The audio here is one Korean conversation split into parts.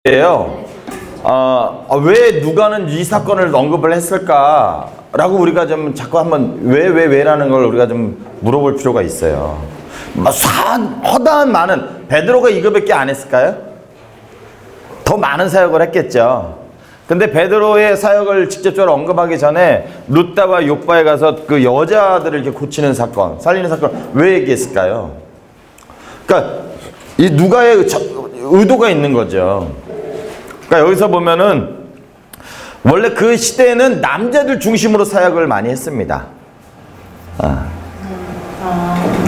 예요. 왜 누가는 이 사건을 언급을 했을까라고 우리가 좀 자꾸 한번 왜라는 걸 우리가 좀 물어볼 필요가 있어요. 허다한 많은 베드로가 이거밖에 안 했을까요? 더 많은 사역을 했겠죠. 근데 베드로의 사역을 직접적으로 언급하기 전에 룻다와 욥바에 가서 그 여자들을 이렇게 고치는 사건, 살리는 사건 왜 얘기했을까요? 그러니까 이 누가의 의도가 있는 거죠. 그러니까 여기서 보면은 원래 그 시대에는 남자들 중심으로 사역을 많이 했습니다.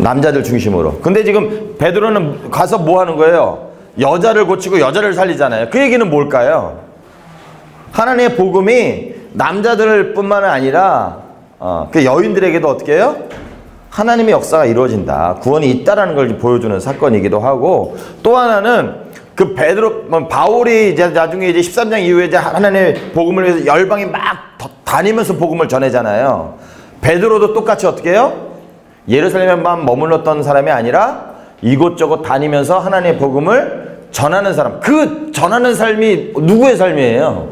남자들 중심으로. 근데 지금 베드로는 가서 뭐 하는 거예요? 여자를 고치고 여자를 살리잖아요. 그 얘기는 뭘까요? 하나님의 복음이 남자들 뿐만 아니라 그 여인들에게도 어떻게 해요? 하나님의 역사가 이루어진다. 구원이 있다라는 걸 보여주는 사건이기도 하고, 또 하나는 그 바울이 이제 나중에 이제 13장 이후에 이제 하나님의 복음을 위해서 열방에 막 다니면서 복음을 전하잖아요. 베드로도 똑같이 어떻게 해요? 예루살렘에만 머물렀던 사람이 아니라 이곳저곳 다니면서 하나님의 복음을 전하는 사람. 그 전하는 삶이 누구의 삶이에요?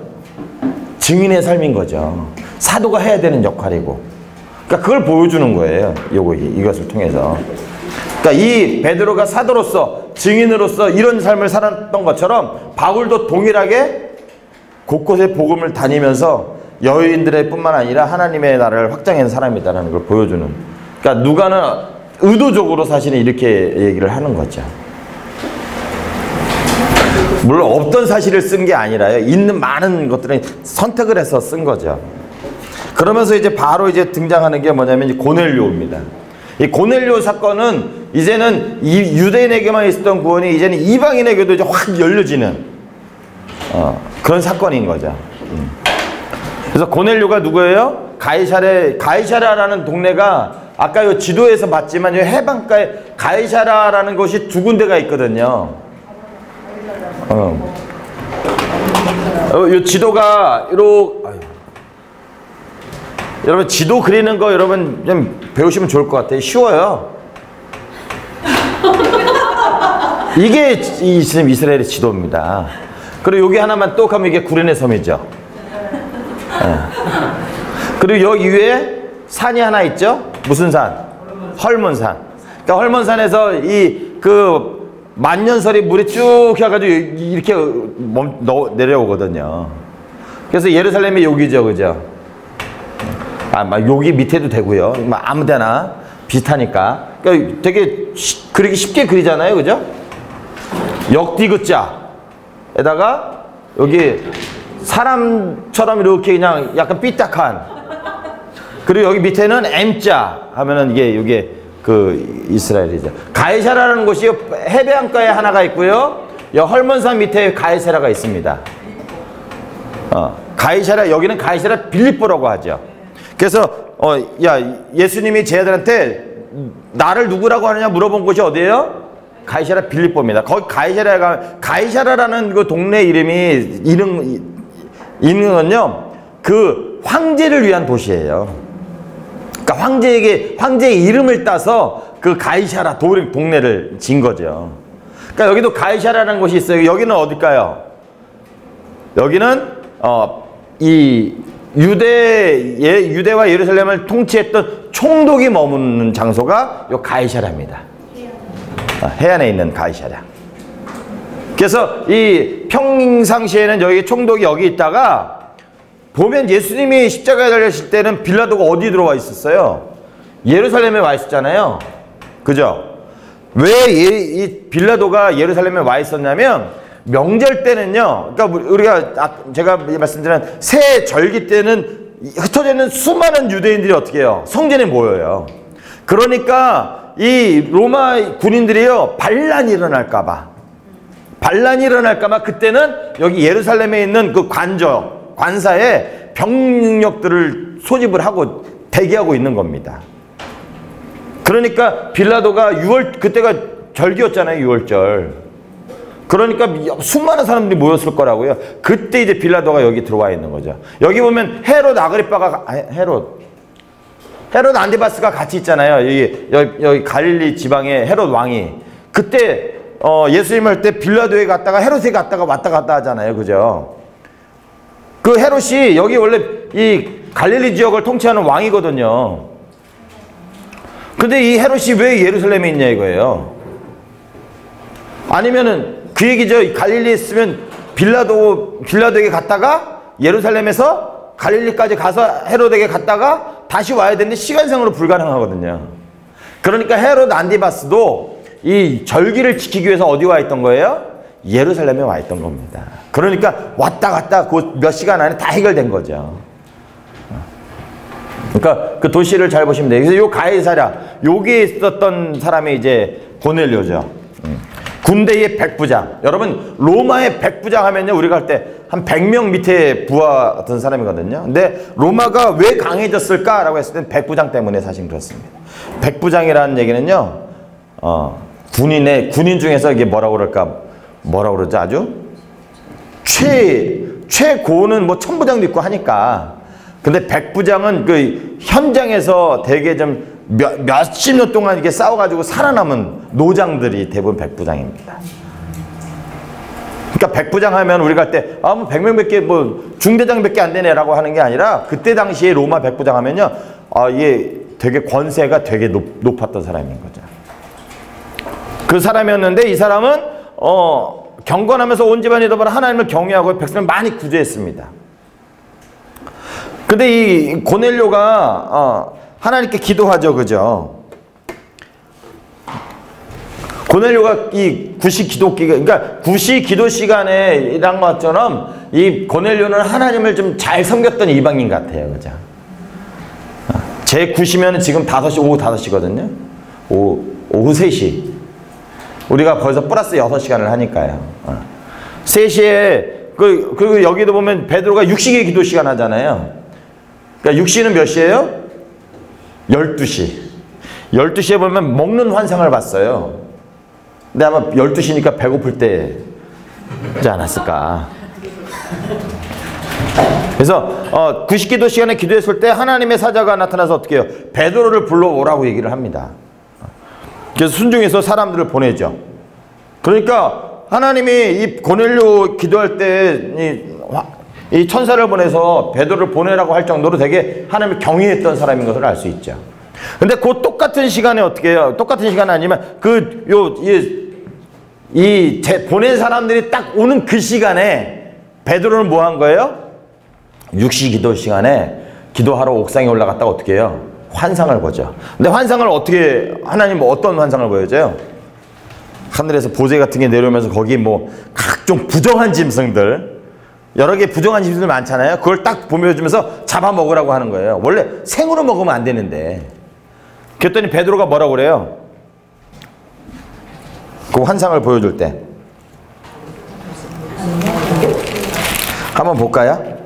증인의 삶인 거죠. 사도가 해야 되는 역할이고. 그러니까 그걸 보여주는 거예요. 이것을 통해서. 그러니까 이 베드로가 사도로서, 증인으로서 이런 삶을 살았던 것처럼 바울도 동일하게 곳곳에 복음을 다니면서 여인들의 뿐만 아니라 하나님의 나라를 확장한 사람이다라는 걸 보여주는. 그러니까 누가는 의도적으로 사실은 이렇게 얘기를 하는 거죠. 물론 없던 사실을 쓴 게 아니라요. 있는 많은 것들은 선택을 해서 쓴 거죠. 그러면서 이제 바로 이제 등장하는 게 뭐냐면 이제 고넬료입니다. 이 고넬료 사건은 이제는 이 유대인에게만 있었던 구원이 이제는 이방인에게도 이제 확 열려지는 그런 사건인 거죠. 그래서 고넬료가 누구예요? 가이사랴라는 동네가 아까 요 지도에서 봤지만 이 해변가에 가이사랴라는 곳이 두 군데가 있거든요. 요 지도가 여러분 지도 그리는 거 여러분 좀 배우시면 좋을 것 같아요. 쉬워요. 이게 이스라엘의 지도입니다. 그리고 여기 하나만 또 가면 이게 구레네 섬이죠. 그리고 여기 위에 산이 하나 있죠. 무슨 산? 헐몬산. 그러니까 헐몬산에서 그 만년설이 물이 쭉 해가지고 이렇게 내려오거든요. 그래서 예루살렘이 여기죠, 그죠? 여기 밑에도 되고요. 아무데나 비슷하니까. 그러니까 되게 그리기 쉽게 그리잖아요, 그죠? 역디귿자에다가 여기 사람처럼 이렇게 그냥 약간 삐딱한. 그리고 여기 밑에는 M자 하면은 이게 그 이스라엘이죠. 가이사라라는 곳이 해변가에 하나가 있고요. 헐몬산 밑에 가이사라가 있습니다. 가이사라, 여기는 가이사라 빌립보라고 하죠. 그래서 예수님이 제 아들한테 나를 누구라고 하느냐 물어본 곳이 어디예요? 가이사라 빌립보입니다. 거기 가이사라라는 그 동네 이름이 있는 건요, 그 황제를 위한 도시예요. 그러니까 황제의 이름을 따서 그 가이사라 동네를 진 거죠. 그러니까 여기도 가이사라라는 곳이 있어요. 여기는 어딜까요? 여기는 이 유대와 예루살렘을 통치했던 총독이 머무는 장소가 요 가이사라입니다. 해안에 있는 가이사라. 그래서 이 평상시에는 여기 총독이 여기 있다가 보면 예수님이 십자가에 달렸을 때는 빌라도가 어디 들어와 있었어요? 예루살렘에 와 있었잖아요. 그죠? 왜 이 빌라도가 예루살렘에 와 있었냐면 명절 때는요, 그러니까 제가 말씀드린 새 절기 때는 흩어져 있는 수많은 유대인들이 어떻게 해요? 성전에 모여요. 그러니까 이 로마 군인들이요, 반란이 일어날까봐 그때는 여기 예루살렘에 있는 그 관사에 병력들을 소집을 하고 대기하고 있는 겁니다. 그러니까 빌라도가 그때가 절기였잖아요, 6월절. 그러니까 수많은 사람들이 모였을 거라고요. 그때 이제 빌라도가 여기 들어와 있는 거죠. 여기 보면 헤롯 아그리빠가, 헤롯 안디바스가 같이 있잖아요. 여기 갈릴리 지방의 헤롯 왕이. 그때 예수님 할 때 빌라도에 갔다가 헤롯에 갔다가 왔다 갔다 하잖아요. 그죠? 그 헤롯이 여기 원래 이 갈릴리 지역을 통치하는 왕이거든요. 근데 이 헤롯이 왜 예루살렘에 있냐 이거예요. 아니면은 그 얘기죠. 갈릴리에 있으면 빌라도에게 갔다가 예루살렘에서 갈릴리까지 가서 헤롯에게 갔다가 다시 와야 되는데 시간상으로 불가능하거든요. 그러니까 헤롯 안티바스도 이 절기를 지키기 위해서 어디 와 있던 거예요? 예루살렘에 와 있던 겁니다. 그러니까 왔다 갔다 그 몇 시간 안에 다 해결된 거죠. 그러니까 그 도시를 잘 보시면 돼요. 그래서 요 가이사랴, 여기에 있었던 사람이 이제 고넬료죠. 군대의 백부장. 여러분 로마의 백부장 하면요, 우리가 할 때 한 100명 밑에 부하 같은 사람이거든요. 근데 로마가 왜 강해졌을까라고 했을 땐 백부장 때문에 사실 그렇습니다. 백부장이라는 얘기는요, 군인 중에서 이게 뭐라고 그러죠? 아주 최고는 뭐 천부장도 있고 하니까. 근데 백부장은 그 현장에서 되게 좀 몇십 년 동안 이렇게 싸워가지고 살아남은 노장들이 대부분 백부장입니다. 그러니까 백부장 하면 우리가 할 때 뭐 100명밖에 뭐 중대장밖에 안 되네라고 하는 게 아니라, 그때 당시에 로마 백부장 하면요, 이게 되게 권세가 되게 높았던 사람인 거죠. 그 사람이었는데 이 사람은 경건하면서 온 집안이 더불어 하나님을 경외하고 백성을 많이 구제했습니다. 근데 이 고넬료가 하나님께 기도하죠, 그죠? 고넬료가 이 구시 그러니까 구시 기도 시간에 일한 것처럼 이 고넬료는 하나님을 좀 잘 섬겼던 이방인 같아요, 그죠? 제 9시면 지금 5시, 오후 5시거든요. 오후 3시. 우리가 거기서 플러스 6시간을 하니까요. 3시에, 그리고 여기도 보면 베드로가 육식의 기도 시간 하잖아요. 그러니까 6시는 몇 시예요? 12시. 12시에 보면 먹는 환상을 봤어요. 근데 아마 12시니까 배고플 때지 않았을까. 그래서 구식기도 시간에 기도했을 때 하나님의 사자가 나타나서 어떻게 해요? 베드로를 불러오라고 얘기를 합니다. 그래서 순종해서 사람들을 보내죠. 그러니까 하나님이 이 고넬료 기도할 때 이 천사를 보내서 베드로를 보내라고 할 정도로 되게 하나님을 경외했던 사람인 것을 알 수 있죠. 근데 그 똑같은 시간에 어떻게 해요? 똑같은 시간은 아니지만 보낸 사람들이 딱 오는 그 시간에 베드로는 뭐 한 거예요? 육시 기도 시간에 기도하러 옥상에 올라갔다가 어떻게 해요? 환상을 보죠. 근데 환상을 어떻게, 하나님 어떤 환상을 보여줘요? 하늘에서 보좌 같은 게 내려오면서 거기 뭐 각종 부정한 짐승들, 여러 개 부정한 짐승들 많잖아요. 그걸 딱 보여주면서 잡아먹으라고 하는 거예요. 원래 생으로 먹으면 안 되는데. 그랬더니 베드로가 뭐라고 그래요? 그 환상을 보여줄 때 한번 볼까요?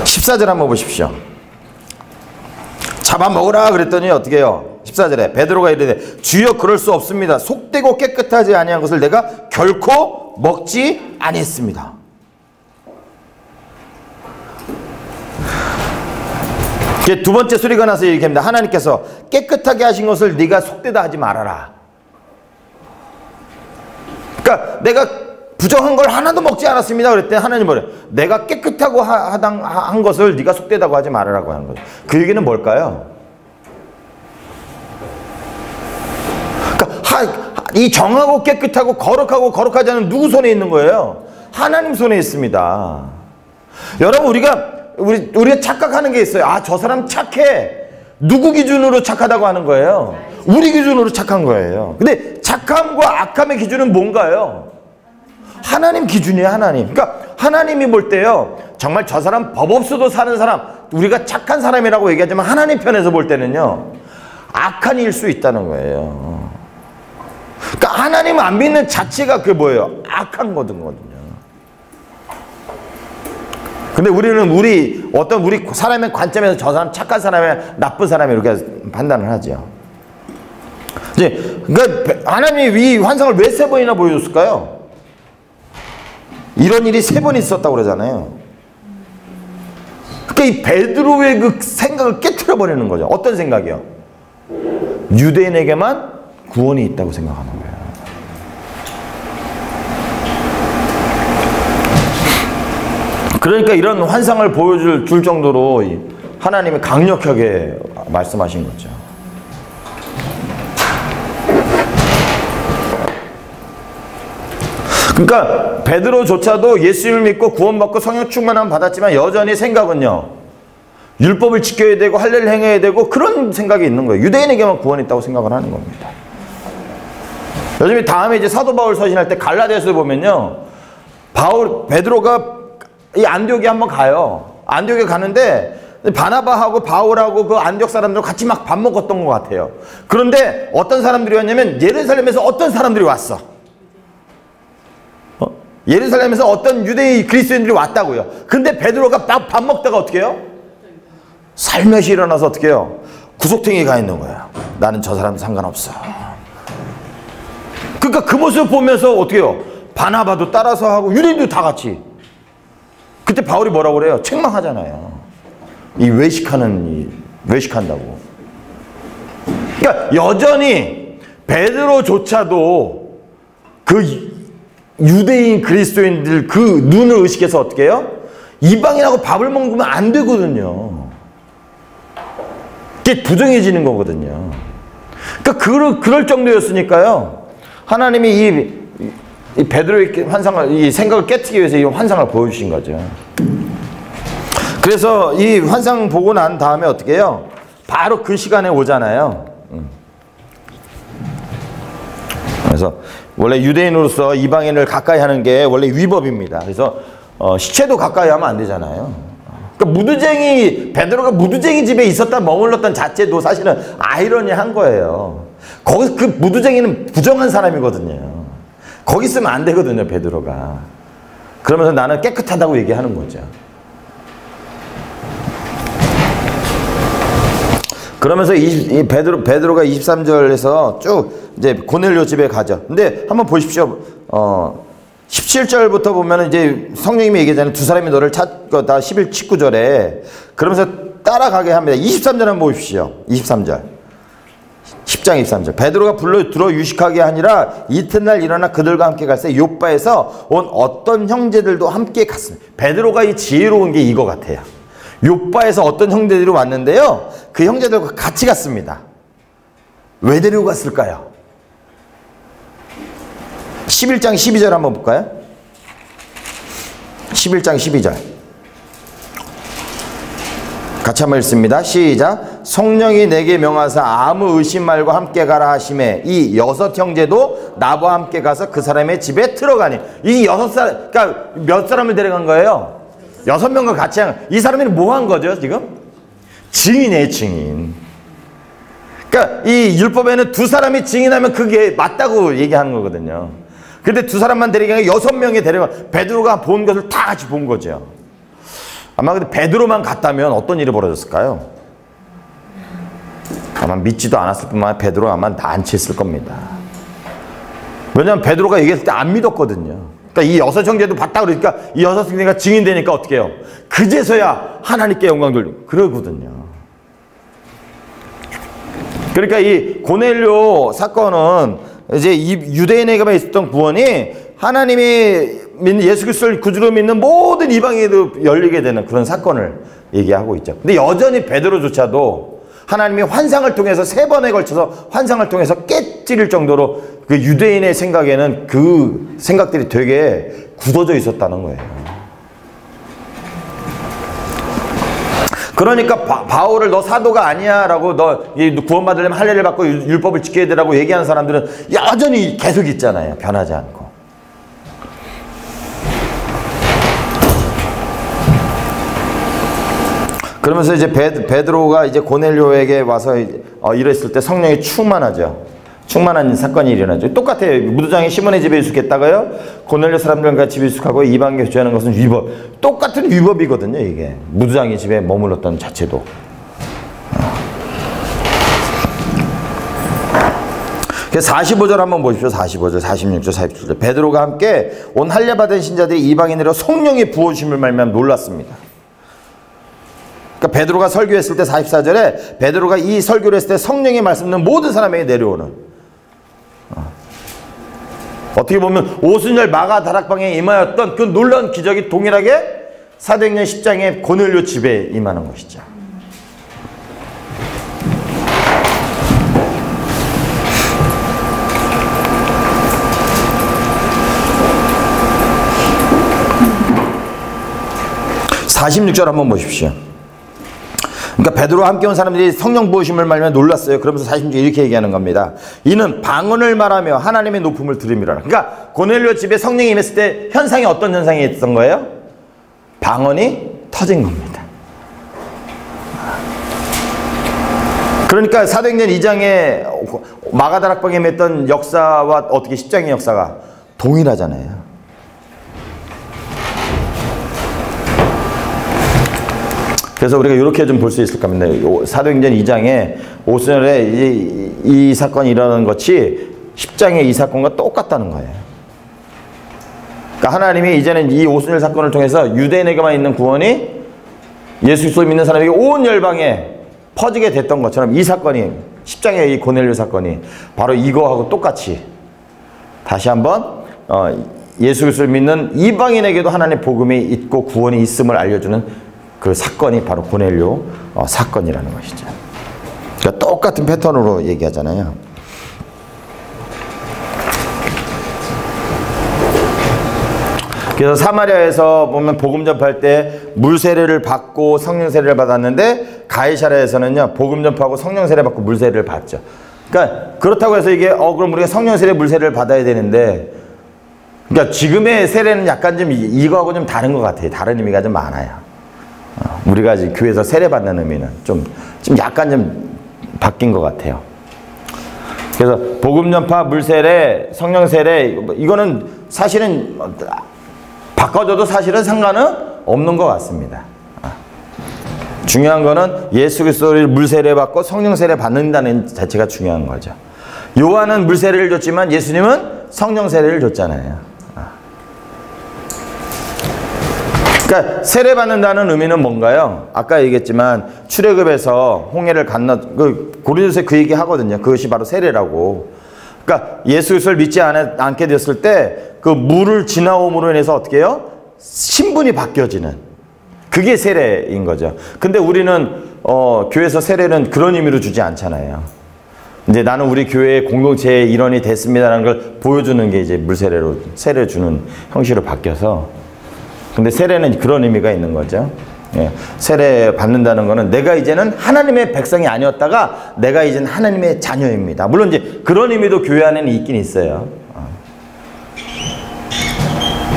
14절 한번 보십시오. 잡아먹으라 그랬더니 어떻게 해요? 14절에 베드로가 이르되 주여 그럴 수 없습니다. 속되고 깨끗하지 아니한 것을 내가 결코 먹지 아니했습니다. 두 번째 소리가 나서 이렇게 합니다. 하나님께서 깨끗하게 하신 것을 네가 속되다 하지 말아라. 그러니까 내가 부정한 걸 하나도 먹지 않았습니다. 그랬더니 하나님 뭐래요? 내가 깨끗하고 한 것을 네가 속되다고 하지 말아라고 하는 거죠. 그 얘기는 뭘까요? 그러니까 이 정하고 깨끗하고 거룩하고 거룩하지 않은 누구 손에 있는 거예요? 하나님 손에 있습니다. 여러분 우리가 착각하는 게 있어요. 저 사람 착해. 누구 기준으로 착하다고 하는 거예요? 우리 기준으로 착한 거예요. 근데 착함과 악함의 기준은 뭔가요? 하나님 기준이에요, 하나님. 그러니까 하나님이 볼 때요, 정말 저 사람 법 없어도 사는 사람, 우리가 착한 사람이라고 얘기하지만 하나님 편에서 볼 때는요, 악한 일 수 있다는 거예요. 그러니까 하나님 안 믿는 자체가 그 뭐예요? 악한 거거든요. 근데 우리는 우리 사람의 관점에서 저 사람 착한 사람이야, 나쁜 사람이 이렇게 판단을 하죠. 이제 그러니까 하나님이 이 환상을 왜 3번이나 보여줬을까요? 이런 일이 3번 있었다고 그러잖아요. 그러니까 이 베드로의 그 생각을 깨트려 버리는 거죠. 어떤 생각이요? 유대인에게만 구원이 있다고 생각하는 거예요. 그러니까 이런 환상을 보여줄 정도로 하나님이 강력하게 말씀하신 거죠. 그러니까 베드로조차도 예수님을 믿고 구원받고 성령 충만함 받았지만 여전히 생각은요, 율법을 지켜야 되고 할례를 행해야 되고 그런 생각이 있는 거예요. 유대인에게만 구원이 있다고 생각을 하는 겁니다. 요즘에 다음에 이제 사도 바울 서신할 때 갈라디아서 보면요, 베드로가 이 안디옥에 한번 가요. 안디옥에 가는데 바나바하고 바울하고 그 안디옥 사람들과 같이 막 밥 먹었던 것 같아요. 그런데 어떤 사람들이 왔냐면 예루살렘에서 어떤 사람들이 왔어. 예루살렘에서 어떤 유대인 그리스도인들이 왔다고요. 근데 베드로가 밥 먹다가 어떻게 해요? 살며시 일어나서 어떻게 해요? 구석탱이에 가 있는 거야. 나는 저 사람 상관없어. 그러니까 그 모습 보면서 어떻게 해요? 바나바도 따라서 하고 유대인도 다 같이. 그때 바울이 뭐라고 그래요? 책망하잖아요. 이 외식한다고. 그러니까 여전히 베드로조차도 그 유대인 그리스도인들 그 눈을 의식해서 어떻게 해요? 이방인하고 밥을 먹으면 안 되거든요. 그게 부정해지는 거거든요. 그러니까 그럴 정도였으니까요, 하나님이 이 베드로의 환상을, 이 생각을 깨트리기 위해서 이 환상을 보여주신 거죠. 그래서 이 환상 보고 난 다음에 어떻게 해요? 바로 그 시간에 오잖아요. 그래서 원래 유대인으로서 이방인을 가까이 하는 게 원래 위법입니다. 그래서 시체도 가까이 하면 안 되잖아요. 그러니까 베드로가 무두쟁이 집에 머물렀던 자체도 사실은 아이러니한 거예요. 거기서 그 무두쟁이는 부정한 사람이거든요. 거기 있으면 안 되거든요, 베드로가. 그러면서 나는 깨끗하다고 얘기하는 거죠. 그러면서 베드로가 23절에서 쭉 이제 고넬료 집에 가죠. 근데 한번 보십시오. 17절부터 보면 이제 성령님이 얘기하잖아요. 두 사람이 너를 찾 거다. 19절에. 그러면서 따라가게 합니다. 23절 한번 보십시오. 23절. 10장 23절. 베드로가 들어 유식하게 하니라 이튿날 일어나 그들과 함께 갈새 욥바에서 온 어떤 형제들도 함께 갔습니다. 베드로가 이 지혜로운 게 이거 같아요. 욥바에서 어떤 형제들이 왔는데요, 그 형제들과 같이 갔습니다. 왜 데리고 갔을까요? 11장 12절 한번 볼까요? 11장 12절 같이 한번 읽습니다. 시작. 성령이 내게 명하사 아무 의심 말고 함께 가라 하심에 이 6 형제도 나와 함께 가서 그 사람의 집에 들어가니. 이 6사람, 그러니까 몇 사람을 데려간 거예요? 6명과 같이 이 사람들이 뭐 한 거죠 지금? 증인이에요, 증인. 그러니까 이 율법에는 2 사람이 증인하면 그게 맞다고 얘기하는 거거든요. 근데 2 사람만 데려가니까 6명이 데려가. 베드로가 본 것을 다 같이 본 거죠. 아마 근데 베드로만 갔다면 어떤 일이 벌어졌을까요? 아마 믿지도 않았을 뿐만 아니라 베드로 아마 난치했을 겁니다. 왜냐하면 베드로가 얘기했을 때 안 믿었거든요. 그러니까 이 6 형제도 봤다 그러니까 이 6 형제가 증인되니까 어떻게 해요? 그제서야 하나님께 영광 돌리고 그러거든요. 그러니까 이 고넬료 사건은 이제 이 유대인에게만 있었던 구원이 하나님이 예수 그리스도를 구주로 믿는 모든 이방인에도 열리게 되는 그런 사건을 얘기하고 있죠. 근데 여전히 베드로조차도 하나님이 환상을 통해서 3번에 걸쳐서 환상을 통해서 깨뜨릴 정도로 그 유대인의 생각에는 그 생각들이 되게 굳어져 있었다는 거예요. 그러니까 바울을 너 사도가 아니야 라고 너 구원받으려면 할례를 받고 율법을 지켜야 되라고 얘기하는 사람들은 여전히 계속 있잖아요. 변하지 않고. 그러면서 이제 베드로가 이제 고넬료에게 와서 이랬을 때 성령이 충만하죠. 충만한 사건이 일어나죠. 똑같아요. 무두장이 시몬의 집에 유숙했다가요, 고넬료 사람들과 집에 유숙하고 이방인에 교제하는 것은 위법. 똑같은 위법이거든요. 이게 무두장이 집에 머물렀던 자체도. 그래서 45절 한번 보십시오. 45절, 46절, 47절. 베드로가 함께 온 할례 받은 신자들이 이방인으로 성령의 부어주심을 말미암아 놀랐습니다. 그러니까 베드로가 설교했을 때 44절에 베드로가 이 설교를 했을 때 성령의 말씀은 모든 사람에게 내려오는. 어떻게 보면 오순절 마가 다락방에 임하였던 그 놀라운 기적이 동일하게 사도행전 10장에 고넬료 집에 임하는 것이죠. (46절) 한번 보십시오. 그러니까 베드로와 함께 온 사람들이 성령 부으심을 말하며 놀랐어요. 그러면서 46절 이렇게 얘기하는 겁니다. 이는 방언을 말하며 하나님의 높음을 들음이라. 그러니까 고넬료 집에 성령이 임했을 때 현상이 어떤 현상이 있었던 거예요? 방언이 터진 겁니다. 그러니까 사도행전 2장에 마가다락방에 임했던 역사와 어떻게 10장의 역사가 동일하잖아요. 그래서 우리가 이렇게 좀 볼 수 있을 겁니다. 사도행전 2장에 오순절에 이 사건이 일어나는 것이 10장의 이 사건과 똑같다는 거예요. 그러니까 하나님이 이제는 이 오순절 사건을 통해서 유대인에게만 있는 구원이 예수 그리스도를 믿는 사람에게 온 열방에 퍼지게 됐던 것처럼 이 사건이 10장의 이 고넬료 사건이 바로 이거하고 똑같이 다시 한번 예수 그리스도를 믿는 이방인에게도 하나님의 복음이 있고 구원이 있음을 알려주는 그 사건이 바로 고넬료 사건이라는 것이죠. 그러니까 똑같은 패턴으로 얘기하잖아요. 그래서 사마리아에서 보면 복음 전파할 때 물 세례를 받고 성령 세례를 받았는데 가이사랴에서는요 복음 전파하고 성령 세례 받고 물 세례를 받죠. 그러니까 그렇다고 해서 이게 그럼 우리가 성령 세례 물 세례를 받아야 되는데, 그러니까 지금의 세례는 약간 좀 이거하고 좀 다른 것 같아요. 다른 의미가 좀 많아요. 우리가 이제 교회에서 세례받는 의미는 좀 약간 좀 바뀐 것 같아요. 그래서 복음 전파, 물 세례, 성령 세례 이거는 사실은 바꿔줘도 사실은 상관은 없는 것 같습니다. 중요한 거는 예수 그리스도를 물 세례 받고 성령 세례 받는다는 자체가 중요한 거죠. 요한은 물 세례를 줬지만 예수님은 성령 세례를 줬잖아요. 그러니까 세례 받는다는 의미는 뭔가요? 아까 얘기했지만 출애굽에서 홍해를 건너 고린도서에 그 얘기 하거든요. 그것이 바로 세례라고. 그러니까 예수 그리스도를 믿지 않게 됐을 때 그 물을 지나옴으로 인해서 어떻게 해요? 신분이 바뀌어지는 그게 세례인 거죠. 근데 우리는 교회에서 세례는 그런 의미로 주지 않잖아요. 이제 나는 우리 교회의 공동체의 일원이 됐습니다라는 걸 보여주는 게 이제 물세례로 세례 주는 형식으로 바뀌어서, 근데 세례는 그런 의미가 있는 거죠. 예, 세례 받는다는 거는 내가 이제는 하나님의 백성이 아니었다가 내가 이제는 하나님의 자녀입니다. 물론 이제 그런 의미도 교회 안에는 있긴 있어요.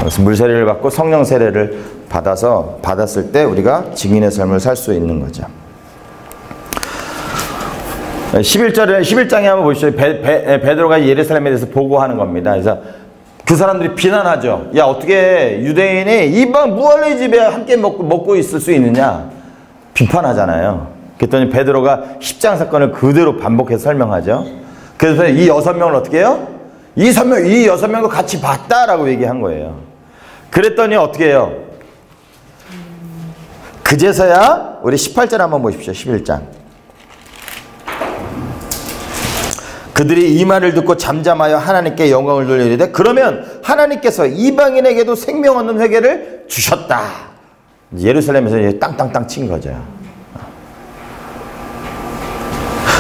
그래서 물 세례를 받고 성령 세례를 받았을 때 우리가 증인의 삶을 살 수 있는 거죠. 11장에 한번 보시죠. 베드로가 예루살렘에 대해서 보고하는 겁니다. 그래서 그 사람들이 비난하죠. 야, 어떻게 유대인이 이방 무할리 집에 함께 먹고 있을 수 있느냐? 비판하잖아요. 그랬더니 베드로가 10장 사건을 그대로 반복해서 설명하죠. 그래서 이 6명을 어떻게 해요? 이 6명도 같이 봤다라고 얘기한 거예요. 그랬더니 어떻게 해요? 그제서야 우리 18절 한번 보십시오. 11장. 그들이 이 말을 듣고 잠잠하여 하나님께 영광을 돌리되 그러면 하나님께서 이방인에게도 생명 얻는 회개를 주셨다. 예루살렘에서 이제 땅땅땅 친 거죠.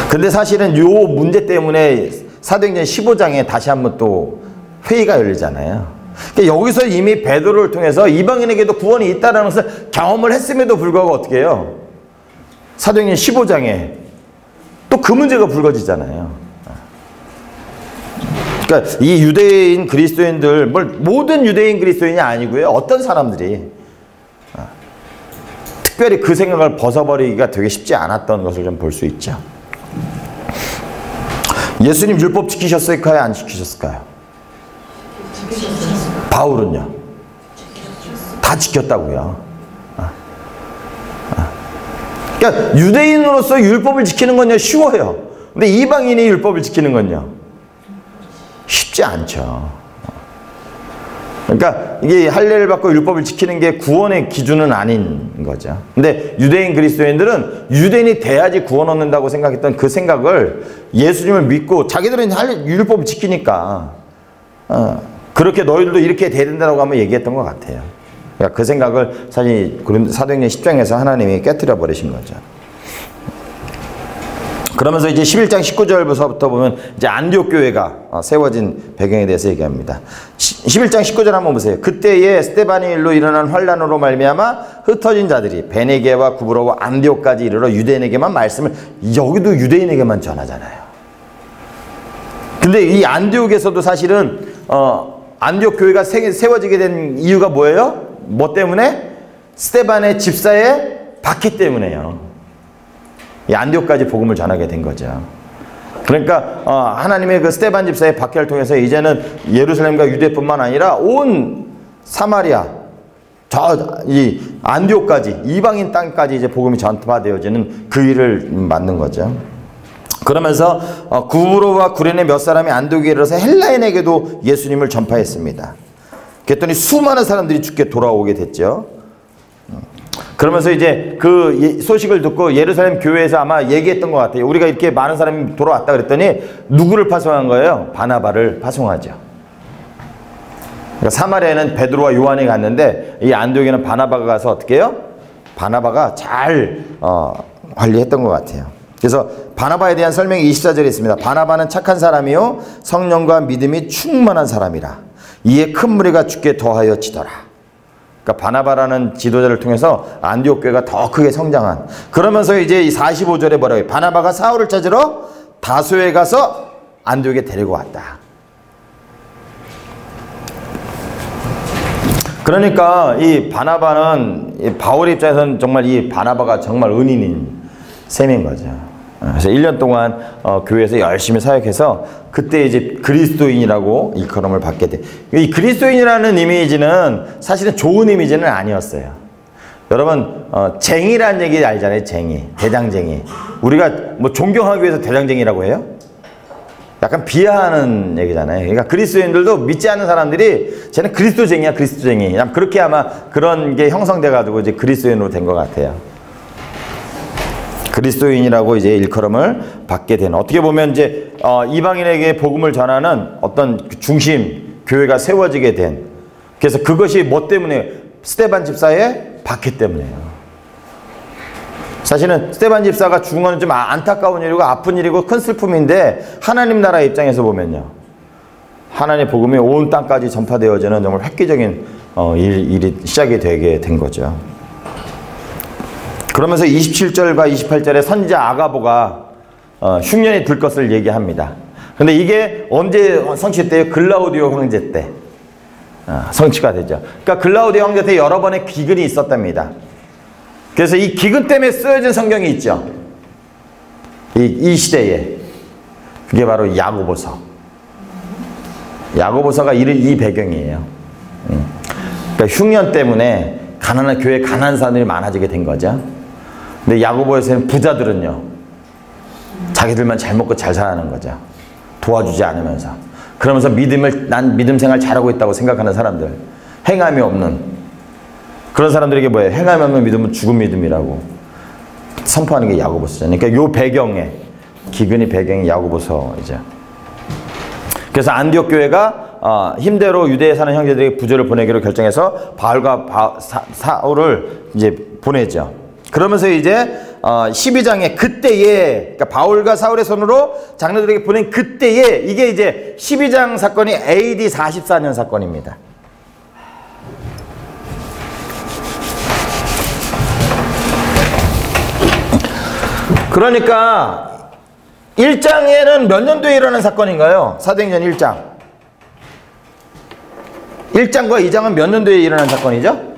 근데 사실은 요 문제 때문에 사도행전 15장에 다시 한번 또 회의가 열리잖아요. 그러니까 여기서 이미 베드로를 통해서 이방인에게도 구원이 있다는 것을 경험을 했음에도 불구하고 어떻게 해요? 사도행전 15장에 또 그 문제가 불거지잖아요. 그러니까 이 유대인 그리스도인들, 모든 유대인 그리스도인이 아니고요. 어떤 사람들이 특별히 그 생각을 벗어버리기가 되게 쉽지 않았던 것을 좀 볼 수 있죠. 예수님 율법 지키셨을까요? 안 지키셨을까요? 바울은요? 다 지켰다고요. 그러니까 유대인으로서 율법을 지키는 건요 쉬워요. 근데 이방인이 율법을 지키는 건요 쉽지 않죠. 그러니까 이게 할례를 받고 율법을 지키는 게 구원의 기준은 아닌 거죠. 근데 유대인 그리스도인들은 유대인이 돼야지 구원 얻는다고 생각했던 그 생각을 예수님을 믿고 자기들은 율법을 지키니까 그렇게 너희들도 이렇게 돼야 된다고 한번 얘기했던 것 같아요. 그러니까 그 생각을 사실 사도행전 10장에서 하나님이 깨뜨려 버리신 거죠. 그러면서 이제 11장 19절부터 보면 이제 안디옥 교회가 세워진 배경에 대해서 얘기합니다. 11장 19절 한번 보세요. 그때에 스데반의 일로 일어난 환란으로 말미암아 흩어진 자들이 베네게와 구브로와 안디옥까지 이르러 유대인에게만 말씀을, 여기도 유대인에게만 전하잖아요. 근데 이 안디옥에서도 사실은 안디옥 교회가 세워지게 된 이유가 뭐예요? 뭐 때문에? 스데반의 집사에 박해 때문에요. 이 안디옥까지 복음을 전하게 된 거죠. 그러니까 하나님의 그 스데반 집사의 박해를 통해서 이제는 예루살렘과 유대뿐만 아니라 온 사마리아, 이 안디옥까지, 이방인 땅까지 이제 복음이 전파되어지는 그 일을 만든 거죠. 그러면서 구브로와 구레네 몇 사람이 안디옥에 이르러서 헬라인에게도 예수님을 전파했습니다. 그랬더니 수많은 사람들이 주께 돌아오게 됐죠. 그러면서 이제 그 소식을 듣고 예루살렘 교회에서 아마 얘기했던 것 같아요. 우리가 이렇게 많은 사람이 돌아왔다 그랬더니 누구를 파송한 거예요? 바나바를 파송하죠. 그러니까 사마리아에는 베드로와 요한이 갔는데 이 안디옥에는 바나바가 가서 어떻게 해요? 바나바가 잘 관리했던 것 같아요. 그래서 바나바에 대한 설명이 24절에 있습니다. 바나바는 착한 사람이요 성령과 믿음이 충만한 사람이라. 이에 큰 무리가 주께 더하여 지더라. 그러니까 바나바라는 지도자를 통해서 안디옥 교회가 더 크게 성장한. 그러면서 이제 45절에 뭐라고 해요? 바나바가 사울을 찾으러 다소에 가서 안디옥에 데리고 왔다. 그러니까 이 바나바는 바울 입장에서는 정말 이 바나바가 정말 은인인 셈인 거죠. 그래서 1년 동안 교회에서 열심히 사역해서 그때 이제 그리스도인이라고 일컬음을 받게 돼. 이 그리스도인이라는 이미지는 사실은 좋은 이미지는 아니었어요. 여러분 쟁이라는 얘기 알잖아요. 쟁이, 대장쟁이. 우리가 뭐 존경하기 위해서 대장쟁이라고 해요? 약간 비하하는 얘기잖아요. 그러니까 그리스도인들도 믿지 않는 사람들이 쟤는 그리스도쟁이야, 그리스도쟁이. 그렇게 아마 그런 게 형성돼 가지고 이제 그리스도인으로 된 것 같아요. 그리스도인이라고 이제 일컬음을 받게 되는, 어떻게 보면 이제 이방인에게 복음을 전하는 어떤 중심 교회가 세워지게 된. 그래서 그것이 뭐 때문에? 스데반 집사의 박해 때문에요. 사실은 스데반 집사가 죽은 건 좀 안타까운 일이고 아픈 일이고 큰 슬픔인데 하나님 나라 입장에서 보면요, 하나님의 복음이 온 땅까지 전파되어지는 정말 획기적인 일이 시작이 되게 된 거죠. 그러면서 27절과 28절에 선지자 아가보가 흉년이 들 것을 얘기합니다. 근데 이게 언제 성취됐대요? 글라우디오 황제 때 성취가 되죠. 그러니까 글라우디오 황제 때 여러 번의 기근이 있었답니다. 그래서 이 기근 때문에 쓰여진 성경이 있죠. 이 시대에. 그게 바로 야고보서. 야고보서가 이 배경이에요. 그러니까 흉년 때문에 가난한 교회에 가난한 사람들이 많아지게 된 거죠. 근데 야고보에서는 부자들은요, 자기들만 잘 먹고 잘 사는 거죠. 도와주지 않으면서. 그러면서 난 믿음 생활 잘하고 있다고 생각하는 사람들, 행함이 없는 그런 사람들에게 뭐예요? 행함이 없는 믿음은 죽은 믿음이라고 선포하는 게 야고보서잖아요. 그러니까 요 배경에, 기근이 배경이 야고보서이죠. 그래서 안디옥 교회가 힘대로 유대에 사는 형제들에게 부조를 보내기로 결정해서 바울과 사울을 이제 보내죠. 그러면서 이제 12장에 그때에, 그러니까 바울과 사울의 손으로 장로들에게 보낸 그때에, 이게 이제 12장 사건이 AD 44년 사건입니다. 그러니까 1장에는 몇 년도에 일어난 사건인가요? 사도행전 1장. 1장과 2장은 몇 년도에 일어난 사건이죠?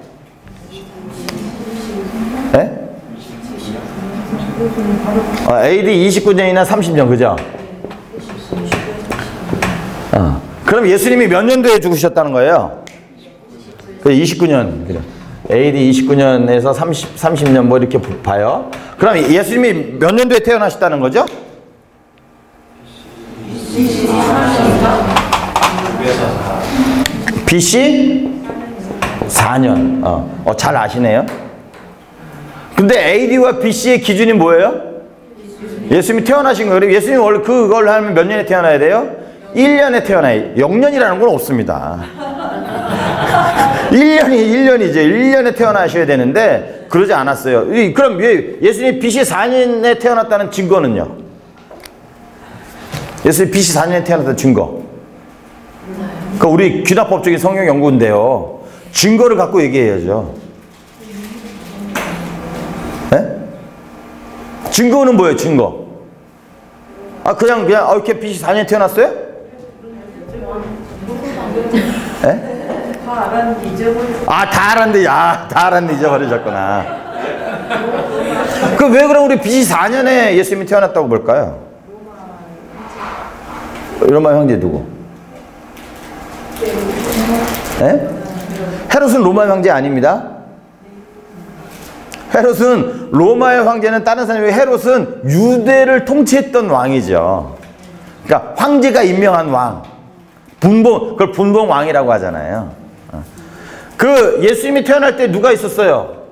네? AD 29년이나 30년, 그죠? 그럼 예수님이 몇 년도에 죽으셨다는 거예요? 29년. 그죠? AD 29년에서 30년 뭐 이렇게 봐요. 그럼 예수님이 몇 년도에 태어나셨다는 거죠? BC 4년. 잘 아시네요. 근데 AD와 BC의 기준이 뭐예요? 예수님이 태어나신 거예요. 예수님이 원래 그걸 하면 몇 년에 태어나야 돼요? 1년에 태어나요. 0년이라는 건 없습니다. 1년이죠. 1년에 태어나셔야 되는데 그러지 않았어요. 그럼 왜 예수님이 BC 4년에 태어났다는 증거는요? 예수님이 BC 4년에 태어났다는 증거. 그러니까 우리 귀납법적인 성경 연구인데요. 증거를 갖고 얘기해야죠. 네? 증거는 뭐예요? 증거. 그냥 이렇게 BC 4년에 태어났어요? 네? 다 알았는데 잊어버리셨구나. 다 알았는데, 다 알았는데 잊어버리셨구나. 왜 그럼 우리 BC 4년에 예수님이 태어났다고 볼까요? 로마 형제 누구? 네? 헤롯은 로마의 황제 아닙니다. 헤롯은 로마의 황제는 다른 사람이고 헤롯은 유대를 통치했던 왕이죠. 그러니까 황제가 임명한 왕. 그걸 분봉 왕이라고 하잖아요. 예수님이 태어날 때 누가 있었어요?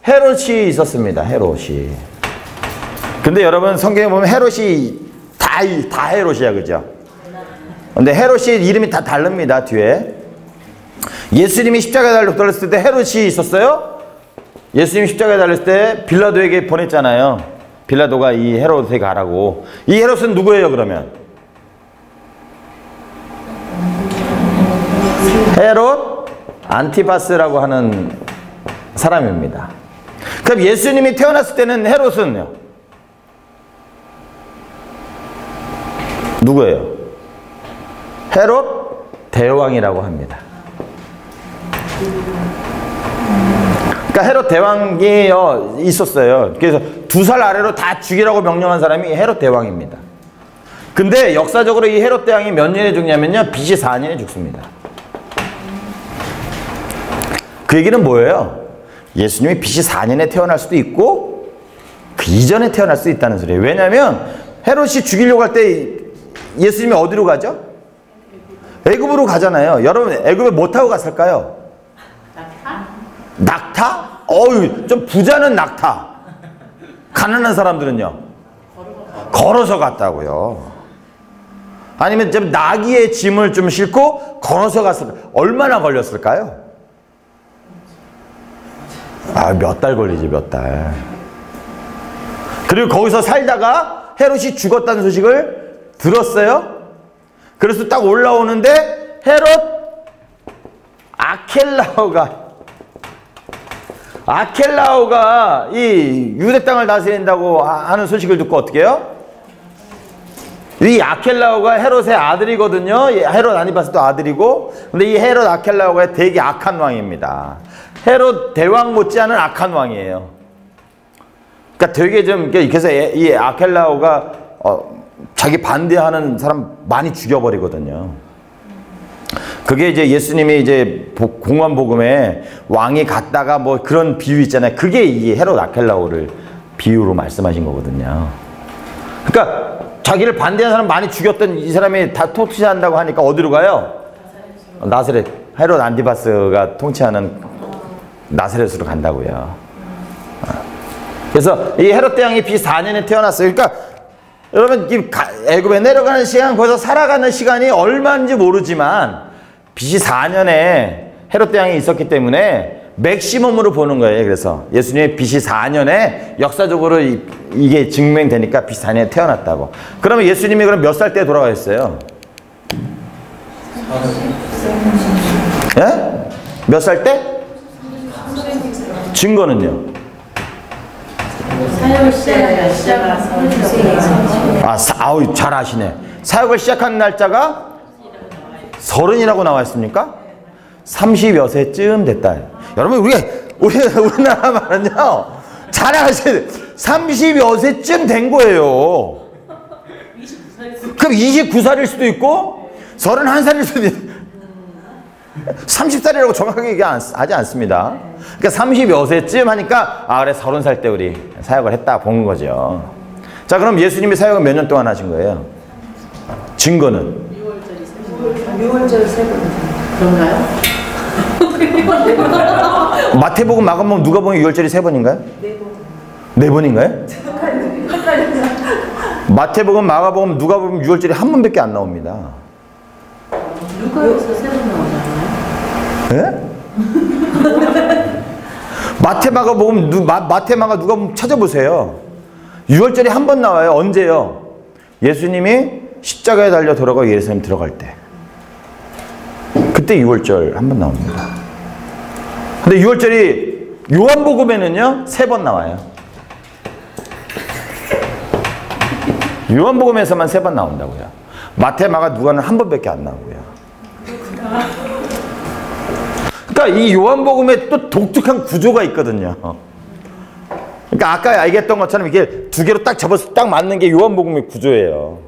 헤롯이 있었습니다. 헤롯이. 근데 여러분 성경에 보면 헤롯이 다 헤롯이야, 그죠? 근데 헤롯이 이름이 다 다릅니다. 뒤에 예수님이 십자가에 달렸을 때 헤롯이 있었어요? 예수님이 십자가에 달렸을 때 빌라도에게 보냈잖아요. 빌라도가 이 헤롯에 가라고. 이 헤롯은 누구예요, 그러면? 헤롯 안티파스라고 하는 사람입니다. 그럼 예수님이 태어났을 때는 헤롯은요? 누구예요? 헤롯 대왕이라고 합니다. 그러니까 헤롯 대왕이 있었어요. 그래서 2살 아래로 다 죽이라고 명령한 사람이 헤롯 대왕입니다. 근데 역사적으로 이 헤롯 대왕이 몇 년에 죽냐면요, BC 4년에 죽습니다. 그 얘기는 뭐예요? 예수님이 BC 4년에 태어날 수도 있고 그 이전에 태어날 수도 있다는 소리예요. 왜냐하면 헤롯이 죽이려고 할 때 예수님이 어디로 가죠? 애굽으로 가잖아요. 여러분 애굽에 뭐 타고 갔을까요? 낙타? 좀 부자는 낙타. 가난한 사람들은요? 걸어서 갔다고요. 아니면 좀 나귀의 짐을 좀 싣고 걸어서 갔을까요? 얼마나 걸렸을까요? 몇 달 걸리지, 몇 달. 그리고 거기서 살다가 헤롯이 죽었다는 소식을 들었어요. 그래서 딱 올라오는데 헤롯 아켈라오가 이 유대 땅을 다스린다고 하는 소식을 듣고 어떻게 해요? 이 아켈라오가 헤롯의 아들이거든요. 헤롯 안티파스도 아들이고. 근데 이 헤롯 아켈라오가 되게 악한 왕입니다. 헤롯 대왕 못지않은 악한 왕이에요. 그러니까 되게 좀, 그래서 이 아켈라오가 자기 반대하는 사람 많이 죽여버리거든요. 그게 이제 예수님이 이제 공관복음에 왕이 갔다가 뭐 그런 비유 있잖아요. 그게 이 헤롯 아켈라오를 비유로 말씀하신 거거든요. 그러니까 자기를 반대하는 사람 많이 죽였던 이 사람이 다 통치한다고 하니까 어디로 가요? 나사렛. 헤롯 안티파스가 통치하는 나사렛으로 간다고요. 그래서 이 헤롯 대왕이 BC 4년에 태어났어요. 그러니까 여러분 애굽에 내려가는 시간, 거기서 살아가는 시간이 얼마인지 모르지만 BC 4년에 헤롯 대왕이 있었기 때문에 맥시멈으로 보는 거예요. 그래서 예수님이 BC 4년에 역사적으로 이게 증명되니까 BC 4년에 태어났다고. 그러면 예수님이 그럼 몇 살 때 돌아가셨어요? 예? 몇 살 때? 증거는요? 사역을 시작한 잘 아시네. 사역을 시작한 날짜가 30이라고 나와 있습니까? 30여 세쯤 됐다. 여러분 우리나라 말은요, 잘 아셔야 돼. 30여 세쯤 된 거예요. 그럼 29살일 수도 있고 31살일 수도 있고 30살이라고 정확하게 얘기하지 않습니다. 그러니까 30여 세쯤 하니까 그래 30살 때 우리 사역을 했다 본 거죠. 자, 그럼 예수님이 사역은 몇 년 동안 하신 거예요? 증거는? 6월절 세 번. 그런가요? 마태복음, 마가복음, 누가복음 6월절이 3번인가요? 4번. 4번인가요? 마태복음, 마가복음, 누가복음 6월절이 한 번밖에 안 나옵니다. 누가에서 3번 나오잖아요. 예? 마테마가 보면 마테마가 누가 보면 찾아보세요. 6월절이 한 번 나와요. 언제요? 예수님이 십자가에 달려 돌아가 예루살렘 들어갈 때. 그때 6월절 한 번 나옵니다. 근데 6월절이 요한복음에는요 3번 나와요. 요한복음에서만 3번 나온다고요. 마테마가 누가는 한 번밖에 안 나오고요. 그러니까 이 요한복음에 또 독특한 구조가 있거든요. 그러니까 아까 얘기했던 것처럼 이게 두 개로 딱 접어서 딱 맞는 게 요한복음의 구조예요.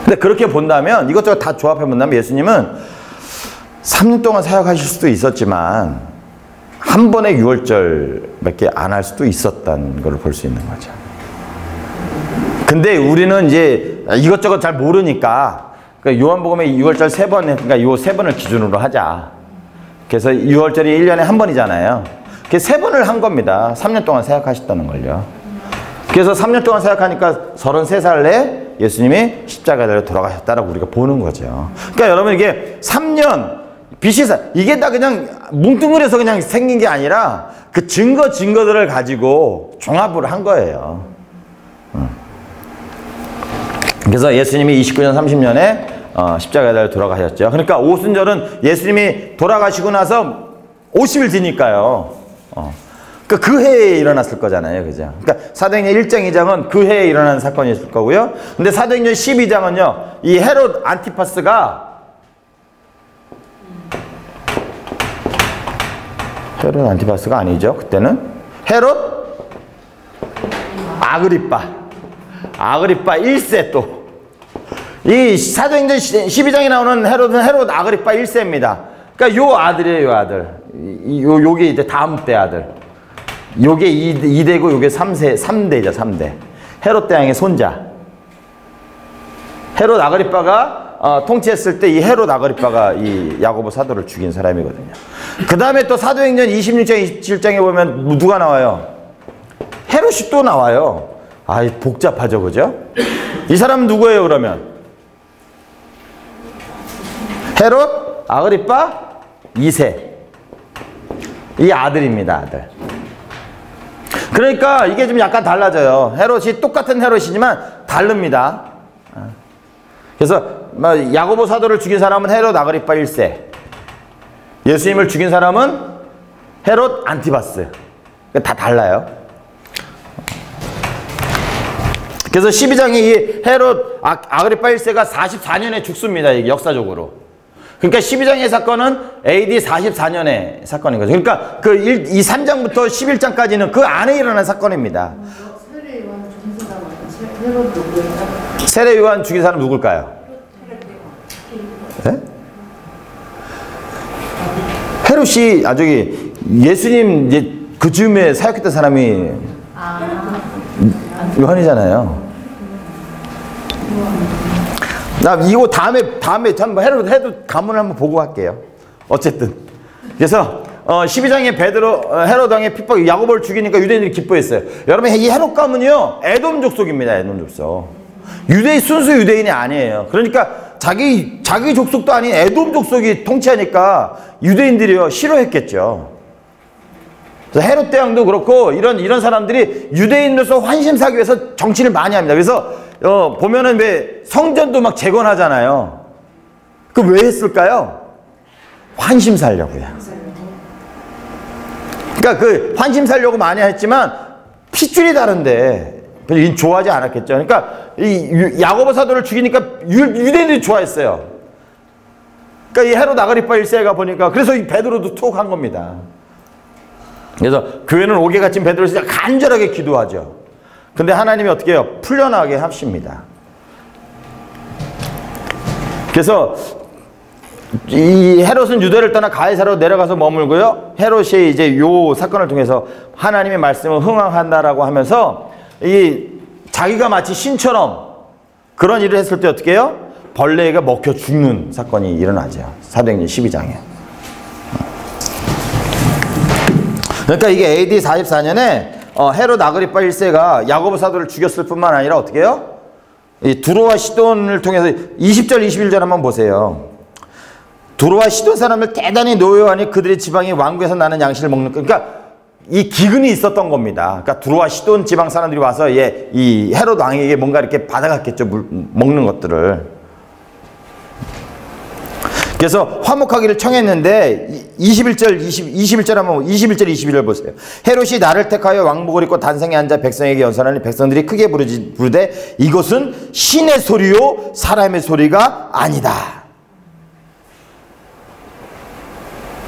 근데 그렇게 본다면 이것저것 다 조합해 본다면 예수님은 3년 동안 사역하실 수도 있었지만 한 번에 6월절밖에 안 할 수도 있었다는 걸 볼 수 있는 거죠. 근데 우리는 이제 이것저것 잘 모르니까 그러니까 요한복음에 6월절 3번, 그러니까 요 3번을 기준으로 하자. 그래서 6월절이 1년에 한 번이잖아요. 그래서 3번을 한 겁니다. 3년 동안 사역하셨다는 걸요. 그래서 3년 동안 사역하니까 33살 내 예수님이 십자가에 달려 돌아가셨다라고 우리가 보는 거죠. 그러니까 여러분 이게 3년 비시사 이게 다 그냥 뭉뚱그려서 그냥 생긴 게 아니라 그 증거들을 가지고 종합을 한 거예요. 그래서 예수님이 29년 30년에 십자가에 달려 돌아가셨죠. 그러니까 오순절은 예수님이 돌아가시고 나서 50일 뒤니까요. 그러니까 그 해에 일어났을 거잖아요. 그죠? 그러니까 사도행전 1장 2장은 그 해에 일어난 사건이 있을 거고요. 근데 사도행전 12장은요. 이 헤롯 안티파스가 헤롯 안티파스가 아니죠. 그때는 헤롯 아그리빠 1세 또. 이 사도행전 12장에 나오는 헤롯은 헤롯 아그리빠 1세입니다. 그러니까 요 아들이에요, 요 아들. 요게 이제 다음 때 아들. 요게 2대고 요게 3대죠, 3대. 헤롯 대왕의 손자. 헤롯 아그리빠가 통치했을 때 이 헤롯 아그리빠가 이 야고보 사도를 죽인 사람이거든요. 그 다음에 또 사도행전 26장, 27장에 보면 누가 나와요? 헤롯이 또 나와요. 아, 복잡하죠, 그죠? 이 사람은 누구예요, 그러면? 헤롯 아그리빠 2세. 이 아들입니다, 아들. 그러니까 이게 좀 약간 달라져요. 헤롯이 똑같은 헤롯이지만 다릅니다. 그래서 야고보 사도를 죽인 사람은 헤롯 아그리빠 1세. 예수님을 죽인 사람은 헤롯 안티바스. 다 달라요. 그래서 12장에 이 헤롯 아그리빠 1세가 44년에 죽습니다. 이게 역사적으로. 그러니까 12장의 사건은 AD 44년의 사건인 거죠. 그러니까 이 3장부터 11장까지는 그 안에 일어난 사건입니다. 세례 요한 죽인 사람은 헤롯 누구예요? 세례 요한 죽인 사람 누굴까요? 네? 헤롯이 저기 예수님 이제 그 즈음에 사역했던 사람이 요한이잖아요. 나 이거 다음에 한번 헤롯 가문을 한번 보고 할게요. 어쨌든 그래서 12장에 헤롯 왕의 핍박 야고보를 죽이니까 유대인들이 기뻐했어요. 여러분 이 헤롯 가문이요 에돔 족속입니다. 에돔 족속. 순수 유대인이 아니에요. 그러니까 자기 족속도 아닌 에돔 족속이 통치하니까 유대인들이요 싫어했겠죠. 그래서 헤롯 대왕도 그렇고 이런 사람들이 유대인으로서 환심 사기 위해서 정치를 많이 합니다. 그래서 보면은 왜 성전도 막 재건하잖아요. 그 왜 했을까요? 환심 살려고요. 그러니까 그 환심 살려고 많이 했지만 핏줄이 다른데 좋아하지 않았겠죠. 그러니까 이 야고보 사도를 죽이니까 유대인들이 좋아했어요. 그러니까 이 헤롯 아그리빠 1세가 보니까 그래서 이 베드로도 툭 한 겁니다. 그래서 교회는 옥에 갇힌 베드로 진짜 간절하게 기도하죠. 근데 하나님이 어떻게 해요? 풀려나게 하십니다. 그래서 이 헤롯은 유대를 떠나 가이사로 내려가서 머물고요. 헤롯이 이제 요 사건을 통해서 하나님의 말씀을 흥황한다라고 하면서 자기가 마치 신처럼 그런 일을 했을 때 어떻게 해요? 벌레가 먹혀 죽는 사건이 일어나죠. 사도행전 12장에. 그러니까 이게 AD 44년에 헤롯 아그리빠 1세가 야고보 사도를 죽였을 뿐만 아니라 어떻게 해요? 이 두로와 시돈을 통해서 20절 21절 한번 보세요. 두로와 시돈 사람을 대단히 노여하니 그들의 지방이 왕국에서 나는 양식을 먹는 그러니까 이 기근이 있었던 겁니다. 그러니까 두로와 시돈 지방 사람들이 와서 이 헤롯 왕에게 뭔가 이렇게 받아갔겠죠. 먹는 것들을. 그래서 화목하기를 청했는데 21절 한번 21절 보세요. 헤롯이 나를 택하여 왕복을 입고 단상에 앉아 백성에게 연설하니 백성들이 크게 부르되 이것은 신의 소리요 사람의 소리가 아니다.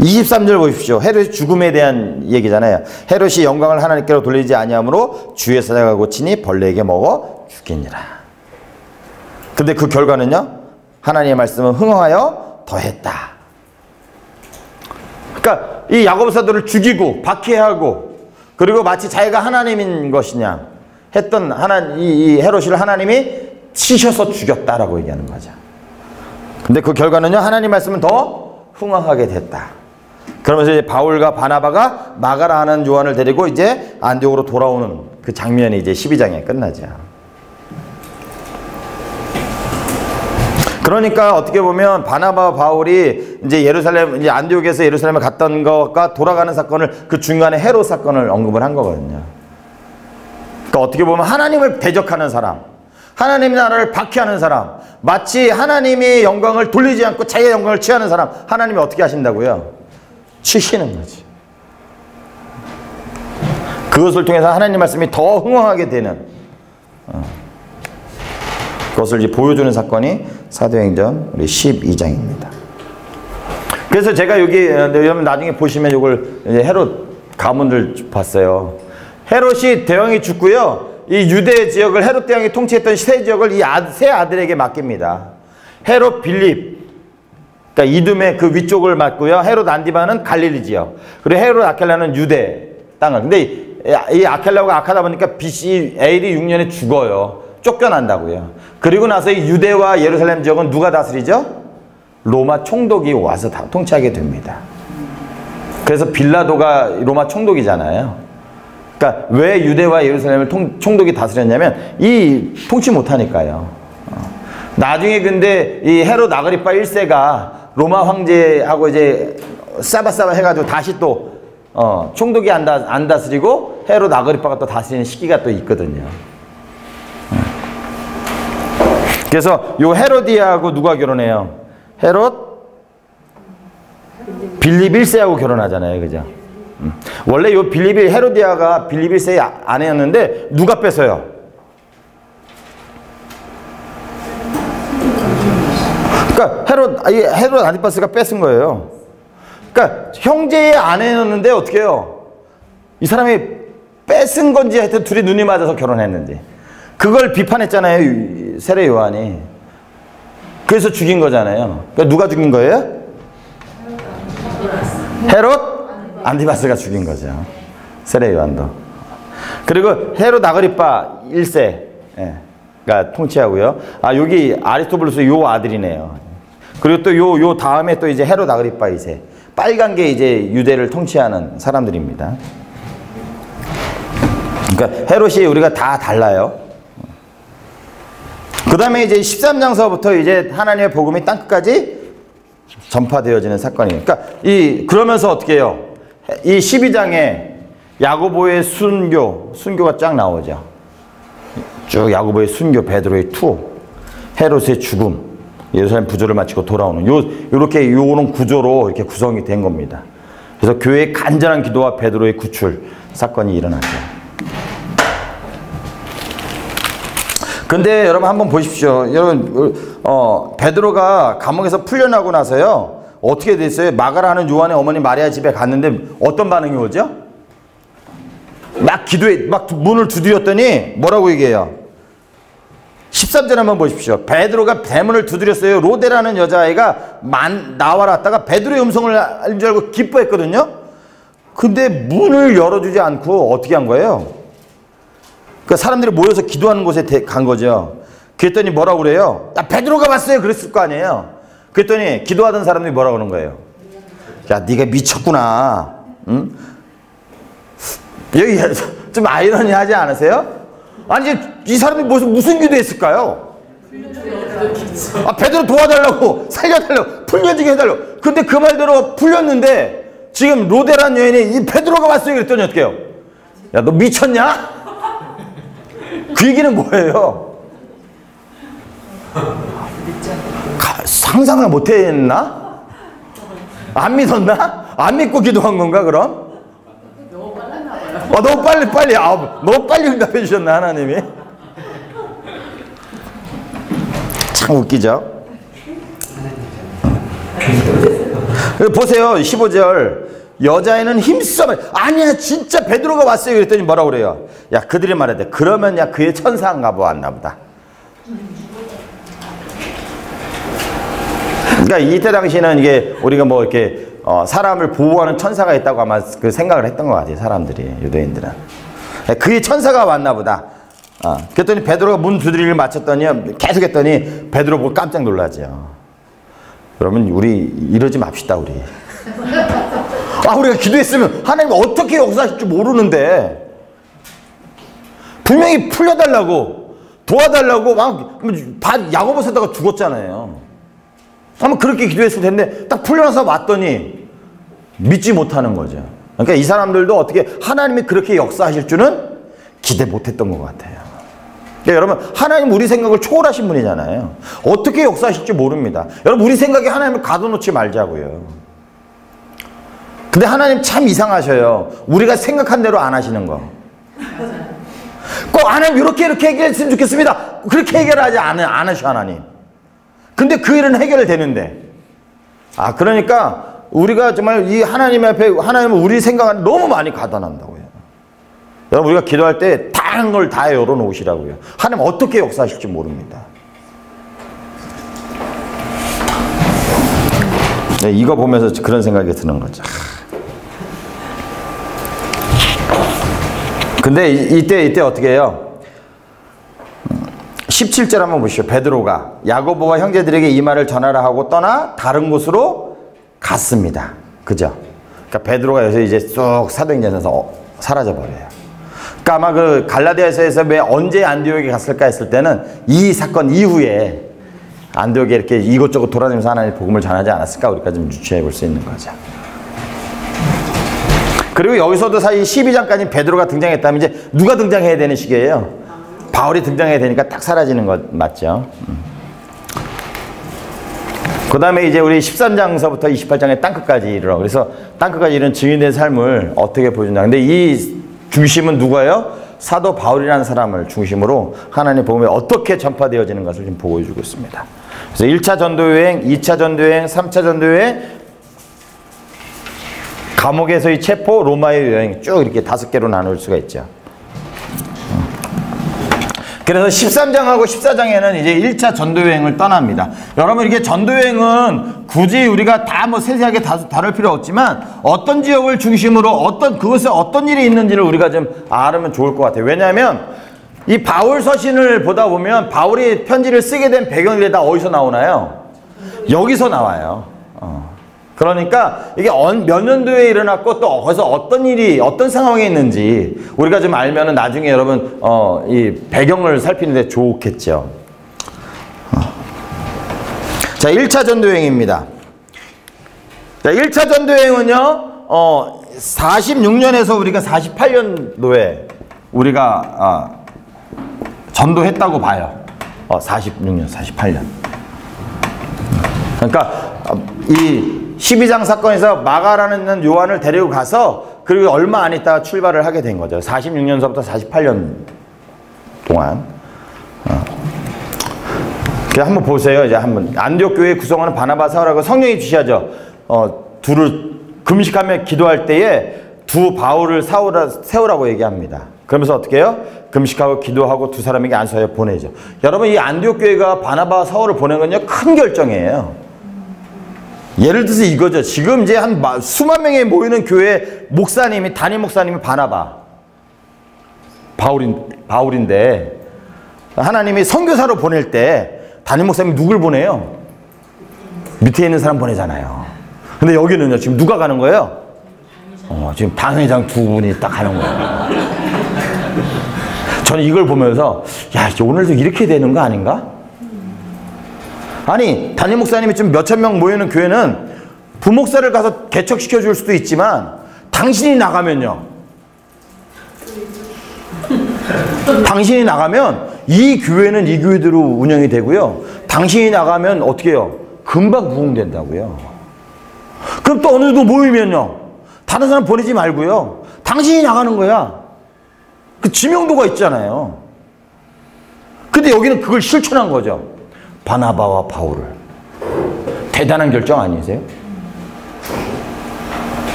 23절 보십시오. 헤롯의 죽음에 대한 얘기잖아요. 헤롯이 영광을 하나님께로 돌리지 아니하므로 주의 사자가 고치니 벌레에게 먹어 죽이니라. 근데 그 결과는요. 하나님의 말씀은 흥하여 더했다. 그러니까 이 야곱 사도를 죽이고 박해하고 그리고 마치 자기가 하나님인 것이냐 했던 이 헤롯을 하나님이 치셔서 죽였다라고 얘기하는 거죠. 근데 그 결과는요. 하나님 말씀은 더 흥황하게 됐다. 그러면서 이제 바울과 바나바가 마가라 하는 요한을 데리고 이제 안디옥으로 돌아오는 그 장면이 이제 12장에 끝나죠. 그러니까 어떻게 보면 바나바와 바울이 이제 이제 안디옥에서 예루살렘에 갔던 것과 돌아가는 사건을 그 중간에 헤롯 사건을 언급을 한 거거든요. 그러니까 어떻게 보면 하나님을 대적하는 사람, 하나님의 나라를 박해하는 사람, 마치 하나님의 영광을 돌리지 않고 자기의 영광을 취하는 사람, 하나님이 어떻게 하신다고요? 치시는 거지. 그것을 통해서 하나님 말씀이 더 흥황하게 되는 그것을 이제 보여주는 사건이 사도행전 우리 12장입니다. 그래서 제가 여러분 나중에 보시면 이걸 헤롯 가문을 봤어요. 헤롯이 대왕이 죽고요. 이 유대 지역을 헤롯 대왕이 통치했던 세 지역을 이 세 아들에게 맡깁니다. 헤롯 빌립, 그러니까 이듬해 그 위쪽을 맡고요. 헤롯 안디바는 갈릴리 지역, 그리고 헤롯 아켈라는 유대 땅을. 근데 이 아켈라가 악하다 보니까 BC AD 6년에 죽어요. 쫓겨난다고요. 그리고 나서 이 유대와 예루살렘 지역은 누가 다스리죠? 로마 총독이 와서 다 통치하게 됩니다. 그래서 빌라도가 로마 총독이잖아요. 그러니까 왜 유대와 예루살렘을 총독이 다스렸냐면 이 통치 못하니까요. 나중에 근데 이 헤롯 아그리파 1세가 로마 황제하고 이제 싸바싸바 해가지고 다시 또 총독이 안 다스리고 헤롯 아그리파가 또 다스리는 시기가 또 있거든요. 그래서 요 헤로디아하고 누가 결혼해요? 헤롯 빌립 1세하고 결혼하잖아요. 그죠? 원래 요 헤로디아가 빌립 1세의 아내였는데 누가 뺏어요? 그러니까 헤롯 안티파스가 뺏은 거예요. 그러니까 형제의 아내였는데 어떻게 해요? 이 사람이 뺏은 건지 하여튼 둘이 눈이 맞아서 결혼했는지 그걸 비판했잖아요. 세례 요한이. 그래서 죽인 거잖아요. 그러니까 누가 죽인 거예요? 헤롯 안티파스가 죽인 거죠. 세례 요한도. 그리고 헤롯 아그리파 1세가 통치하고요. 여기 아리스토블루스 요 아들이네요. 그리고 또 요 다음에 또 이제 헤롯 아그리파 2세. 빨간 게 이제 유대를 통치하는 사람들입니다. 그러니까 헤롯이 우리가 다 달라요. 그 다음에 이제 13장서부터 이제 하나님의 복음이 땅끝까지 전파되어지는 사건이에요. 그러니까 그러면서 어떻게 해요? 이 12장에 야고보의 순교가 쫙 나오죠. 쭉 야고보의 순교, 베드로의 투, 헤롯의 죽음, 예루살렘 부조를 마치고 돌아오는 요런 구조로 이렇게 구성이 된 겁니다. 그래서 교회의 간절한 기도와 베드로의 구출 사건이 일어나죠. 근데 여러분 한번 보십시오. 여러분 베드로가 감옥에서 풀려나고 나서요. 어떻게 됐어요? 마가라 하는 요한의 어머니 마리아 집에 갔는데 어떤 반응이 오죠? 막 문을 두드렸더니 뭐라고 얘기해요? 13절 한번 보십시오. 베드로가 대문을 두드렸어요. 로데라는 여자아이가 나와놨다가 베드로의 음성을 알는 줄 알고 기뻐했거든요. 근데 문을 열어주지 않고 어떻게 한 거예요? 그러니까 사람들이 모여서 기도하는 곳에 간 거죠. 그랬더니 뭐라고 그래요? 베드로가 왔어요. 그랬을 거 아니에요. 그랬더니 기도하던 사람들이 뭐라고 그러는 거예요? 야, 네가 미쳤구나. 응? 여기 좀 아이러니하지 않으세요? 아니 이 사람이 무슨 기도했을까요? 아, 베드로 도와달라고, 살려달라고, 풀려지게 해달라고. 근데 그 말대로 풀렸는데 지금 로데란 여인이 이 베드로가 왔어요 그랬더니 어떻게 해요? 야, 너 미쳤냐? 그 얘기는 뭐예요? 상상을 못했나? 안 믿었나? 안 믿고 기도한 건가 그럼? 너무 빨랐나 봐요. 너무 빨리 너무 빨리 응답해 주셨나 하나님이? 참 웃기죠? 보세요 15절 여자애는 힘써 아니야 진짜 베드로가 왔어요 그랬더니 뭐라고 그래요? 야 그들이 말하대 그러면 야 그의 천사인가 왔나 보다. 그러니까 이때 당시에는 이게 우리가 뭐 이렇게 사람을 보호하는 천사가 있다고 아마 그 생각을 했던 것 같아요 사람들이 유대인들은. 그의 천사가 왔나 보다. 그랬더니 베드로가 문 두드리기를 마쳤더니 계속 했더니 베드로 보고 깜짝 놀라죠. 그러면 우리 이러지 맙시다 우리. 우리가 기도했으면 하나님 어떻게 역사하실 줄 모르는데 분명히 풀려달라고 도와달라고 막 야고보 세다가 죽었잖아요. 아마 그렇게 기도했을 텐데 딱 풀려나서 왔더니 믿지 못하는 거죠. 그러니까 이 사람들도 어떻게 하나님이 그렇게 역사하실 줄은 기대 못했던 것 같아요. 그러니까 여러분 하나님 우리 생각을 초월하신 분이잖아요. 어떻게 역사하실지 모릅니다. 여러분 우리 생각에 하나님을 가둬놓지 말자고요. 근데 하나님 참 이상하셔요. 우리가 생각한 대로 안 하시는 거. 꼭 하나님 이렇게 해결했으면 좋겠습니다. 그렇게 해결하지 않으셔 하나님. 근데 그 일은 해결되는데. 그러니까 우리가 정말 이 하나님 앞에 하나님은 우리 생각을 너무 많이 가둬놓는다고요. 여러분 우리가 기도할 때 다양한 걸 다 열어놓으시라고요. 하나님 어떻게 역사하실지 모릅니다. 네, 이거 보면서 그런 생각이 드는 거죠. 근데 이때 어떻게 해요? 17절 한번 보시죠. 베드로가 야고보와 형제들에게 이 말을 전하라 하고 떠나 다른 곳으로 갔습니다. 그죠? 그러니까 베드로가 여기서 이제 쑥 사도행전에서 사라져 버려요. 그러니까 아마 그 갈라디아서에서 왜 언제 안디옥에 갔을까 했을 때는 이 사건 이후에 안디옥에 이렇게 이곳저곳 돌아다니면서 하나님의 복음을 전하지 않았을까 우리가 좀 유추해 볼 수 있는 거죠. 그리고 여기서도 사실 12장까지 베드로가 등장했다면 이제 누가 등장해야 되는 시기예요? 바울이 등장해야 되니까 딱 사라지는 것 맞죠? 그 다음에 이제 우리 13장서부터 28장의 땅끝까지 이르러 그래서 땅끝까지 이른 증인된 삶을 어떻게 보여준다. 근데 이 중심은 누가요? 사도 바울이라는 사람을 중심으로 하나님의 복음이 어떻게 전파되어지는 것을 지금 보여주고 있습니다. 그래서 1차 전도여행, 2차 전도여행, 3차 전도여행, 감옥에서의 체포, 로마의 여행 쭉 이렇게 5개로 나눌 수가 있죠. 그래서 13장하고 14장에는 이제 1차 전도여행을 떠납니다. 여러분 이게 전도여행은 굳이 우리가 다 뭐 세세하게 다룰 필요 없지만 어떤 지역을 중심으로 그것에 어떤 일이 있는지를 우리가 좀 알으면 좋을 것 같아요. 왜냐하면 이 바울 서신을 보다 보면 바울이 편지를 쓰게 된 배경이 다 어디서 나오나요? 여기서 나와요. 그러니까 이게 몇 년도에 일어났고 또 거기서 어떤 일이 어떤 상황에 있는지 우리가 좀 알면은 나중에 여러분 이 배경을 살피는데 좋겠죠. 자 1차 전도여행입니다. 자 1차 전도여행은요 46년에서 우리가 48년도에 우리가 전도했다고 봐요. 46년 48년. 그러니까 이 12장 사건에서 마가라는 요한을 데리고 가서 그리고 얼마 안 있다가 출발을 하게 된 거죠. 46년서부터 48년 동안. 한번 보세요. 이제 한번 안디옥 교회 구성하는 바나바 사울하고 성령이 주시하죠. 둘을 금식하며 기도할 때에 두 바울을 세우라고 얘기합니다. 그러면서 어떻게 해요? 금식하고 기도하고 두 사람에게 안수하여 보내죠. 여러분 이 안디옥 교회가 바나바와 사울을 보낸 건요 큰 결정이에요. 예를 들어서 이거죠. 지금 이제 한 수만 명이 모이는 교회 목사님이 담임 목사님이 바나바 바울인데 하나님이 선교사로 보낼 때 담임 목사님이 누굴 보내요? 밑에 있는 사람 보내잖아요. 근데 여기는요 지금 누가 가는 거예요? 지금 당회장 두 분이 딱 가는 거예요. 저는 이걸 보면서 야 오늘도 이렇게 되는 거 아닌가? 아니 담임 목사님이 좀 몇천 명 모이는 교회는 부목사를 가서 개척시켜 줄 수도 있지만 당신이 나가면요. 당신이 나가면 이 교회는 이 교회대로 운영이 되고요. 당신이 나가면 어떻게 해요? 금방 부흥된다고요. 그럼 또 어느 정도 모이면요. 다른 사람 보내지 말고요. 당신이 나가는 거야. 그 지명도가 있잖아요. 근데 여기는 그걸 실천한 거죠. 바나바와 바울을. 대단한 결정 아니세요?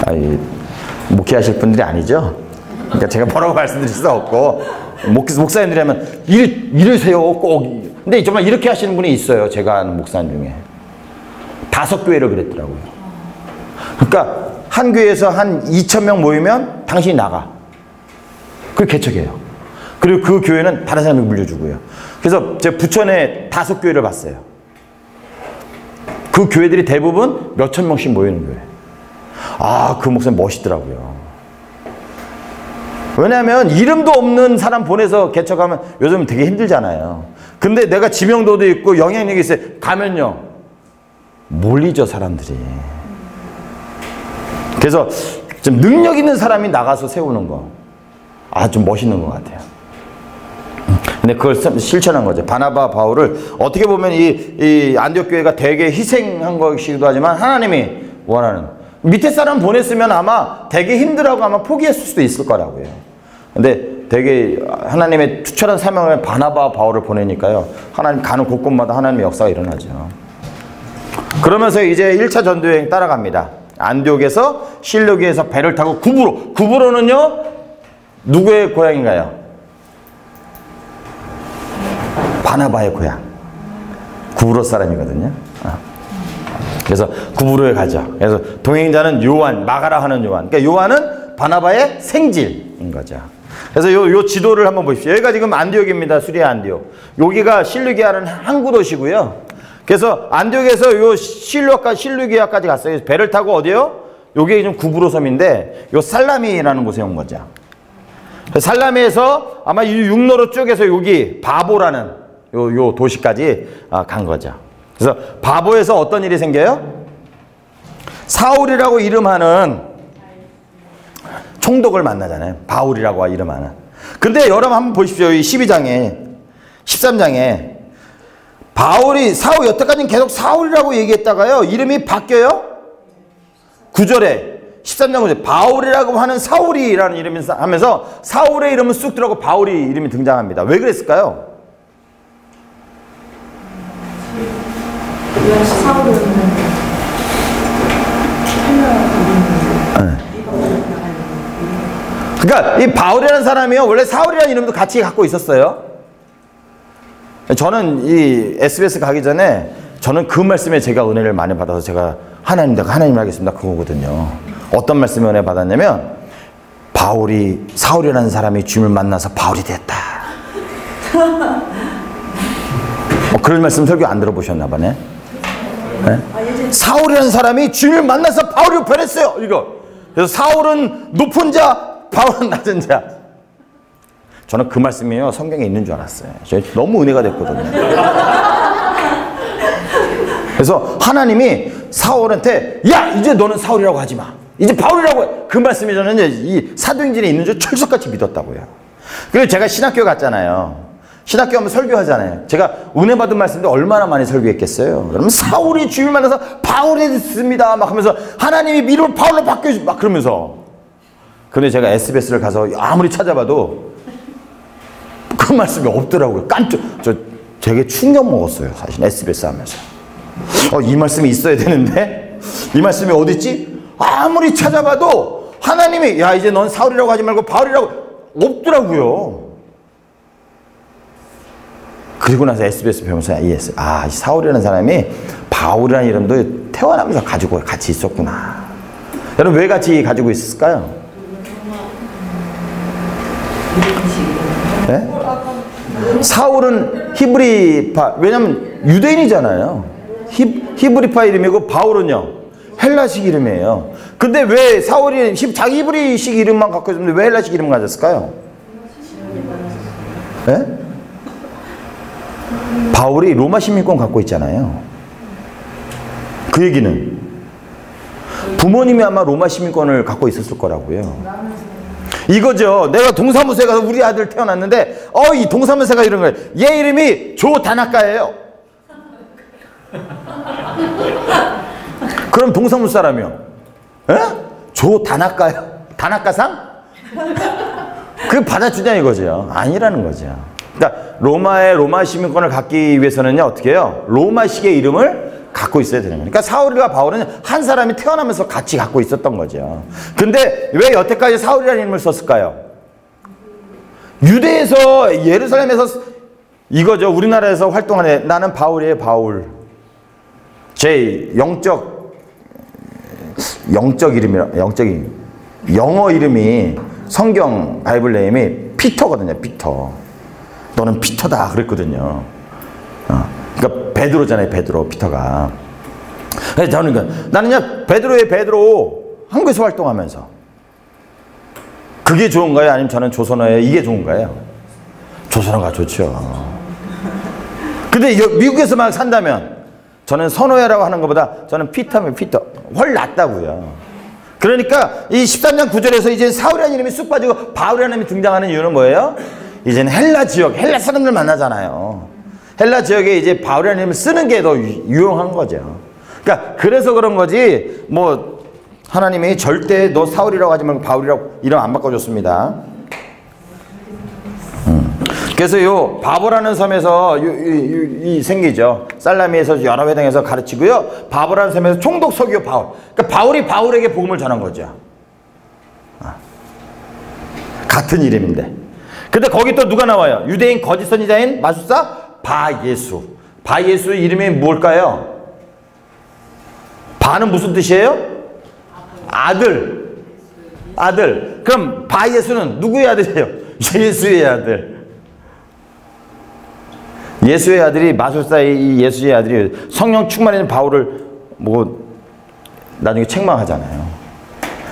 아니, 목회하실 분들이 아니죠? 그러니까 제가 뭐라고 말씀드릴 수 없고, 목사님들이 하면 이러세요 꼭. 근데 정말 이렇게 하시는 분이 있어요. 제가 아는 목사님 중에 5교회를 그랬더라고요. 그러니까 한 교회에서 한 2,000명 모이면 당신이 나가. 그걸 개척해요. 그리고 그 교회는 다른 사람이 물려주고요. 그래서 제가 부천에 5교회를 봤어요. 그 교회들이 대부분 몇천 명씩 모이는 교회. 아, 그 목사님 멋있더라고요. 왜냐하면 이름도 없는 사람 보내서 개척하면 요즘 되게 힘들잖아요. 근데 내가 지명도도 있고 영향력이 있어요. 가면요. 몰리죠, 사람들이. 그래서 좀 능력 있는 사람이 나가서 세우는 거. 아, 좀 멋있는 것 같아요. 근데 그걸 실천한 거죠. 바나바, 바울을 어떻게 보면 이 안디옥 교회가 되게 희생한 것이기도 하지만 하나님이 원하는. 밑에 사람 보냈으면 아마 되게 힘들어하고 아마 포기했을 수도 있을 거라고요. 근데 되게 하나님의 투철한 사명을 바나바, 바울을 보내니까요. 하나님 가는 곳곳마다 하나님의 역사가 일어나죠. 그러면서 이제 1차 전도여행 따라갑니다. 안디옥에서 실로기에서 배를 타고 구브로. 구브로는요. 누구의 고향인가요? 바나바의 고향. 구브로 사람이거든요. 그래서 구브로에 가죠. 그래서 동행자는 요한, 마가라 하는 요한. 그러니까 요한은 바나바의 생질인 거죠. 그래서 요 지도를 한번 보십시오. 여기가 지금 안디옥입니다. 수리아 안디옥. 여기가 실루기아는 항구 도시고요. 그래서 안디옥에서 요 실루기아까지 갔어요. 배를 타고 어디요? 요게 지금 구브로 섬인데 요 살라미라는 곳에 온 거죠. 살라미에서 아마 이 육로로 쭉해서 여기 바보라는 요 도시까지 간 거죠. 그래서 바보에서 어떤 일이 생겨요? 사울이라고 이름하는 총독을 만나잖아요. 바울이라고 이름하는. 근데 여러분 한번 보십시오. 이 12장에 13장에 바울이 사울 여태까지는 계속 사울이라고 얘기했다가요. 이름이 바뀌어요. 9절에 13장 9절 바울이라고 하는 사울이라는 이름이 하면서 사울의 이름은 쑥 들어가고 바울이 이름이 등장합니다. 왜 그랬을까요? 그러니까 이 바울이라는 사람이요 원래 사울이라는 이름도 같이 갖고 있었어요. 저는 이 SBS 가기 전에 저는 그 말씀에 제가 은혜를 많이 받아서 제가 내가 하나님 하겠습니다 그거거든요. 어떤 말씀에 은혜 받았냐면 바울이 사울이라는 사람이 주님을 만나서 바울이 됐다. 그런 말씀 설교 안 들어보셨나 보네. 네? 사울이라는 사람이 주님을 만나서 바울이 변했어요. 이거. 그래서 사울은 높은 자, 바울은 낮은 자. 저는 그 말씀이요 성경에 있는 줄 알았어요. 너무 은혜가 됐거든요. 그래서 하나님이 사울한테 야 이제 너는 사울이라고 하지 마. 이제 바울이라고 해. 그 말씀이 저는 이제 이 사도행전에 있는 줄 철석같이 믿었다고요. 그리고 제가 신학교 갔잖아요. 신학교 하면 설교하잖아요. 제가 은혜 받은 말씀도 얼마나 많이 설교했겠어요. 그러면 사울이 주님을 만나서 바울이 됐습니다. 막 하면서 하나님이 미루를 바울로 바뀌어주 막 그러면서. 근데 제가 SBS를 가서 아무리 찾아봐도 그 말씀이 없더라고요. 저 되게 충격 먹었어요. 사실 SBS 하면서. 이 말씀이 있어야 되는데 이 말씀이 어디 있지? 아무리 찾아봐도 하나님이 야 이제 넌 사울이라고 하지 말고 바울이라고 없더라고요. 그리고 나서 SBS 배우면서 이해했어요. 아, 사울이라는 사람이 바울이라는 이름도 태어나면서 가지고 같이 있었구나. 여러분 왜 같이 가지고 있을까요? 네? 사울은 히브리파, 왜냐면 유대인이잖아요. 히브리파 이름이고 바울은요 헬라식 이름이에요. 근데 왜 사울이 자기 히브리식 이름만 갖고 있었는데 왜 헬라식 이름을 가졌을까요? 네? 바울이 로마 시민권 갖고 있잖아요. 그 얘기는 부모님이 아마 로마 시민권을 갖고 있었을 거라고요. 이거죠. 내가 동사무소에 가서 우리 아들 태어났는데 이 동사무소가 이런 거예요. 얘 이름이 조 다나카예요. 그럼 동사무소 사람이요. 에? 조 다나카요? 다나카상? 그 받아주냐 이거죠. 아니라는 거죠. 그러니까 로마 시민권을 갖기 위해서는요 어떻게 해요? 로마식의 이름을 갖고 있어야 되는 거예요. 그러니까 사울과 바울은 한 사람이 태어나면서 같이 갖고 있었던 거죠. 근데 왜 여태까지 사울이라는 이름을 썼을까요? 유대에서 예루살렘에서 이거죠. 우리나라에서 활동하는 나는 바울이에요. 바울. 제 영적 이름이라 영어 이름이 성경 바이블 네임이 피터거든요. 피터. 너는 피터다 그랬거든요. 그러니까 베드로잖아요. 베드로 피터가. 그래서 저는 나는요 베드로의 베드로 한국에서 활동하면서 그게 좋은가요? 아니면 저는 조선어에 이게 좋은가요? 조선어가 좋죠. 근데 미국에서 막 산다면 저는 선호야라고 하는 것보다 저는 피터면 피터 훨 낫다고요. 그러니까 이 13장 9절에서 이제 사울이라는 이름이 쑥 빠지고 바울이라는 이름이 등장하는 이유는 뭐예요? 이제는 헬라 지역, 헬라 사람들 만나잖아요. 헬라 지역에 이제 바울이라는 이름을 쓰는 게 더 유용한 거죠. 그러니까 그래서 그런 거지 뭐 하나님이 절대 너 사울이라고 하지 말고 바울이라고 이름 안 바꿔줬습니다. 그래서 요 바보라는 섬에서 이 생기죠. 살라미에서 여러 회당에서 가르치고요. 바보라는 섬에서 총독 서기오 바울. 그러니까 바울이 바울에게 복음을 전한 거죠. 같은 이름인데. 근데 거기 또 누가 나와요? 유대인 거짓 선지자인 마술사 바예수. 바예수 이름이 뭘까요? 바는 무슨 뜻이에요? 아들. 아들. 그럼 바예수는 누구의 아들이에요? 예수의 아들. 예수의 아들이 마술사의 이 예수의 아들이 성령 충만인 바울을 뭐 나중에 책망하잖아요.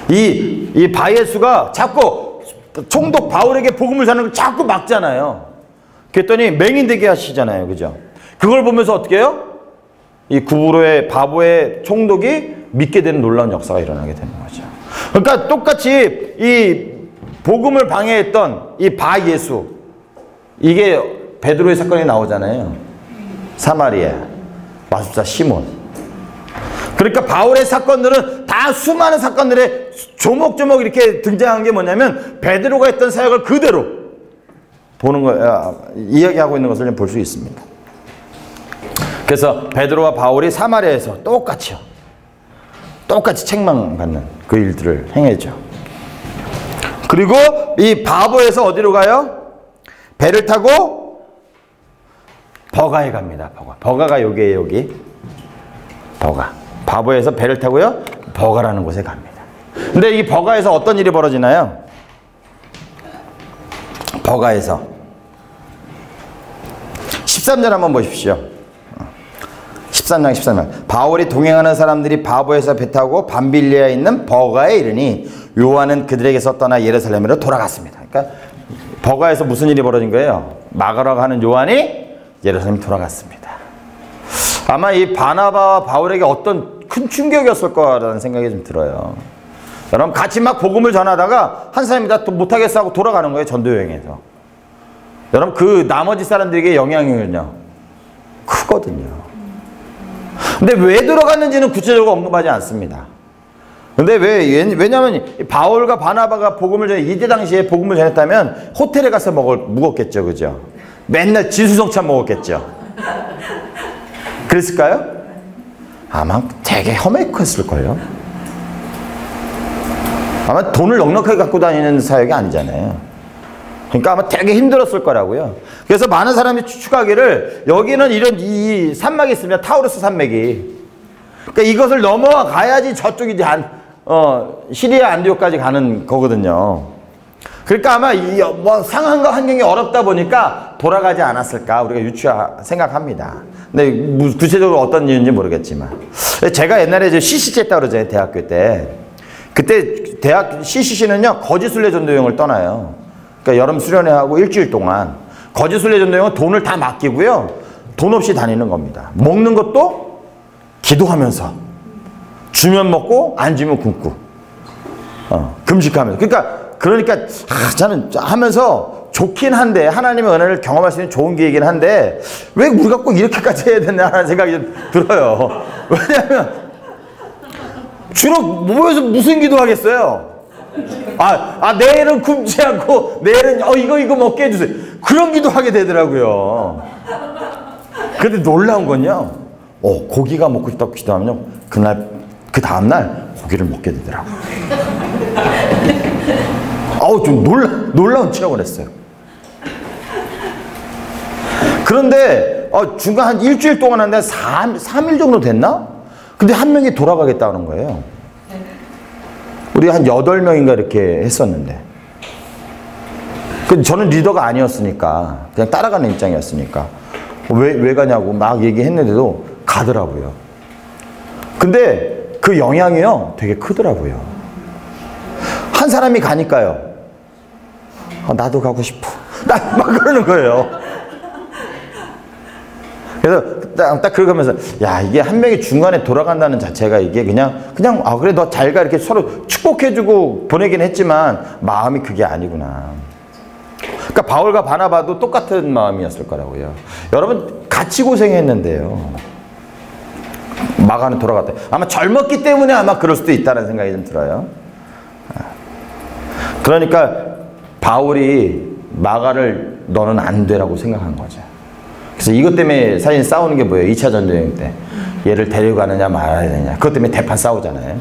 이 바예수가 자꾸 총독 바울에게 복음을 전하는 걸 자꾸 막잖아요. 그랬더니 맹인되게 하시잖아요. 그죠? 그걸 보면서 어떻게 해요? 이 구부로의 바보의 총독이 믿게 되는 놀라운 역사가 일어나게 되는 거죠. 그러니까 똑같이 이 복음을 방해했던 이 바예수 이게 베드로의 사건이 나오잖아요. 사마리아 마술사 시몬. 그러니까 바울의 사건들은 다 수많은 사건들에 조목조목 이렇게 등장한 게 뭐냐면 베드로가 했던 사역을 그대로 보는 거 이야기하고 있는 것을 볼 수 있습니다. 그래서 베드로와 바울이 사마리아에서 똑같이 책망받는 그 일들을 행했죠. 그리고 이 바보에서 어디로 가요? 배를 타고 버가에 갑니다. 버가가 여기에요. 여기 버가. 바보에서 배를 타고요 버가라는 곳에 갑니다. 근데 이 버가에서 어떤 일이 벌어지나요? 버가에서 13절 한번 보십시오. 13장 바울이 동행하는 사람들이 바보에서 배 타고 밤빌리아에 있는 버가에 이르니 요한은 그들에게서 떠나 예루살렘으로 돌아갔습니다. 그러니까 버가에서 무슨 일이 벌어진 거예요? 마가라고 하는 요한이 예루살렘에 돌아갔습니다. 아마 이 바나바와 바울에게 어떤 큰 충격이었을 거라는 생각이 좀 들어요. 여러분 같이 막 복음을 전하다가 한 사람이 다 못하겠어 하고 돌아가는 거예요. 전도여행에서. 여러분 그 나머지 사람들에게 영향력은요 크거든요. 근데 왜 들어갔는지는 구체적으로 언급하지 않습니다. 근데 왜냐면 바울과 바나바가 복음을 이때 당시에 복음을 전했다면 호텔에 가서 묵었겠죠. 그죠? 맨날 진수성찬 먹었겠죠. 그랬을까요? 아마 되게 험했을걸요. 아마 돈을 넉넉하게 갖고 다니는 사역이 아니잖아요. 그러니까 아마 되게 힘들었을 거라고요. 그래서 많은 사람이 추측하기를 여기는 이런 이 산맥이 있습니다. 타우루스 산맥이. 그러니까 이것을 넘어가 가야지 저쪽이 시리아 안디옥까지 가는 거거든요. 그러니까 아마 뭐 상황과 환경이 어렵다 보니까 돌아가지 않았을까 우리가 생각합니다. 근데 구체적으로 어떤 이유인지 모르겠지만 제가 옛날에 이제 CCC 했다고 그러잖아요. 대학교 때. 그때 대학 CCC는요 거짓순례 전도여행을 떠나요. 그러니까 여름 수련회 하고 일주일 동안 거짓순례 전도여행은 돈을 다 맡기고요. 돈 없이 다니는 겁니다. 먹는 것도 기도하면서 주면 먹고 안 주면 굶고 금식하면서 그러니까 저는 하면서 좋긴 한데 하나님의 은혜를 경험할 수 있는 좋은 기회이긴 한데 왜 우리가 꼭 이렇게까지 해야 되나 하는 생각이 좀 들어요. 왜냐하면 주로 모여서 무슨 기도하겠어요? 내일은 굶지 않고 내일은 이거 먹게 해주세요. 그런 기도하게 되더라고요. 근데 놀라운 건요. 고기가 먹고 싶다고 기도하면요. 그 다음날 고기를 먹게 되더라고요. 좀 놀라운 체험을 했어요. 그런데 중간 한 일주일 동안 하는데 3일 정도 됐나? 근데 한 명이 돌아가겠다는 거예요. 우리 한 8명인가 이렇게 했었는데 저는 리더가 아니었으니까 그냥 따라가는 입장이었으니까 왜 가냐고 막 얘기했는데도 가더라고요. 근데 그 영향이요 되게 크더라고요. 한 사람이 가니까요. 나도 가고 싶어. 막 그러는 거예요. 그래서 딱 그러면서 이게 한 명이 중간에 돌아간다는 자체가 이게 그냥 그래 너 잘 가 이렇게 서로 축복해주고 보내긴 했지만 마음이 그게 아니구나. 그러니까 바울과 바나바도 똑같은 마음이었을 거라고요. 여러분 같이 고생했는데요. 마가는 돌아갔다. 아마 젊었기 때문에 아마 그럴 수도 있다는 생각이 좀 들어요. 그러니까 바울이 마가를 너는 안 되라고 생각한 거죠. 그래서 이것 때문에 사실 싸우는 게 뭐예요? 2차 전쟁 때 얘를 데려가느냐 말아야 되냐. 그것 때문에 대판 싸우잖아요.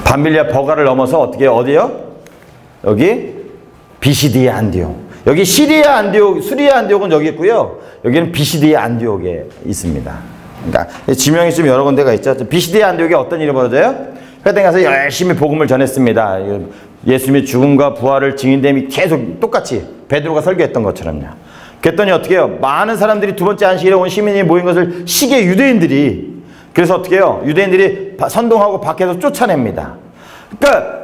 밤빌리아 버가를 넘어서 어디요? 여기 비시디아 안디옥. 여기 시리아 안디옥, 수리아 안디옥은 여기 있고요. 여기는 비시디아 안디옥에 있습니다. 그러니까 지명이 좀 여러 군데가 있죠. 비시디아 안디옥에 어떤 일이 벌어져요? 회당에 가서 열심히 복음을 전했습니다. 예수님의 죽음과 부활을 증인됨이 계속 똑같이 베드로가 설교했던 것처럼요. 그랬더니 어떻게 해요? 많은 사람들이 두 번째 안식일에 온 시민이 모인 것을 시기에 유대인들이 그래서 어떻게 해요? 유대인들이 선동하고 밖에서 쫓아냅니다. 그러니까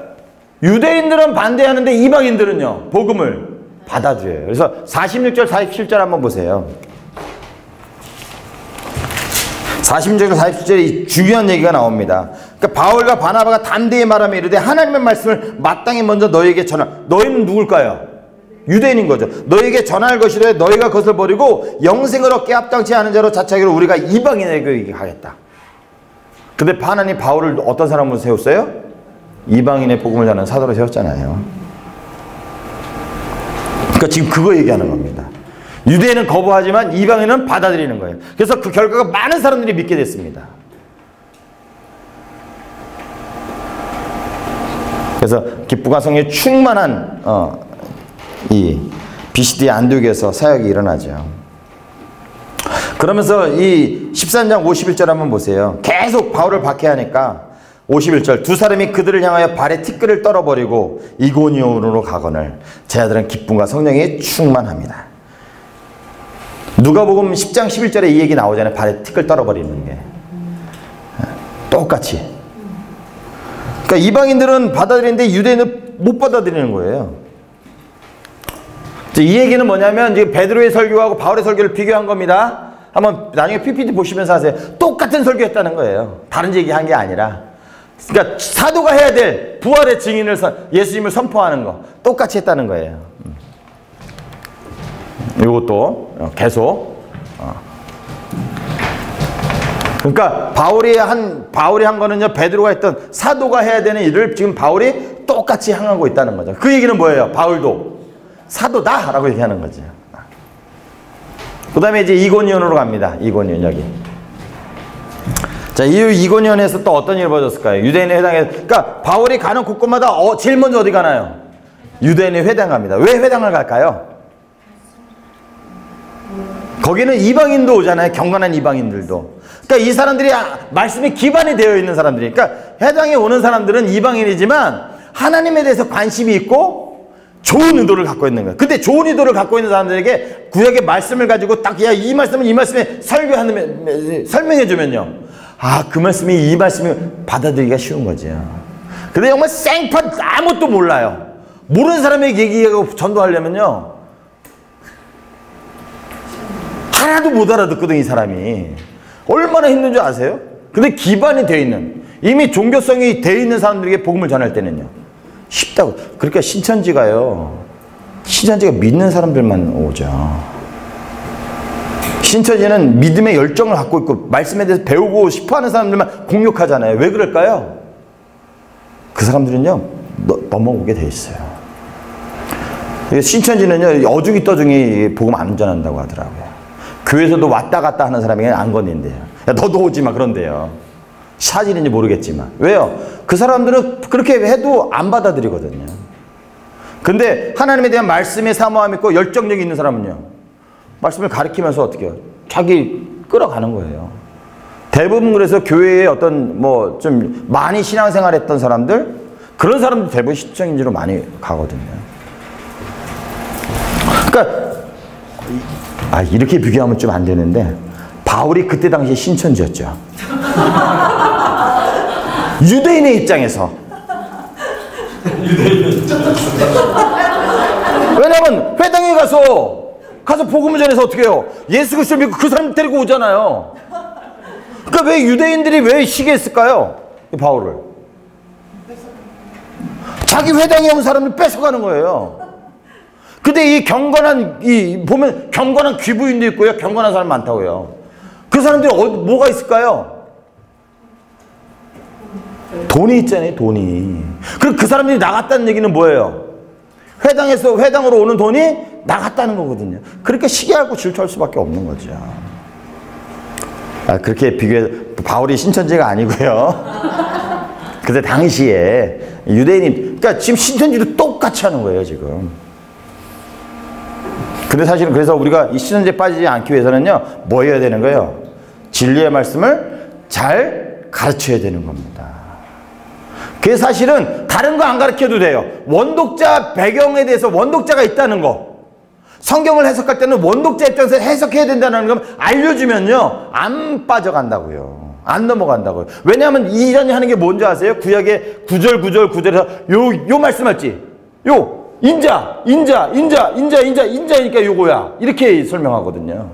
유대인들은 반대하는데 이방인들은요 복음을 받아들여요. 그래서 46절 47절 한번 보세요. 46절 47절에 중요한 얘기가 나옵니다. 그러니까 바울과 바나바가 담대히 말하며 이르되 하나님의 말씀을 마땅히 먼저 너희에게 전하. 너희는 누굴까요? 유대인인 거죠. 너희에게 전할 것이래 너희가 그것을 버리고 영생을 얻게 합당치 않은 자로 자처하기로 우리가 이방인에게 하겠다. 근데 하나님 바울을 어떤 사람으로 세웠어요? 이방인의 복음을 전하는 사도로 세웠잖아요. 그러니까 지금 그거 얘기하는 겁니다. 유대인은 거부하지만 이방인은 받아들이는 거예요. 그래서 그 결과가 많은 사람들이 믿게 됐습니다. 그래서 기쁨과 성령에 충만한 이 비시디아 안디옥에서 사역이 일어나죠. 그러면서 이 13장 51절 한번 보세요. 계속 바울을 박해하니까 51절 두 사람이 그들을 향하여 발에 티끌을 떨어버리고 이고니온으로 가거늘 제자들은 기쁨과 성령에 충만합니다. 누가복음 10장 11절에 이 얘기 나오잖아요. 발에 티끌 떨어버리는 게 똑같이. 그러니까 이방인들은 받아들이는데 유대인은 못 받아들이는 거예요. 이 얘기는 뭐냐면 지금 베드로의 설교하고 바울의 설교를 비교한 겁니다. 한번 나중에 PPT 보시면서 하세요. 똑같은 설교했다는 거예요. 다른 얘기한 게 아니라. 그러니까 사도가 해야 될 부활의 증인을 예수님을 선포하는 거 똑같이 했다는 거예요. 이것도 계속. 그러니까 바울이 한 거는요 베드로가 했던 사도가 해야 되는 일을 지금 바울이 똑같이 향하고 있다는 거죠. 그 얘기는 뭐예요? 바울도 사도다 라고 얘기하는 거죠. 그 다음에 이제 이고니온으로 갑니다. 이고니온 여기. 자, 이고니온에서 또 어떤 일이 벌어졌을까요? 유대인의 회당에. 그러니까 바울이 가는 곳곳마다 제일 먼저 어디 가나요? 유대인의 회당 갑니다. 왜 회당을 갈까요? 거기는 이방인도 오잖아요. 경건한 이방인들도. 그러니까 이 사람들이 말씀에 기반이 되어 있는 사람들이. 그러니까 회당에 오는 사람들은 이방인이지만 하나님에 대해서 관심이 있고 좋은 의도를 갖고 있는 거예요. 근데 좋은 의도를 갖고 있는 사람들에게 구약의 말씀을 가지고 딱 이 말씀은 이 말씀에 설명해 주면요. 그 말씀이 이 말씀이 받아들이기가 쉬운 거죠. 근데 정말 생판 아무것도 몰라요. 모르는 사람에게 얘기하고 전도하려면요. 하나도 못 알아듣거든, 이 사람이. 얼마나 힘든 줄 아세요? 근데 기반이 돼 있는, 이미 종교성이 돼 있는 사람들에게 복음을 전할 때는요, 쉽다고. 그러니까 신천지가요, 신천지가 믿는 사람들만 오죠. 신천지는 믿음의 열정을 갖고 있고 말씀에 대해서 배우고 싶어하는 사람들만 공격하잖아요. 왜 그럴까요? 그 사람들은요, 넘어오게 돼 있어요. 신천지는요, 어중이 떠중이 복음 안 전한다고 하더라고요. 교회에서도 왔다 갔다 하는 사람에게 안 건넨대요. 야, 너도 오지 마, 그런데요. 사실인지 모르겠지만. 왜요? 그 사람들은 그렇게 해도 안 받아들이거든요. 근데 하나님에 대한 말씀에 사모함 있고 열정력이 있는 사람은요, 말씀을 가르치면서 어떻게 해요? 자기 끌어가는 거예요. 대부분 그래서 교회에 어떤 뭐 좀 많이 신앙생활 했던 사람들, 그런 사람들 대부분 신천지로 많이 가거든요. 그러니까 이렇게 비교하면 좀 안 되는데, 바울이 그때 당시에 신천지였죠. 유대인의 입장에서. 왜냐면 회당에 가서 복음을 전해서 어떻게 해요? 예수 그리스도를 믿고 그 사람 데리고 오잖아요. 그러니까 왜 유대인들이 왜 시기했을까요? 바울을. 자기 회당에 온 사람을 뺏어가는 거예요. 근데 이 경건한, 보면 경건한 귀부인도 있고요, 경건한 사람 많다고요. 그 사람들이 뭐가 있을까요? 돈이 있잖아요, 돈이. 그리고 그 사람들이 나갔다는 얘기는 뭐예요? 회당으로 오는 돈이 나갔다는 거거든요. 그러니까 시기하고 질투할 수밖에 없는 거죠. 그렇게 비교해, 바울이 신천지가 아니고요. 그때 당시에 유대인이, 그러니까 지금 신천지도 똑같이 하는 거예요, 지금. 근데 사실은 그래서 우리가 이 신천지에 빠지지 않기 위해서는요, 뭐 해야 되는 거예요? 진리의 말씀을 잘 가르쳐야 되는 겁니다. 그게 사실은 다른 거 안 가르쳐도 돼요. 원독자 배경에 대해서 원독자가 있다는 거, 성경을 해석할 때는 원독자 입장에서 해석해야 된다는 걸 알려주면요, 안 빠져간다고요. 안 넘어간다고요. 왜냐하면 이전에 하는 게 뭔지 아세요? 구약의 구절에서 요 말씀할지, 인자니까 요거야, 이렇게 설명하거든요.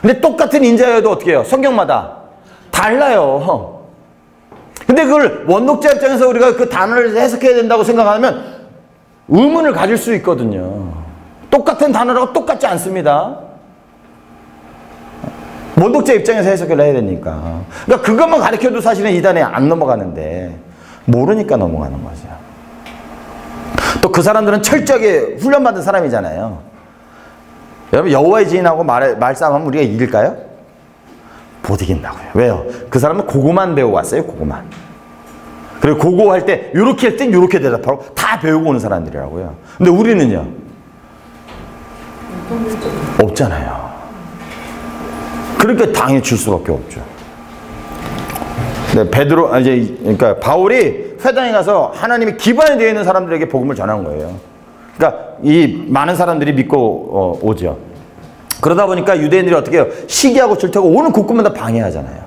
근데 똑같은 인자여도 어떻게 해요? 성경마다 달라요. 근데 그걸 원독자 입장에서 우리가 그 단어를 해석해야 된다고 생각하면 의문을 가질 수 있거든요. 똑같은 단어라고 똑같지 않습니다. 원독자 입장에서 해석을 해야 되니까. 그러니까 그것만 가르쳐도 사실은 이단에 안 넘어가는데 모르니까 넘어가는 거죠. 또 그 사람들은 철저하게 훈련받은 사람이잖아요. 여러분, 여호와의 증인하고 말싸움하면 우리가 이길까요? 못 이긴다고요. 왜요? 그 사람은 그거만 배우고 왔어요, 그거만. 그리고 그거 할 때 요렇게 할 땐 요렇게 대답하고 다 배우고 오는 사람들이라고요. 근데 우리는요, 없잖아요. 그러니까 당연히 질 수밖에 없죠. 네, 그러니까 바울이 회당에 가서 하나님이 기반이 되어 있는 사람들에게 복음을 전한 거예요. 그러니까 이 많은 사람들이 믿고 오죠. 그러다 보니까 유대인들이 어떻게 해요? 시기하고 질투하고 오는 곳곳마다 방해하잖아요.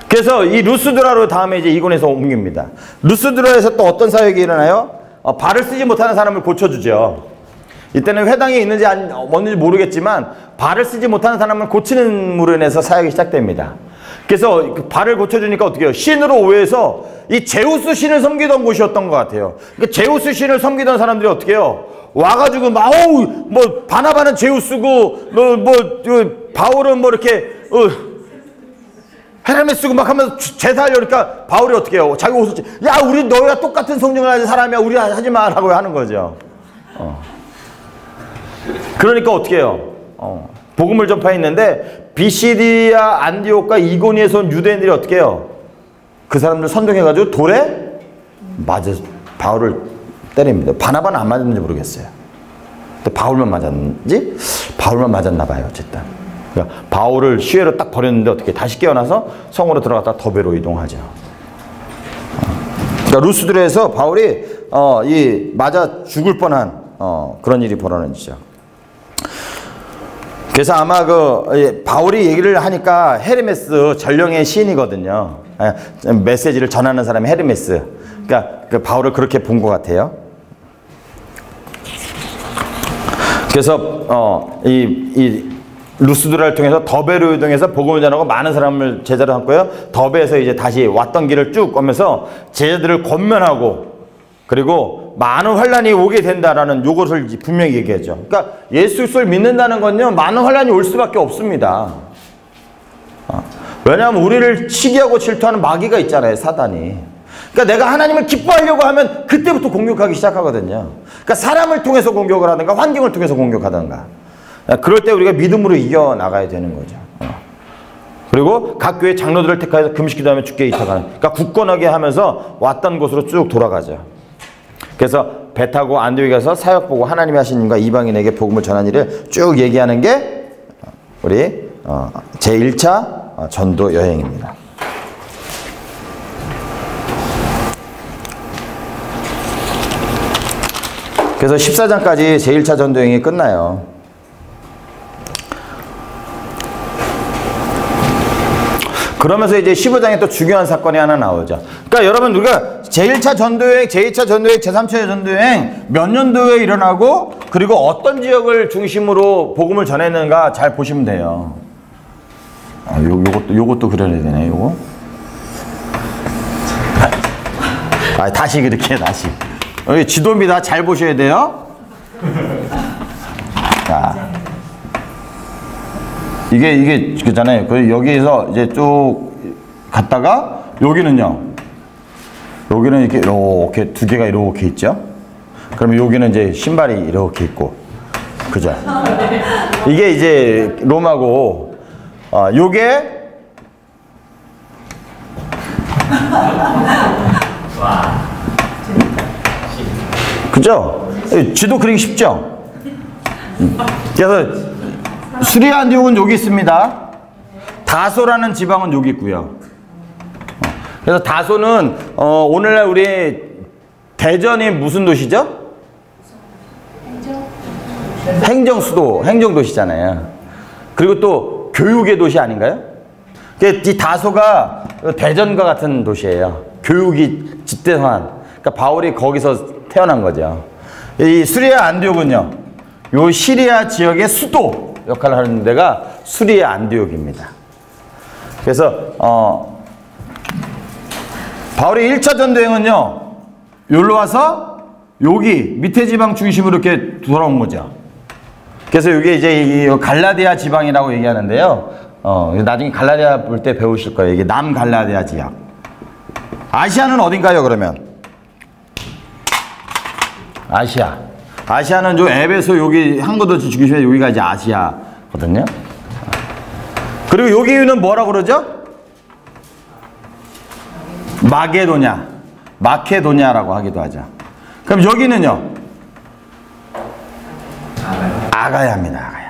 그래서 이 루스드라로 다음에 이제 이곤에서 옮깁니다. 루스드라에서 또 어떤 사역이 일어나요? 발을 쓰지 못하는 사람을 고쳐주죠. 이때는 회당에 있는지 없는지 모르겠지만 발을 쓰지 못하는 사람을 고치는 물로 인해서 사역이 시작됩니다. 그래서 그 발을 고쳐주니까 어떻게 해요? 신으로 오해해서 이 제우스 신을 섬기던 곳이었던 것 같아요. 그러니까 제우스 신을 섬기던 사람들이 어떻게 해요? 와가지고 막 뭐 바나바는 제우스고 바울은 뭐 이렇게 헤르메스고 막 하면서 제사하려니까 바울이 어떻게 해요? 자기 옷을 야, 우리 너희가 똑같은 성경을 하는 사람이야, 우리 하지 마라고 하는 거죠. 그러니까 어떻게 해요? 복음을 전파했는데 비시디아 안디옥과 이고니에서 온 유대인들이 어떻게 해요? 그 사람들 선동해가지고 돌에 맞아 바울을 때립니다. 바나바는 안 맞았는지 모르겠어요. 근데 바울만 맞았는지? 바울만 맞았나 봐요. 어쨌든 그러니까 바울을 시외로 딱 버렸는데 어떻게 다시 깨어나서 성으로 들어갔다 더베로 이동하죠. 그러니까 루스드라에서 바울이 이 맞아 죽을 뻔한 그런 일이 벌어지죠. 그래서 아마 바울이 얘기를 하니까 헤르메스 전령의 시인이거든요. 메시지를 전하는 사람이 헤르메스. 그러니까 그 바울을 그렇게 본 것 같아요. 그래서 루스드라를 통해서 더베로 이동해서 복음을 전하고 많은 사람을 제자로 삼고요. 더베에서 이제 다시 왔던 길을 쭉 오면서 제자들을 권면하고 그리고 많은 환란이 오게 된다라는 요것을 분명히 얘기하죠. 그러니까 예수 그리스도를 믿는다는 건요, 많은 환란이 올 수밖에 없습니다. 왜냐하면 우리를 시기하고 질투하는 마귀가 있잖아요, 사단이. 그러니까 내가 하나님을 기뻐하려고 하면 그때부터 공격하기 시작하거든요. 그러니까 사람을 통해서 공격을 하든가 환경을 통해서 공격하든가. 그럴 때 우리가 믿음으로 이겨나가야 되는 거죠. 그리고 각 교회 장로들을 택하여서 금식기도하며 주께 의탁하는, 그러니까 굳건하게 하면서 왔던 곳으로 쭉 돌아가죠. 그래서 배 타고 안디옥에 가서 사역 보고 하나님이 하신 일과 이방인에게 복음을 전한 일을 쭉 얘기하는 게 우리 제1차 전도 여행입니다. 그래서 14장까지 제1차 전도 여행이 끝나요. 그러면서 이제 15장에 또 중요한 사건이 하나 나오죠. 그러니까 여러분, 우리가 제1차 전도여행, 제2차 전도여행, 제3차 전도여행 몇 년도에 일어나고 그리고 어떤 지역을 중심으로 복음을 전했는가 잘 보시면 돼요. 요것도 그려야 되네, 요거. 다시 그렇게, 다시. 여기 지도입니다. 잘 보셔야 돼요. 자. 이게 그잖아요. 여기에서 이제 쭉 갔다가 여기는요. 여기는 이렇게 두 개가 이렇게 있죠. 그러면 여기는 이제 신발이 이렇게 있고, 그죠? 이게 이제 로마고, 요게 그죠? 지도 그리기 쉽죠? 그래서 수리아 안디옥은 여기 있습니다. 다소라는 지방은 여기 있고요. 그래서 다소는 오늘날 우리 대전이 무슨 도시죠? 행정수도, 행정도시잖아요. 그리고 또 교육의 도시 아닌가요? 이 다소가 대전과 같은 도시예요. 교육이 집대성한. 그러니까 바울이 거기서 태어난 거죠. 이 수리아 안디옥은요, 요 시리아 지역의 수도 역할을 하는 데가 수리아 안디옥입니다. 그래서 바울의 1차 전도행은요, 여기로 와서 여기 밑에 지방 중심으로 이렇게 돌아온 거죠. 그래서 이게 이제 이 갈라디아 지방이라고 얘기하는데요. 나중에 갈라디아 볼 때 배우실 거예요. 이게 남갈라디아 지역. 아시아는 어딘가요, 그러면? 아시아. 아시아는 요 에베소 여기 한국도 중심에 여기가 이제 아시아거든요. 그리고 여기는 뭐라고 그러죠? 마케도냐라고 하기도 하죠. 그럼 여기는요? 아가야입니다. 아가야.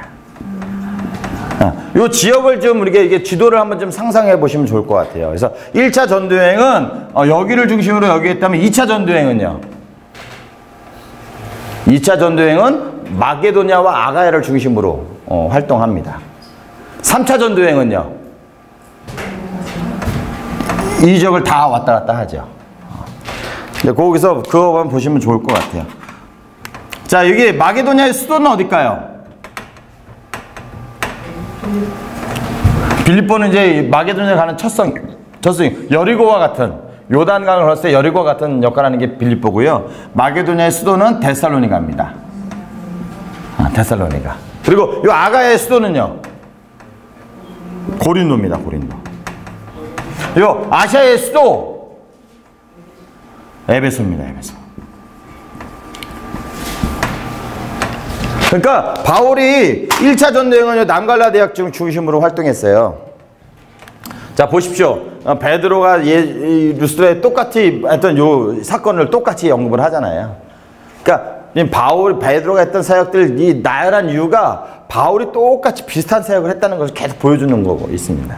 요 지역을 좀 우리가 이게 지도를 한번 좀 상상해 보시면 좋을 것 같아요. 그래서 1차 전도여행은 여기를 중심으로 여기 했다면 2차 전도여행은요? 2차 전도여행은 마게도냐와 아가야를 중심으로 활동합니다. 3차 전도여행은요, 이 지역을 다 왔다 갔다 하죠. 거기서 그거만 보시면 좋을 것 같아요. 자, 여기 마게도냐의 수도는 어딜까요? 빌립보는 이제 마게도냐 가는 첫성, 여리고와 같은, 요단강을 걸었을 때 여리고와 같은 역할을 하는 게 빌립보고요. 마게도냐의 수도는 데살로니가입니다. 데살로니가. 그리고 이 아가야의 수도는요, 고린도입니다. 고린도. 요 아시아의 수도 에베소입니다. 에베소. 그러니까 바울이 1차 전도여행은 남갈라디아 지역 중심으로 활동했어요. 자, 보십시오. 베드로가 루스드라에 똑같이 했던 요 사건을 똑같이 언급을 하잖아요. 그러니까 베드로가 했던 사역들, 이 나열한 이유가 바울이 똑같이 비슷한 사역을 했다는 것을 계속 보여주는 거고 있습니다.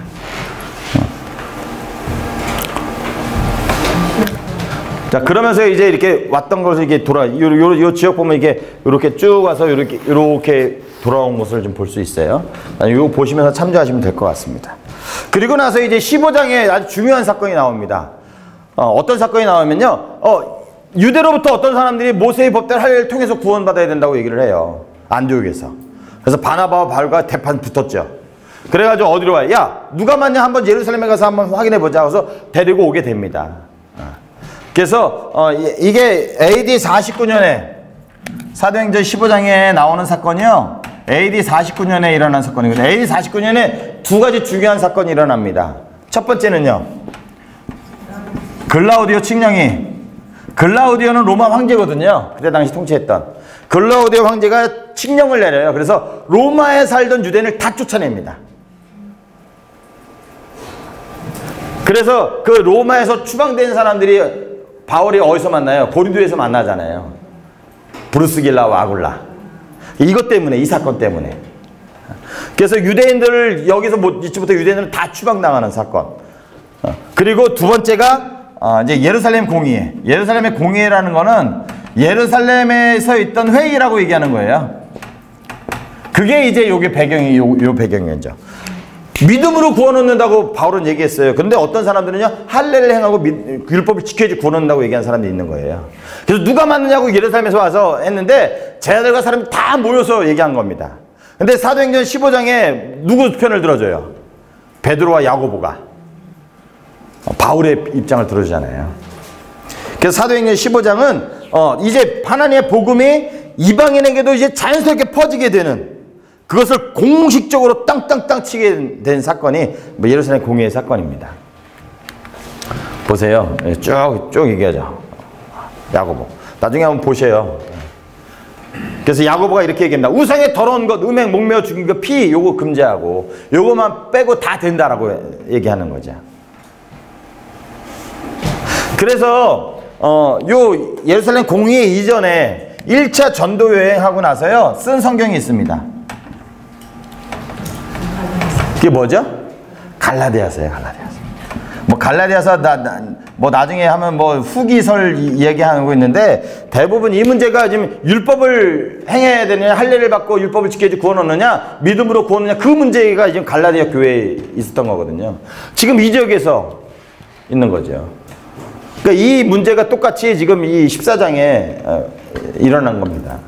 자, 그러면서 이제 이렇게 왔던 것을 이렇게 요 지역 보면 이게 이렇게 쭉 와서 이렇게 돌아온 것을 좀 볼 수 있어요. 이거 보시면서 참조하시면 될 것 같습니다. 그리고 나서 이제 15장에 아주 중요한 사건이 나옵니다. 어떤 사건이 나오면요, 유대로부터 어떤 사람들이 모세의 법대로 할례를 통해서 구원받아야 된다고 얘기를 해요. 안디옥에서. 그래서 바나바와 바울과 대판 붙었죠. 그래가지고 어디로 와요? 야, 누가 맞냐? 한번 예루살렘에 가서 한번 확인해 보자. 그래서 데리고 오게 됩니다. 그래서 이게 AD 49년에 사도행전 15장에 나오는 사건이요. AD 49년에 일어난 사건이거든요. AD 49년에 두 가지 중요한 사건이 일어납니다. 첫 번째는요. 글라우디오 칙령이, 글라우디오는 로마 황제거든요. 그때 당시 통치했던 글라우디오 황제가 칙령을 내려요. 그래서 로마에 살던 유대인을 다 쫓아냅니다. 그래서 그 로마에서 추방된 사람들이 바울이 어디서 만나요? 고린도에서 만나잖아요. 브루스길라와 아굴라. 이것 때문에, 이 사건 때문에. 그래서 유대인들을 여기서 못 잊지 못해 유대인들을 다 추방당하는 사건. 그리고 두 번째가 이제 예루살렘 공의회. 예루살렘의 공의회라는 거는 예루살렘에서 있던 회의라고 얘기하는 거예요. 그게 이제 요게 배경이 요 배경이죠. 믿음으로 구원 얻는다고 바울은 얘기했어요. 그런데 어떤 사람들은요, 할례를 행하고 율법을 지켜야지 구원 얻는다고 얘기하는 사람들이 있는 거예요. 그래서 누가 맞느냐고 예루살렘에서 와서 했는데 제자들과 사람이 다 모여서 얘기한 겁니다. 근데 사도행전 15장에 누구 편을 들어줘요? 베드로와 야고보가 바울의 입장을 들어주잖아요. 그래서 사도행전 15장은 이제 하나님의 복음이 이방인에게도 이제 자연스럽게 퍼지게 되는, 그것을 공식적으로 땅땅땅 치게 된 사건이 예루살렘 공의회 사건입니다. 보세요. 쭉 얘기하죠. 야고보. 나중에 한번 보셔요. 그래서 야고보가 이렇게 얘기합니다. 우상의 더러운 것, 음행, 목매어 죽인 것, 피, 요거 금지하고 요거만 빼고 다 된다라고 얘기하는 거죠. 그래서 요 예루살렘 공의회 이전에 1차 전도 여행하고 나서요 쓴 성경이 있습니다. 그게 뭐죠? 갈라디아서예요. 갈라디아서. 뭐 갈라디아서 뭐 나중에 하면 뭐 후기설 얘기하고 있는데, 대부분 이 문제가 지금 율법을 행해야 되느냐, 할례를 받고 율법을 지켜야지 구원 얻느냐, 믿음으로 구원 얻느냐, 그 문제가 지금 갈라디아 교회에 있었던 거거든요. 지금 이 지역에서 있는 거죠. 그러니까 이 문제가 똑같이 지금 이 14장에 일어난 겁니다.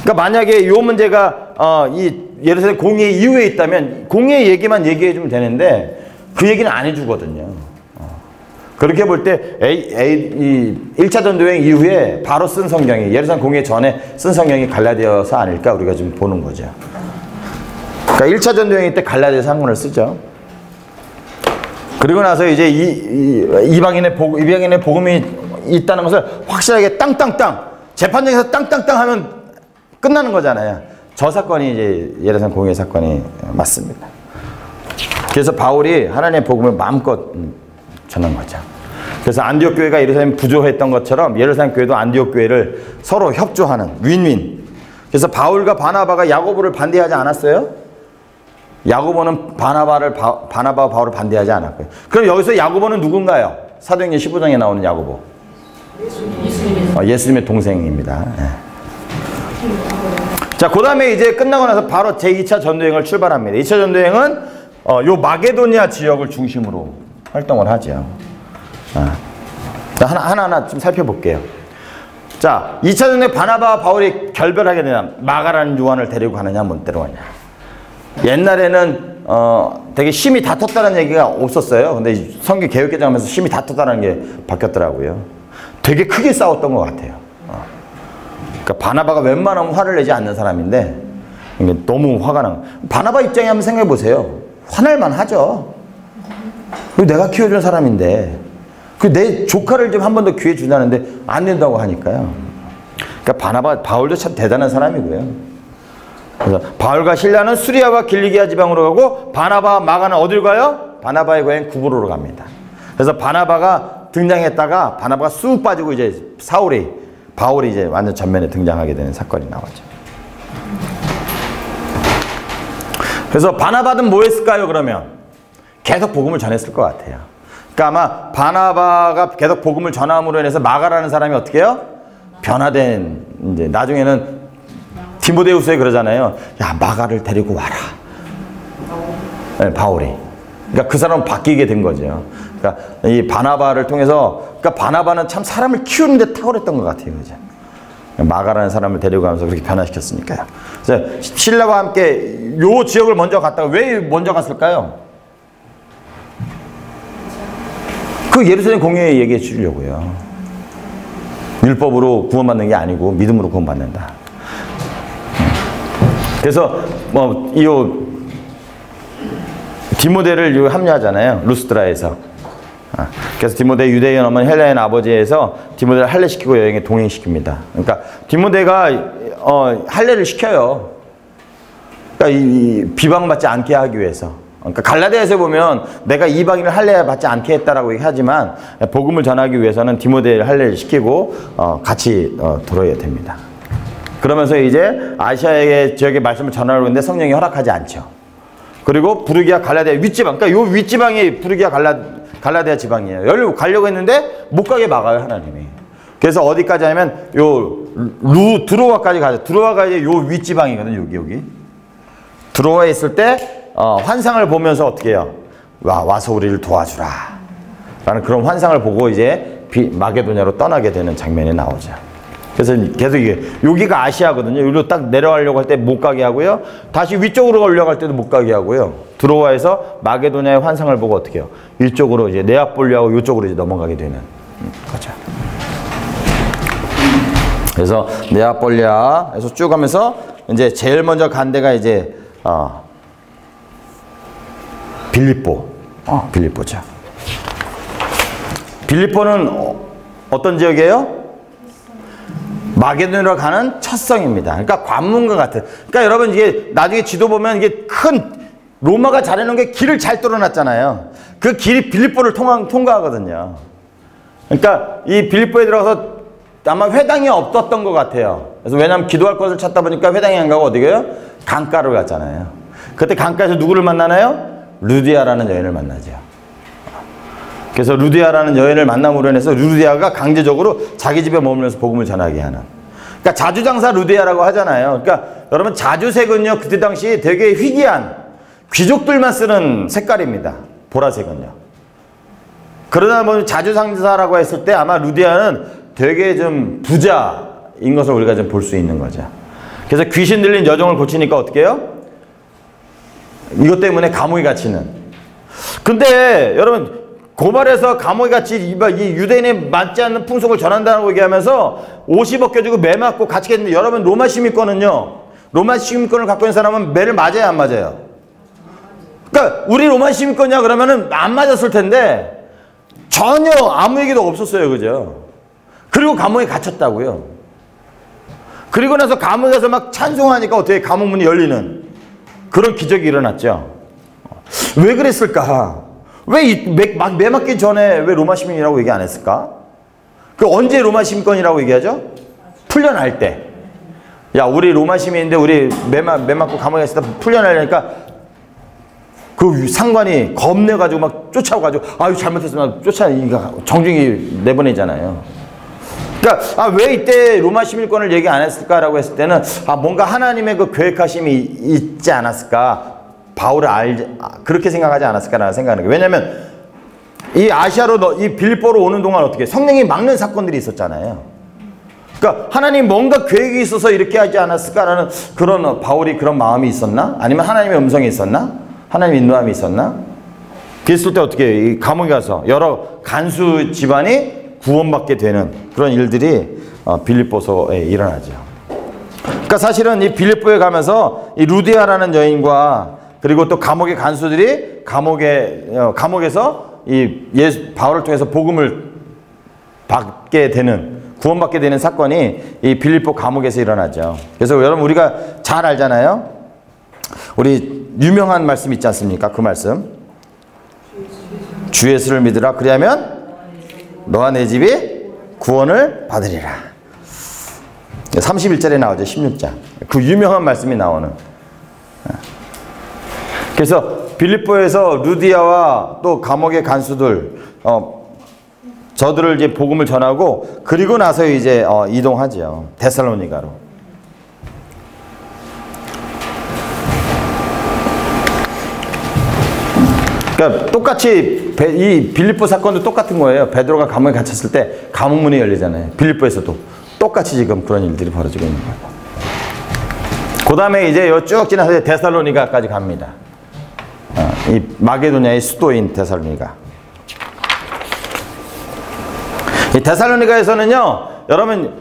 그러니까 만약에 이 문제가 이 예루살렘 공의회 이후에 있다면 공의회 얘기만 얘기해 주면 되는데 그 얘기는 안 해주거든요. 그렇게 볼 때 이 1차 전도여행 이후에 바로 쓴 성경이, 예루살렘 공의회 전에 쓴 성경이 갈라디아서 아닐까 우리가 지금 보는 거죠. 그러니까 1차 전도여행 때 갈라디아서 한권을 쓰죠. 그리고 나서 이제 이방인의 복음이 있다는 것을 확실하게 땅땅땅, 재판장에서 땅땅땅 하면 끝나는 거잖아요. 저 사건이 이제 예루살렘 공의회 사건이 맞습니다. 그래서 바울이 하나님의 복음을 마음껏 전한 거죠. 그래서 안디옥 교회가 예루살렘 부조했던 것처럼 예루살렘 교회도 안디옥 교회를 서로 협조하는 윈윈. 그래서 바울과 바나바가 야고보를 반대하지 않았어요? 야고보는 바나바와 바울을 반대하지 않았고요. 그럼 여기서 야고보는 누군가요? 사도행전 15장에 나오는 야고보. 예수님의 동생입니다. 네. 자, 그 다음에 이제 끝나고 나서 바로 제2차 전도여행을 출발합니다. 2차 전도여행은 요 마게도니아 지역을 중심으로 활동을 하죠. 하나하나 좀 살펴볼게요. 자, 2차 전도여행 바나바와 바울이 결별하게 되냐, 마가라는 요한을 데리고 가느냐, 못 데려가냐. 옛날에는 되게 심히 다퉜다는 얘기가 없었어요. 근데 성경 개혁 개정하면서 심히 다퉜다는 게 바뀌었더라고요. 되게 크게 싸웠던 것 같아요. 그러니까 바나바가 웬만하면 화를 내지 않는 사람인데 너무 화가 난. 바나바 입장에 한번 생각해 보세요. 화날만 하죠. 내가 키워준 사람인데, 내 조카를 좀 한 번 더 기회 주자는데 안 된다고 하니까요. 그러니까 바울도 참 대단한 사람이고요. 그래서 바울과 실라는 수리아와 길리기아 지방으로 가고 바나바와 마가는 어딜 가요? 바나바의 고향 구브로로 갑니다. 그래서 바나바가 등장했다가 바나바가 쑥 빠지고 이제 바울이 이제 완전 전면에 등장하게 되는 사건이 나오죠. 그래서 바나바는 뭐 했을까요, 그러면? 계속 복음을 전했을 것 같아요. 그러니까 아마 바나바가 계속 복음을 전함으로 인해서 마가라는 사람이 어떻게 해요? 변화된, 이제 나중에는 디모데후서에 그러잖아요. 야, 마가를 데리고 와라. 네, 바울이. 그러니까 그 사람은 바뀌게 된 거죠. 그러니까 이 바나바를 통해서, 그러니까 바나바는 참 사람을 키우는데 탁월했던 것 같아요. 그죠? 마가라는 사람을 데려가면서 그렇게 변화시켰으니까요. 그래서 신라와 함께 요 지역을 먼저 갔다가 왜 먼저 갔을까요? 그 예루살렘 공회에 얘기해 주려고요. 율법으로 구원받는 게 아니고 믿음으로 구원받는다. 그래서 이 디모데를 합류하잖아요. 루스드라에서. 그래서 디모데 유대인 어머니 헬라인 아버지에서 디모데를 할례시키고 여행에 동행시킵니다. 그러니까 디모데가 할례를 시켜요. 그러니까 이 비방받지 않게 하기 위해서. 그러니까 갈라디아에서 보면 내가 이방인을 할례 받지 않게 했다라고 얘기하지만 복음을 전하기 위해서는 디모데를 할례를 시키고 같이 들어야 됩니다. 그러면서 이제 아시아의 지역의 말씀을 전하려고 했는데 성령이 허락하지 않죠. 그리고 부르기아 갈라디아 윗지방, 그러니까 요 윗지방이 부르기아 갈라디아 지방이에요. 여기로 가려고 했는데 못 가게 막아요, 하나님이. 그래서 어디까지 하면 드로아까지 가죠. 드로아가 이제 요 윗지방이거든요, 여기. 드로아에 있을 때 환상을 보면서 어떻게 해요? 와서 우리를 도와주라 라는 그런 환상을 보고 이제 마게도냐로 떠나게 되는 장면이 나오죠. 그래서 계속 이게 여기가 아시아거든요. 여기로 딱 내려가려고 할 때 못 가게 하고요. 다시 위쪽으로 올라갈 때도 못 가게 하고요. 드로아에서 마게도냐의 환상을 보고 어떻게 해요? 이쪽으로 이제 네아폴리하고 이쪽으로 이제 넘어가게 되는 거죠. 그래서 네아폴리아에서 쭉 가면서 이제 제일 먼저 간 데가 이제 빌립보죠. 빌립보는 어떤 지역이에요? 마게도냐로 가는 첫 성입니다. 그러니까 관문과 같은. 그러니까 여러분 이게 나중에 지도 보면 이게 큰 로마가 잘해놓은 게 길을 잘 뚫어놨잖아요. 그 길이 빌립보를 통과하거든요. 그러니까 이 빌립보에 들어가서 아마 회당이 없었던 것 같아요. 그래서 왜냐하면 기도할 곳을 찾다 보니까 회당이 안 가고 어디 가요? 강가로 갔잖아요. 그때 강가에서 누구를 만나나요? 루디아라는 여인을 만나죠. 그래서 루디아라는 여인을 만남으로 인해서 루디아가 강제적으로 자기 집에 머물면서 복음을 전하게 하는. 그러니까 자주장사 루디아라고 하잖아요. 그러니까 여러분 자주색은요 그때 당시 되게 희귀한 귀족들만 쓰는 색깔입니다. 보라색은요. 그러다 보면 자주장사라고 했을 때 아마 루디아는 되게 좀 부자인 것을 우리가 좀 볼 수 있는 거죠. 그래서 귀신 들린 여종을 고치니까 어떻게 해요? 이것 때문에 감옥에 갇히는. 근데 여러분 고발해서 감옥에 갇히 이 유대인에 맞지 않는 풍속을 전한다고 얘기하면서 옷이 벗겨지고 매 맞고 갇히겠는데 여러분 로마 시민권은요. 로마 시민권을 갖고 있는 사람은 매를 맞아요 안 맞아요? 그러니까 우리 로마 시민권이야 그러면은 안 맞았을 텐데 전혀 아무 얘기도 없었어요. 그죠? 그리고 감옥에 갇혔다고요. 그리고 나서 감옥에 가서 막 찬송하니까 어떻게 감옥 문이 열리는 그런 기적이 일어났죠. 왜 그랬을까? 왜 매 맞기 전에 왜 로마 시민이라고 얘기 안 했을까? 그 언제 로마 시민권이라고 얘기하죠? 풀려날 때. 야, 우리 로마 시민인데 우리 매 맞고 감옥에 있을 때 풀려나려니까 그 상관이 겁내가지고 막 쫓아오가지고 아유 잘못했으면 정중히 내보내잖아요. 그러니까 왜 이때 로마 시민권을 얘기 안 했을까라고 했을 때는 뭔가 하나님의 그 계획하심이 있지 않았을까? 바울을 그렇게 생각하지 않았을까라는 생각하는 거예요. 왜냐하면 이 아시아로 이 빌립보로 오는 동안 어떻게 성령이 막는 사건들이 있었잖아요. 그러니까 하나님 뭔가 계획이 있어서 이렇게 하지 않았을까라는 그런 바울이 그런 마음이 있었나? 아니면 하나님의 음성이 있었나? 하나님의 인도함이 있었나? 그랬을 때 어떻게 이 감옥에 가서 여러 간수 집안이 구원받게 되는 그런 일들이 빌립보서에 일어나죠. 그러니까 사실은 이 빌립보에 가면서 이 루디아라는 여인과 그리고 또 감옥의 간수들이 감옥에서 이 바울을 통해서 복음을 받게 되는 구원받게 되는 사건이 이 빌립보 감옥에서 일어나죠. 그래서 여러분 우리가 잘 알잖아요. 우리 유명한 말씀 있지 않습니까? 그 말씀. 주 예수를 믿으라. 그리하면 너와 내 집이 구원을 받으리라. 31절에 나오죠. 16장. 그 유명한 말씀이 나오는. 그래서 빌립보에서 루디아와 또 감옥의 간수들 저들을 이제 복음을 전하고 그리고 나서 이제 이동하죠. 데살로니가로. 그러니까 똑같이 이 빌립보 사건도 똑같은 거예요. 베드로가 감옥에 갇혔을 때 감옥문이 열리잖아요. 빌립보에서도 똑같이 지금 그런 일들이 벌어지고 있는 거예요. 그 다음에 이제 요 쭉 지나서 데살로니가까지 갑니다. 이 마게도냐의 수도인 데살로니가. 이 데살로니가에서는요, 여러분,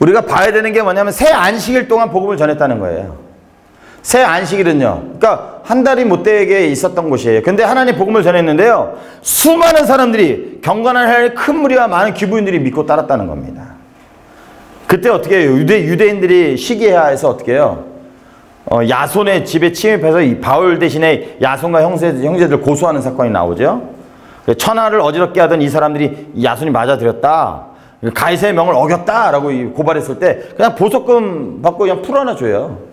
우리가 봐야 되는 게 뭐냐면 새 안식일 동안 복음을 전했다는 거예요. 새 안식일은요, 그러니까 한 달이 못 되게 있었던 곳이에요. 근데 하나님 복음을 전했는데요, 수많은 사람들이, 경건한 하나님의 큰 무리와 많은 기부인들이 믿고 따랐다는 겁니다. 그때 어떻게 해요? 유대인들이 시기해서 어떻게 해요? 야손의 집에 침입해서 이 바울 대신에 야손과 형제들 고소하는 사건이 나오죠. 천하를 어지럽게 하던 이 사람들이 야손이 맞아들였다, 가이사의 명을 어겼다라고 고발했을 때 그냥 보석금 받고 그냥 풀어놔줘요.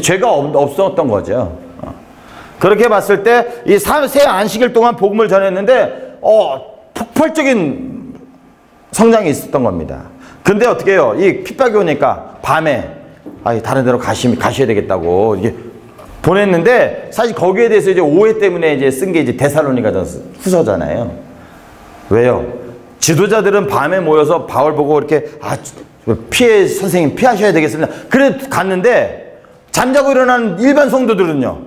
죄가 없었던 거죠. 그렇게 봤을 때 이 새 안식일 동안 복음을 전했는데 폭발적인 성장이 있었던 겁니다. 근데 어떻게 해요? 이 핍박이 오니까 밤에 다른 데로 가셔야 되겠다고 이게 보냈는데, 사실 거기에 대해서 이제 오해 때문에 이제 쓴 게 이제 데살로니가 후서잖아요. 왜요? 지도자들은 밤에 모여서 바울 보고 이렇게 선생님 피하셔야 되겠습니다. 그래 갔는데 잠자고 일어나는 일반 성도들은요,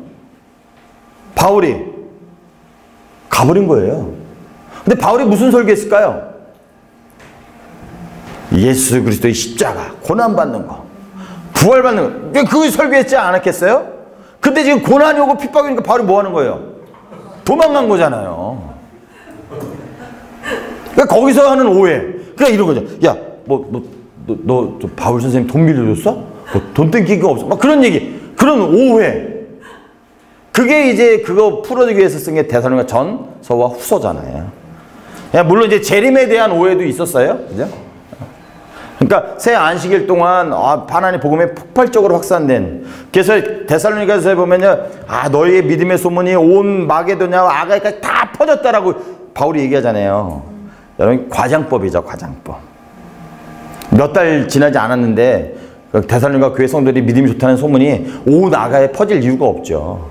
바울이 가버린 거예요. 근데 바울이 무슨 설교했을까요? 예수 그리스도의 십자가, 고난받는 거, 부활받는 거, 그걸 설교했지 않았겠어요? 근데 지금 고난이 오고 핍박이 오니까 바울이 뭐 하는 거예요? 도망간 거잖아요. 그러니까 거기서 하는 오해. 그러니까 이런 거죠. 야, 너 바울 선생님 돈 빌려줬어? 돈 땡긴 거 없어? 막 그런 얘기, 그런 오해. 그게 이제 그거 풀어주기 위해서 쓴 게 데살로니가 전서와 후서잖아요. 물론 이제 재림에 대한 오해도 있었어요. 그죠? 그러니까 새 안식일 동안 하나님 복음이 폭발적으로 확산된. 그래서 데살로니가서에 보면요, 너희의 믿음의 소문이 온 마게도냐와 아가이까지 다 퍼졌다라고 바울이 얘기하잖아요. 여러분, 과장법이죠, 과장법. 몇 달 지나지 않았는데 데살로니가 교회 성도들이 믿음이 좋다는 소문이 온 아가에 퍼질 이유가 없죠.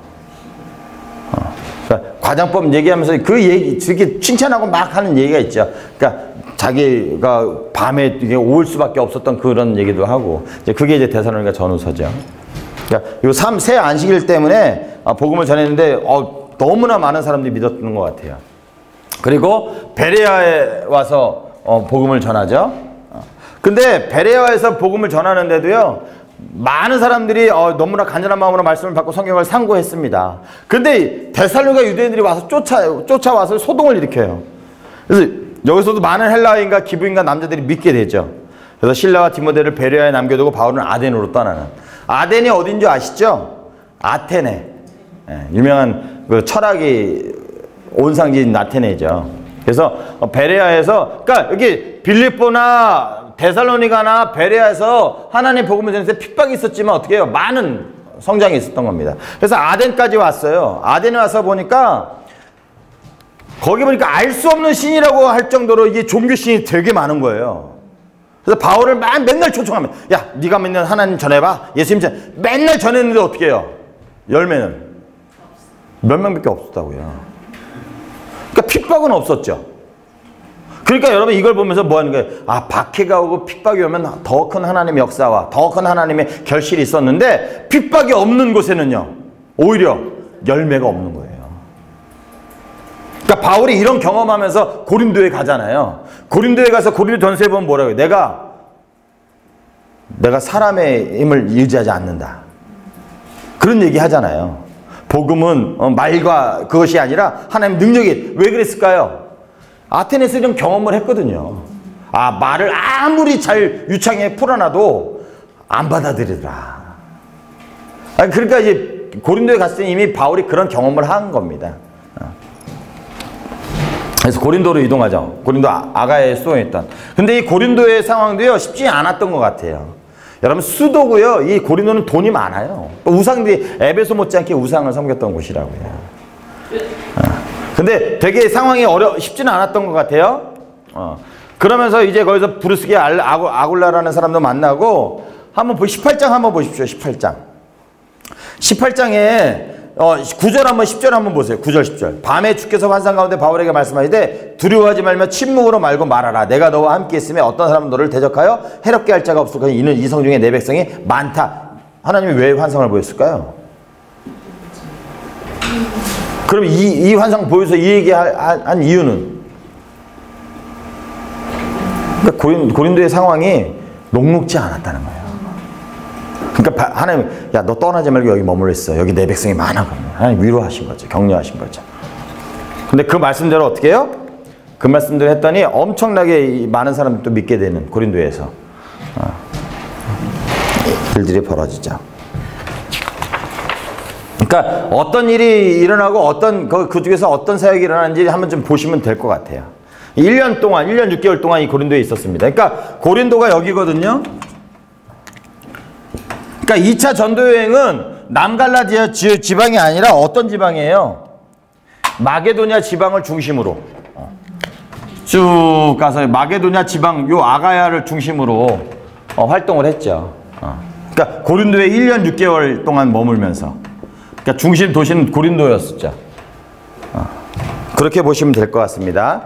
그러니까 과장법 얘기하면서 그 얘기, 이렇게 칭찬하고 막 하는 얘기가 있죠. 그러니까 자기가 밤에 이게 올 수밖에 없었던 그런 얘기도 하고, 이제 그게 이제 데살로니가 전후서죠. 그러니까 요 새 안식일 때문에 복음을 전했는데 너무나 많은 사람들이 믿었던 것 같아요. 그리고 베레아에 와서 복음을 전하죠. 근데 베레아에서 복음을 전하는데도요, 많은 사람들이 너무나 간절한 마음으로 말씀을 받고 성경을 상고했습니다. 근데 데살로니가 유대인들이 와서 쫓아와서 소동을 일으켜요. 그래서 여기서도 많은 헬라인과 기브인과 남자들이 믿게 되죠. 그래서 실라와 디모데를 베레아에 남겨두고 바울은 아덴으로 떠나는. 아덴이 어딘 줄 아시죠? 아테네. 유명한 그 철학이 온상지인 아테네죠. 그래서 베레아에서, 그러니까 여기 빌립보나 데살로니가나 베레아에서 하나님 복음을 전할 때 핍박이 있었지만 어떻게 해요? 많은 성장이 있었던 겁니다. 그래서 아덴까지 왔어요. 아덴에 와서 보니까 거기 보니까 알 수 없는 신이라고 할 정도로 이게 종교신이 되게 많은 거예요. 그래서 바울을 맨날 초청하면, 야, 네가 믿는 하나님 전해봐. 예수님 맨날 전했는데 어떻게 해요? 열매는 몇 명밖에 없었다고요. 그러니까 핍박은 없었죠. 그러니까 여러분 이걸 보면서 뭐 하는 거예요? 박해가 오고 핍박이 오면 더 큰 하나님의 역사와 더 큰 하나님의 결실이 있었는데, 핍박이 없는 곳에는요, 오히려 열매가 없는 거예요. 그러니까 바울이 이런 경험하면서 고린도에 가잖아요. 고린도에 가서 고린도 전서에 보면 뭐라고 해요? 내가 사람의 힘을 의지하지 않는다, 그런 얘기 하잖아요. 복음은 말과 그것이 아니라 하나님 능력이. 왜 그랬을까요? 아테네에서 이런 경험을 했거든요. 말을 아무리 잘 유창하게 풀어놔도 안 받아들이더라. 그러니까 이제 고린도에 갔을 때 이미 바울이 그런 경험을 한 겁니다. 그래서 고린도로 이동하죠. 고린도 아가야에 수도했던. 근데 이 고린도의 상황도요, 쉽지 않았던 것 같아요. 여러분, 수도고요, 이 고린도는 돈이 많아요. 또 우상들이 에베소 못지않게 우상을 섬겼던 곳이라고요. 근데 되게 상황이 쉽지는 않았던 것 같아요. 그러면서 이제 거기서 브루스게 아굴라라는 사람도 만나고, 한번 18장 한번 보십시오. 18장. 18장에 9절 한번 10절 한번 보세요. 9절 10절. 밤에 주께서 환상 가운데 바울에게 말씀하시되 두려워하지 말며 침묵으로 말고 말하라. 내가 너와 함께 있으며 어떤 사람은 너를 대적하여 해롭게 할 자가 없을 것이니 이는 이성 중에 내 백성이 많다. 하나님이 왜 환상을 보였을까요? 그럼 이 환상 보여서 이 얘기한 이유는, 그러니까 고린도의 상황이 녹록지 않았다는 거예요. 그러니까 하나님, 야, 너 떠나지 말고 여기 머물러 있어. 여기 내 백성이 많아. 하나님 위로하신 거죠. 격려하신 거죠. 근데 그 말씀대로 어떻게 해요? 그 말씀대로 했더니 엄청나게 많은 사람들도 믿게 되는 고린도에서 일들이 벌어지죠. 그러니까 어떤 일이 일어나고 어떤 그 중에서 어떤 사역이 일어나는지 한번 좀 보시면 될 것 같아요. 1년 6개월 동안 이 고린도에 있었습니다. 그러니까 고린도가 여기거든요. 그러니까 2차 전도여행은 남갈라디아 지방이 아니라 어떤 지방이에요? 마게도냐 지방을 중심으로 쭉 가서 마게도냐 지방 요 아가야를 중심으로 활동을 했죠. 그러니까 고린도에 1년 6개월 동안 머물면서, 그러니까 중심 도시는 고린도였었죠. 그렇게 보시면 될 것 같습니다.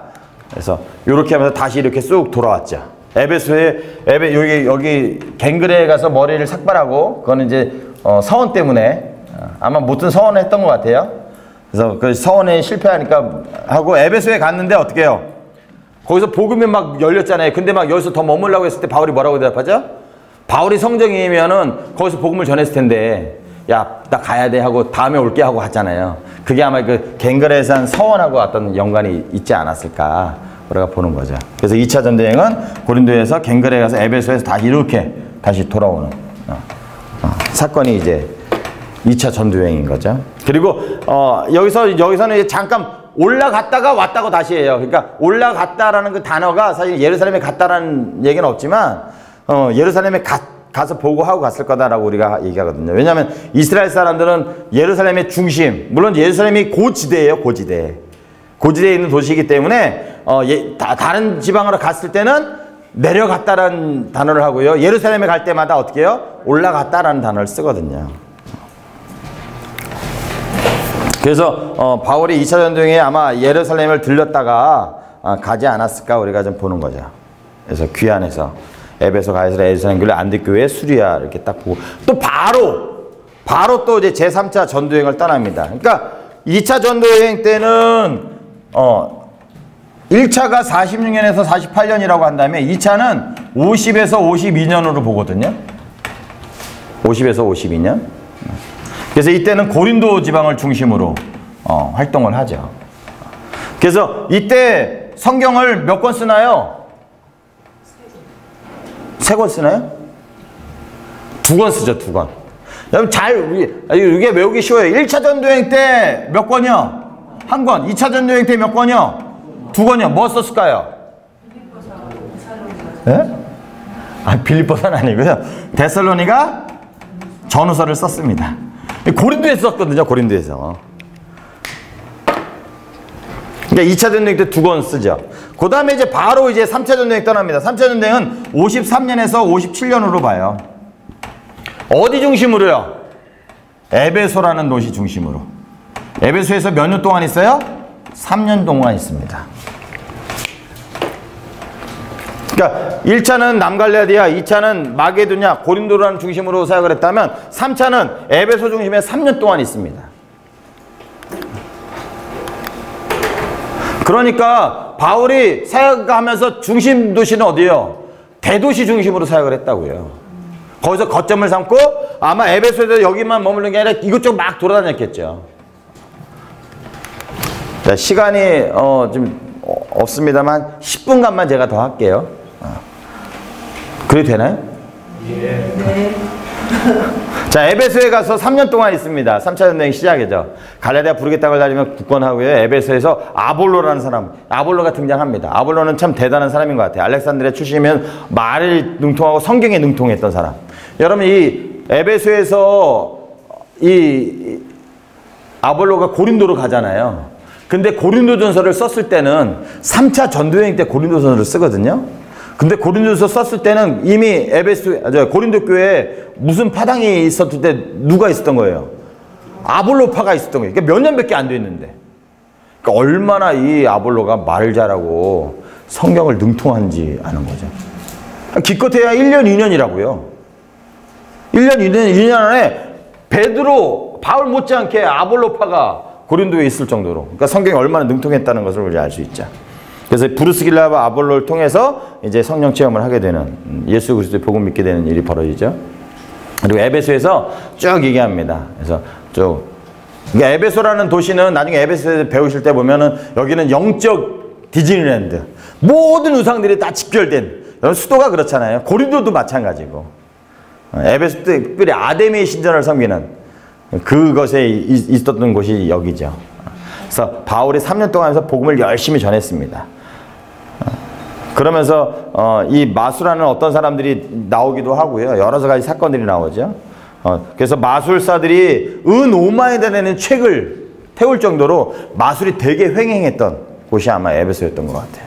그래서 이렇게 하면서 다시 이렇게 쑥 돌아왔죠. 에베소에 여기 갱그레에 가서 머리를 삭발하고, 그거는 이제 서원 때문에 아마 무슨 서원을 했던 것 같아요. 그래서 그 서원에 실패하니까 하고 에베소에 갔는데 어떻게 해요? 거기서 복음이 막 열렸잖아요. 근데 막 여기서 더 머물라고 했을 때 바울이 뭐라고 대답하죠? 바울이 성정이면은 거기서 복음을 전했을 텐데, 야, 나 가야 돼 하고 다음에 올게 하고 갔잖아요. 그게 아마 그 갱그레에서 한 서원하고 어떤 연관이 있지 않았을까 우리가 보는 거죠. 그래서 2차 전도여행은 고린도에서 갱그레에 가서 에베소에서 다시 이렇게 다시 돌아오는 사건이 이제 2차 전도여행인 거죠. 그리고 여기서는 이제 잠깐 올라갔다가 왔다고 다시 해요. 그러니까 올라갔다라는 그 단어가 사실 예루살렘에 갔다라는 얘기는 없지만 예루살렘에 가서 보고하고 갔을 거다라고 우리가 얘기하거든요. 왜냐하면 이스라엘 사람들은 예루살렘의 중심, 물론 예루살렘이 고지대예요. 고지대에 있는 도시이기 때문에 다른 지방으로 갔을 때는 내려갔다라는 단어를 하고요. 예루살렘에 갈 때마다 어떻게 해요? 올라갔다라는 단어를 쓰거든요. 그래서 바울이 2차 전도여행에 아마 예루살렘을 들렸다가 가지 않았을까 우리가 좀 보는 거죠. 그래서 귀안에서 에베소, 가이사랴, 예루살렘 교회, 안디교회, 수리아 이렇게 딱 보고 또 바로 또 이제 제3차 전도여행을 떠납니다. 그러니까 2차 전도여행 때는 1차가 46년에서 48년이라고 한 다음에 2차는 50에서 52년으로 보거든요. 50에서 52년. 그래서 이때는 고린도 지방을 중심으로 활동을 하죠. 그래서 이때 성경을 몇 권 쓰나요? 3권 쓰나요? 2권 쓰죠, 2권. 여러분 이게 외우기 쉬워요. 1차 전도여행 때 몇 권이요? 1권. 2차 전도여행 때 몇 권이요? 2권이요. 뭐 썼을까요? 예? 빌립보서는 아니고요. 데살로니가 전후서를 썼습니다. 고린도에서 썼거든요, 고린도에서. 그러니까 2차 전도여행 때 2권 쓰죠. 그 다음에 이제 바로 이제 3차 전도여행 떠납니다. 3차 전도여행은 53년에서 57년으로 봐요. 어디 중심으로요? 에베소라는 도시 중심으로. 에베소에서 몇 년 동안 있어요? 3년 동안 있습니다. 그러니까 1차는 남갈라디아, 2차는 마게도냐, 고린도라는 중심으로 사역을 했다면 3차는 에베소 중심에 3년 동안 있습니다. 그러니까 바울이 사역하면서 중심 도시는 어디예요? 대도시 중심으로 사역을 했다고요. 거기서 거점을 삼고 아마 에베소에서 여기만 머무는 게 아니라 이것저것 막 돌아다녔겠죠. 자, 시간이 좀 없습니다만 10분간만 제가 더 할게요. 그래도 되나요? 예. 네. 자, 에베소에 가서 3년 동안 있습니다. 3차 전도여행 시작이죠. 갈라디아 부르게 땅을 달리며 굳건하고요. 에베소에서 아볼로라는 사람, 아볼로가 등장합니다. 아볼로는 참 대단한 사람인 것 같아요. 알렉산드리아 출신이면 말을 능통하고 성경에 능통했던 사람. 여러분, 이 에베소에서 이 아볼로가 고린도로 가잖아요. 근데 고린도전서를 썼을 때는 3차 전도여행 때 고린도전서를 쓰거든요. 근데 고린도전서 썼을 때는 이미 고린도 교회에 무슨 파당이 있었을 때 누가 있었던 거예요? 아볼로파가 있었던 거예요. 그러니까 몇 년밖에 안 됐는데. 그러니까 얼마나 이 아볼로가 말을 잘하고 성경을 능통한지 아는 거죠. 기껏해야 1년, 2년이라고요. 1년, 2년 안에 베드로, 바울 못지않게 아볼로파가 고린도에 있을 정도로. 그러니까 성경이 얼마나 능통했다는 것을 우리 알 수 있죠. 그래서 브루스길라와 아볼로를 통해서 이제 성령 체험을 하게 되는, 예수 그리스도의 복음 믿게 되는 일이 벌어지죠. 그리고 에베소에서 쭉 얘기합니다. 그래서 쭉. 그러니까 에베소라는 도시는 나중에 에베소에서 배우실 때 보면은 여기는 영적 디즈니랜드. 모든 우상들이 다 집결된. 수도가 그렇잖아요. 고린도도 마찬가지고. 에베소 때 특별히 아데미의 신전을 섬기는 그것에 있었던 곳이 여기죠. 그래서 바울이 3년 동안 해서 복음을 열심히 전했습니다. 그러면서 이 마술하는 어떤 사람들이 나오기도 하고요. 여러 가지 사건들이 나오죠. 그래서 마술사들이 은 5만에 달하는 책을 태울 정도로 마술이 되게 횡행했던 곳이 아마 에베소였던 것 같아요.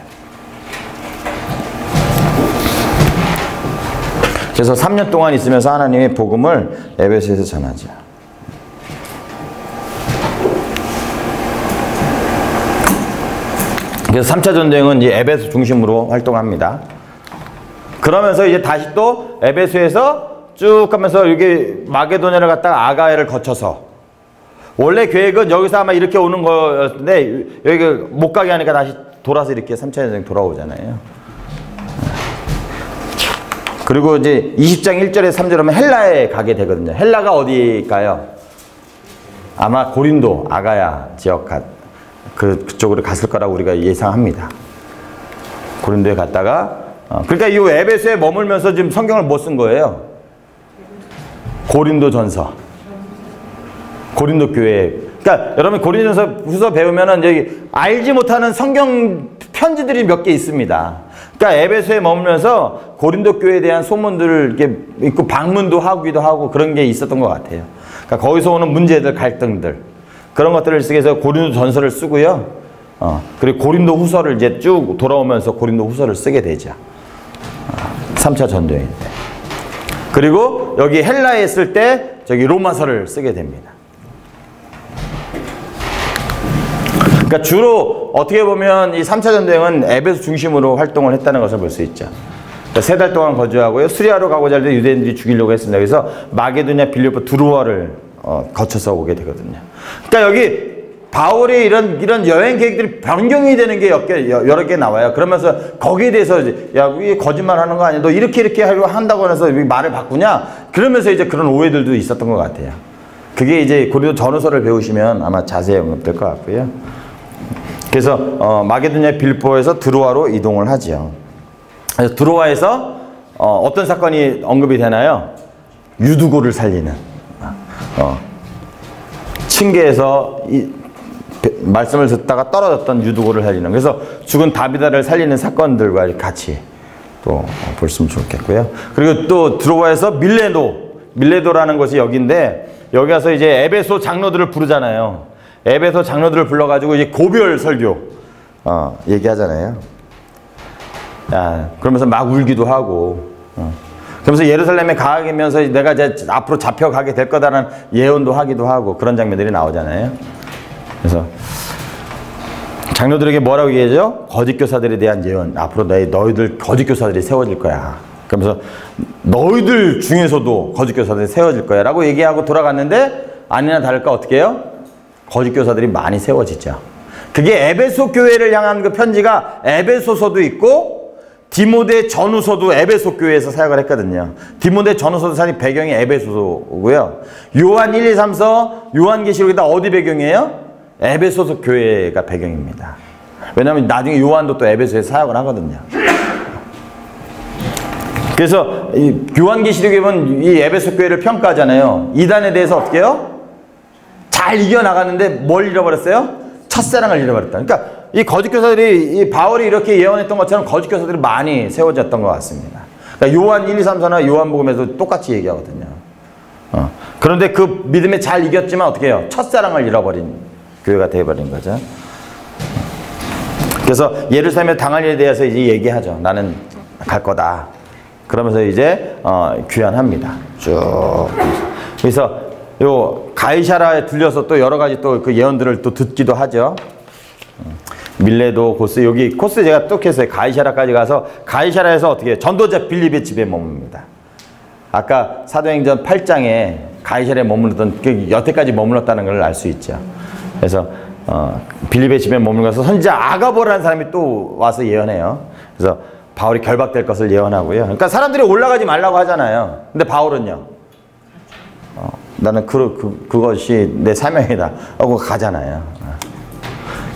그래서 3년 동안 있으면서 하나님의 복음을 에베소에서 전하죠. 그래서 3차 전쟁은 이제 에베소 중심으로 활동합니다. 그러면서 이제 다시 또 에베소에서 쭉 가면서 이게 마게도냐를 갔다가 아가야를 거쳐서, 원래 계획은 여기서 아마 이렇게 오는 거였는데 여기 못 가게 하니까 다시 돌아서 이렇게 3차 전쟁 돌아오잖아요. 그리고 이제 20장 1절에 3절 하면 헬라에 가게 되거든요. 헬라가 어디일까요? 아마 고린도, 아가야 지역 그쪽으로 갔을 거라고 우리가 예상합니다. 고린도에 갔다가 그러니까 이 에베소에 머물면서 지금 성경을 못 쓴 거예요. 고린도 전서, 고린도 교회. 그러니까 여러분 고린도 전서 후서 배우면은 여기 알지 못하는 성경 편지들이 몇 개 있습니다. 그러니까 에베소에 머물면서 고린도 교회에 대한 소문들을 이렇게 있고 방문도 하기도 하고 그런 게 있었던 것 같아요. 그러니까 거기서 오는 문제들, 갈등들, 그런 것들을 쓰기 위해서 고린도 전서를 쓰고요. 그리고 고린도 후서를 이제 쭉 돌아오면서 고린도 후서를 쓰게 되죠. 3차 전도회 때. 그리고 여기 헬라에 있을 때 저기 로마서를 쓰게 됩니다. 그러니까 주로 어떻게 보면 이 3차 전쟁은 에베소 중심으로 활동을 했다는 것을 볼 수 있죠. 그러니까 3달 동안 거주하고요. 수리아로 가고자 할 때 유대인들이 죽이려고 했습니다. 그래서 마게도냐, 빌립보, 드로아를 거쳐서 오게 되거든요. 그러니까 여기 바울의 이런 여행 계획들이 변경이 되는 게 여러 개 나와요. 그러면서 거기에 대해서 야, 이게 거짓말 하는 거 아니야? 너 이렇게 한다고 해서 말을 바꾸냐? 그러면서 이제 그런 오해들도 있었던 것 같아요. 그게 이제 고린도 전후서를 배우시면 아마 자세히 언급될 것 같고요. 그래서 마게도냐 빌립보에서 드로아로 이동을 하죠. 그래서 드로아에서 어떤 사건이 언급이 되나요? 유두고를 살리는 층계에서 말씀을 듣다가 떨어졌던 유두고를 살리는, 그래서 죽은 다비다를 살리는 사건들과 같이 또 보시면 좋겠고요. 그리고 또 드로아에서 밀레도라는 곳이 여기인데 여기 가서 이제 에베소 장로들을 부르잖아요. 에베소 장로들을 불러가지고 이제 고별 설교 얘기하잖아요. 야, 그러면서 막 울기도 하고 그러면서 예루살렘에 가면서 내가 이제 앞으로 잡혀가게 될 거다라는 예언도 하기도 하고 그런 장면들이 나오잖아요. 그래서 장로들에게 뭐라고 얘기하죠? 거짓 교사들에 대한 예언. 앞으로 너희들 거짓 교사들이 세워질 거야. 그러면서 너희들 중에서도 거짓 교사들이 세워질 거야 라고 얘기하고 돌아갔는데 아니나 다를까 어떻게 해요? 거짓 교사들이 많이 세워지죠. 그게 에베소 교회를 향한 그 편지가 에베소서도 있고 디모데 전후서도 에베소 교회에서 사역을 했거든요. 디모데 전후서도 사실 배경이 에베소고요. 요한 1, 2, 3서, 요한계시록이 다 어디 배경이에요? 에베소서 교회가 배경입니다. 왜냐하면 나중에 요한도 또 에베소에서 사역을 하거든요. 그래서 이 요한계시록에 보면 이 에베소 교회를 평가하잖아요. 이단에 대해서 어떻게 해요? 잘 이겨나가는데 뭘 잃어버렸어요? 첫사랑을 잃어버렸다. 그러니까 이 거짓 교사들이 이 바울이 이렇게 예언했던 것처럼 거짓 교사들이 많이 세워졌던 것 같습니다. 그러니까 요한 1, 2, 3, 4나 요한복음에서 똑같이 얘기하거든요. 그런데 그 믿음에 잘 이겼지만 어떻게 해요? 첫사랑을 잃어버린 교회가 되어버린 거죠. 그래서 예루살렘에 당할 일에 대해서 이제 얘기하죠. 나는 갈 거다. 그러면서 이제 귀환합니다. 쭉. 그래서 가이사라에 들려서 또 여러 가지 또 그 예언들을 또 듣기도 하죠. 밀레도 고스, 여기 코스 제가 또 했어요. 가이사라까지 가서 가이사라에서 어떻게 해요? 전도자 빌립의 집에 머뭅니다. 아까 사도행전 8장에 가이사라에 머물렀던 그 여태까지 머물렀다는 걸 알 수 있죠. 그래서 빌립의 집에 머물러서 선지자 아가보라는 사람이 또 와서 예언해요. 그래서 바울이 결박될 것을 예언하고요. 그러니까 사람들이 올라가지 말라고 하잖아요. 근데 바울은요. 나는 그것이 내 사명이다 하고 가잖아요.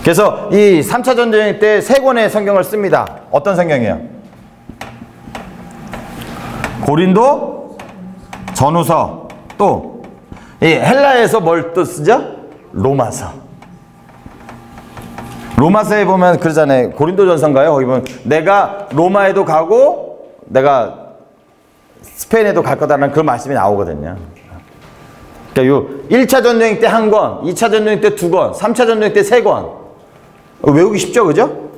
그래서 이 3차 전쟁 때 3권의 성경을 씁니다. 어떤 성경이에요? 고린도, 전후서, 또 이 헬라에서 뭘 또 쓰죠? 로마서. 로마서에 보면 그러잖아요. 고린도전서인가요? 거기 보면 내가 로마에도 가고 내가 스페인에도 갈 거다라는 그런 말씀이 나오거든요. 그러니까 요 1차 전쟁 때 1권, 2차 전쟁 때 2권, 3차 전쟁 때 3권. 외우기 쉽죠? 그죠?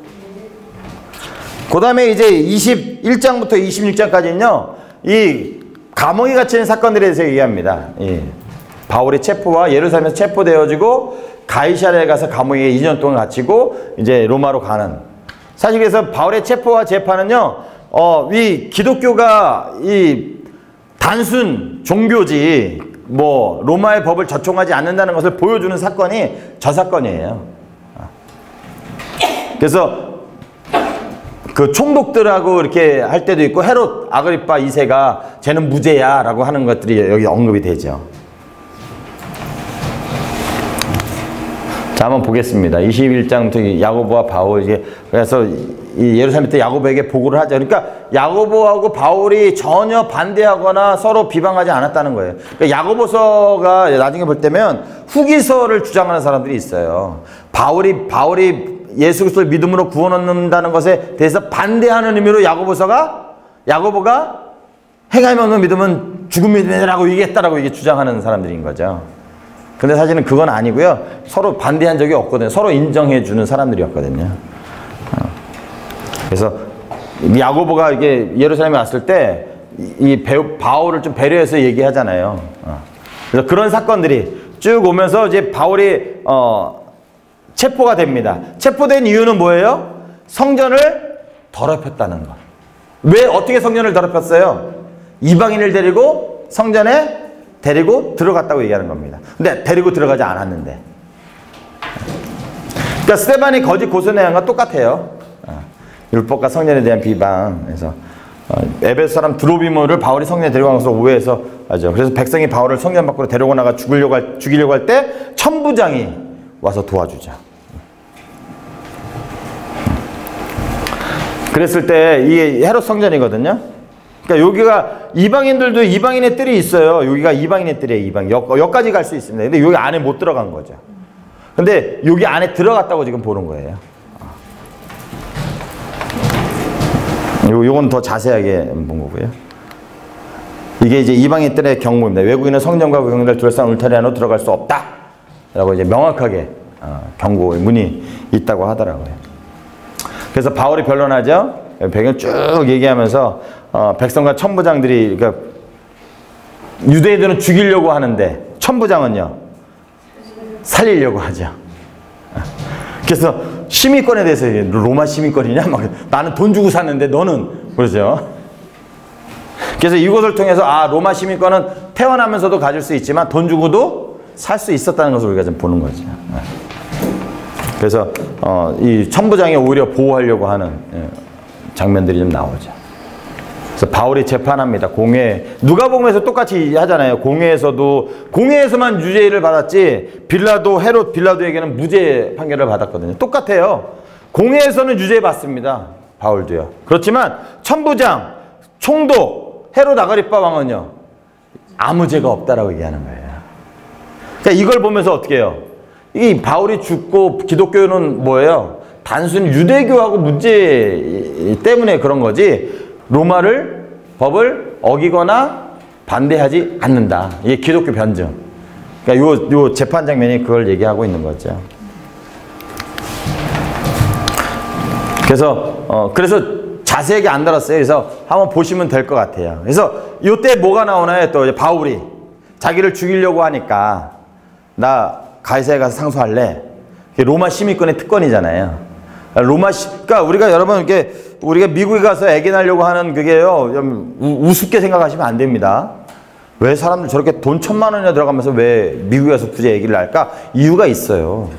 그 다음에 이제 21장부터 26장까지는요, 이 감옥에 갇히는 사건들에 대해서 얘기합니다. 바울의 체포와 예루살렘에서 체포되어지고, 가이사랴에 가서 감옥에 2년 동안 갇히고, 이제 로마로 가는. 사실 그래서 바울의 체포와 재판은요, 이 기독교가 이 단순 종교지, 뭐, 로마의 법을 저촉하지 않는다는 것을 보여주는 사건이 저 사건이에요. 그래서 그 총독들하고 이렇게 할 때도 있고 헤롯 아그리파 2세가 쟤는 무죄야 라고 하는 것들이 여기 언급이 되죠. 자, 한번 보겠습니다. 21장부터 야고보와 바울, 이게 그래서 이 예루살렘 때 야고보에게 보고를 하죠. 그러니까 야고보하고 바울이 전혀 반대하거나 서로 비방하지 않았다는 거예요. 그러니까 야고보서가 나중에 볼 때면 후기서를 주장하는 사람들이 있어요. 바울이 예수 그리스도를 믿음으로 구원 얻는다는 것에 대해서 반대하는 의미로 야고보가 행함이 없는 믿음은 죽은 믿음이라고 얘기했다라고 이게 주장하는 사람들인 거죠. 근데 사실은 그건 아니고요. 서로 반대한 적이 없거든요. 서로 인정해 주는 사람들이었거든요. 그래서 야고보가 이게 예루살렘에 왔을 때 이 바울을 좀 배려해서 얘기하잖아요. 그래서 그런 사건들이 쭉 오면서 이제 바울이 체포가 됩니다. 체포된 이유는 뭐예요? 성전을 더럽혔다는 것. 왜 어떻게 성전을 더럽혔어요? 이방인을 데리고 성전에 데리고 들어갔다고 얘기하는 겁니다. 근데 데리고 들어가지 않았는데. 그러니까 스데반이 거짓 고소내한 건 똑같아요. 율법과 성전에 대한 비방. 그래서 에베소 사람 드로비모를 바울이 성전에 데려간 것으로 오해해서 하죠. 그래서 백성이 바울을 성전 밖으로 데리고 나가 죽이려고 할 때 천부장이 와서 도와주죠. 그랬을 때 이게 헤롯 성전이거든요. 그러니까 여기가 이방인들도 이방인의 뜰이 있어요. 여기가 이방인의 뜰이에요. 여기까지 갈 수 있습니다. 근데 여기 안에 못 들어간 거죠. 근데 여기 안에 들어갔다고 지금 보는 거예요. 요건 더 자세하게 본 거고요. 이게 이제 이방인 뜰의 경고입니다. 외국인은 성전과 구경들 둘러싼 울타리 안으로 들어갈 수 없다. 라고 이제 명확하게 경고의 문이 있다고 하더라고요. 그래서 바울이 변론하죠. 배경 쭉 얘기하면서 백성과 천부장들이 그러니까 유대인들은 죽이려고 하는데 천부장은요 살리려고 하죠. 그래서 시민권에 대해서 로마 시민권이냐 막 나는 돈 주고 샀는데 너는 그러죠. 그래서 이것을 통해서 로마 시민권은 태어나면서도 가질 수 있지만 돈 주고도 살 수 있었다는 것을 우리가 좀 보는 거죠. 그래서 이 천부장이 오히려 보호하려고 하는 장면들이 좀 나오죠. 그래서 바울이 재판합니다. 공회. 누가복음에서 똑같이 하잖아요. 공회에서만 유죄를 받았지 헤롯 빌라도에게는 무죄 판결을 받았거든요. 똑같아요. 공회에서는 유죄 받습니다. 바울도요. 그렇지만 천부장, 총독, 헤롯 아그리파 왕은요 아무 죄가 없다라고 얘기하는 거예요. 그러니까 이걸 보면서 어떻게 해요? 이 바울이 죽고 기독교는 뭐예요? 단순히 유대교하고 문제 때문에 그런 거지 로마를 법을 어기거나 반대하지 않는다. 이게 기독교 변증. 그러니까 요 재판 장면이 그걸 얘기하고 있는 거죠. 그래서 자세하게 안 다뤘어요. 그래서 한번 보시면 될 것 같아요. 그래서 이때 뭐가 나오나요? 또 바울이 자기를 죽이려고 하니까 나 가이사에 가서 상소할래. 로마 시민권의 특권이잖아요. 그러니까 우리가 여러분 이렇게 우리가 미국에 가서 애기 낳으려고 하는 그게요, 좀 우습게 생각하시면 안 됩니다. 왜 사람들 저렇게 돈 1,000만 원이나 들어가면서 왜 미국에 가서 굳이 애기를 낳을까? 이유가 있어요.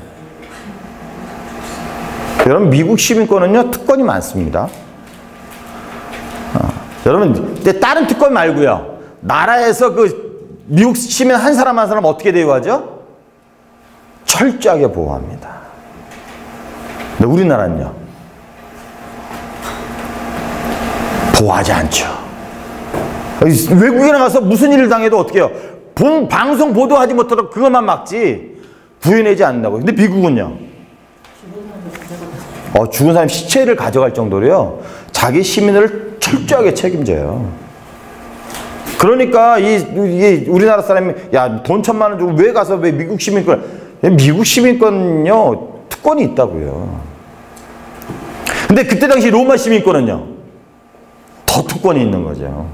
여러분 미국 시민권은요 특권이 많습니다. 여러분 근데 다른 특권 말고요, 나라에서 그 미국 시민 한 사람 한 사람 어떻게 대우하죠? 철저하게 보호합니다. 근데 우리나라는요 보호하지 않죠. 외국에 나가서 무슨 일을 당해도 어떻게 해요? 방송 보도하지 못하도록 그것만 막지 구해내지 않는다고. 근데 미국은요 죽은 사람 시체를 가져갈 정도로요 자기 시민을 철저하게 책임져요. 그러니까 이 우리나라 사람이 야 돈 1,000만 원 주고 왜 가서 왜 미국 시민권, 미국 시민권요 특권이 있다고요. 근데 그때 당시 로마 시민권은요 더 특권이 있는 거죠.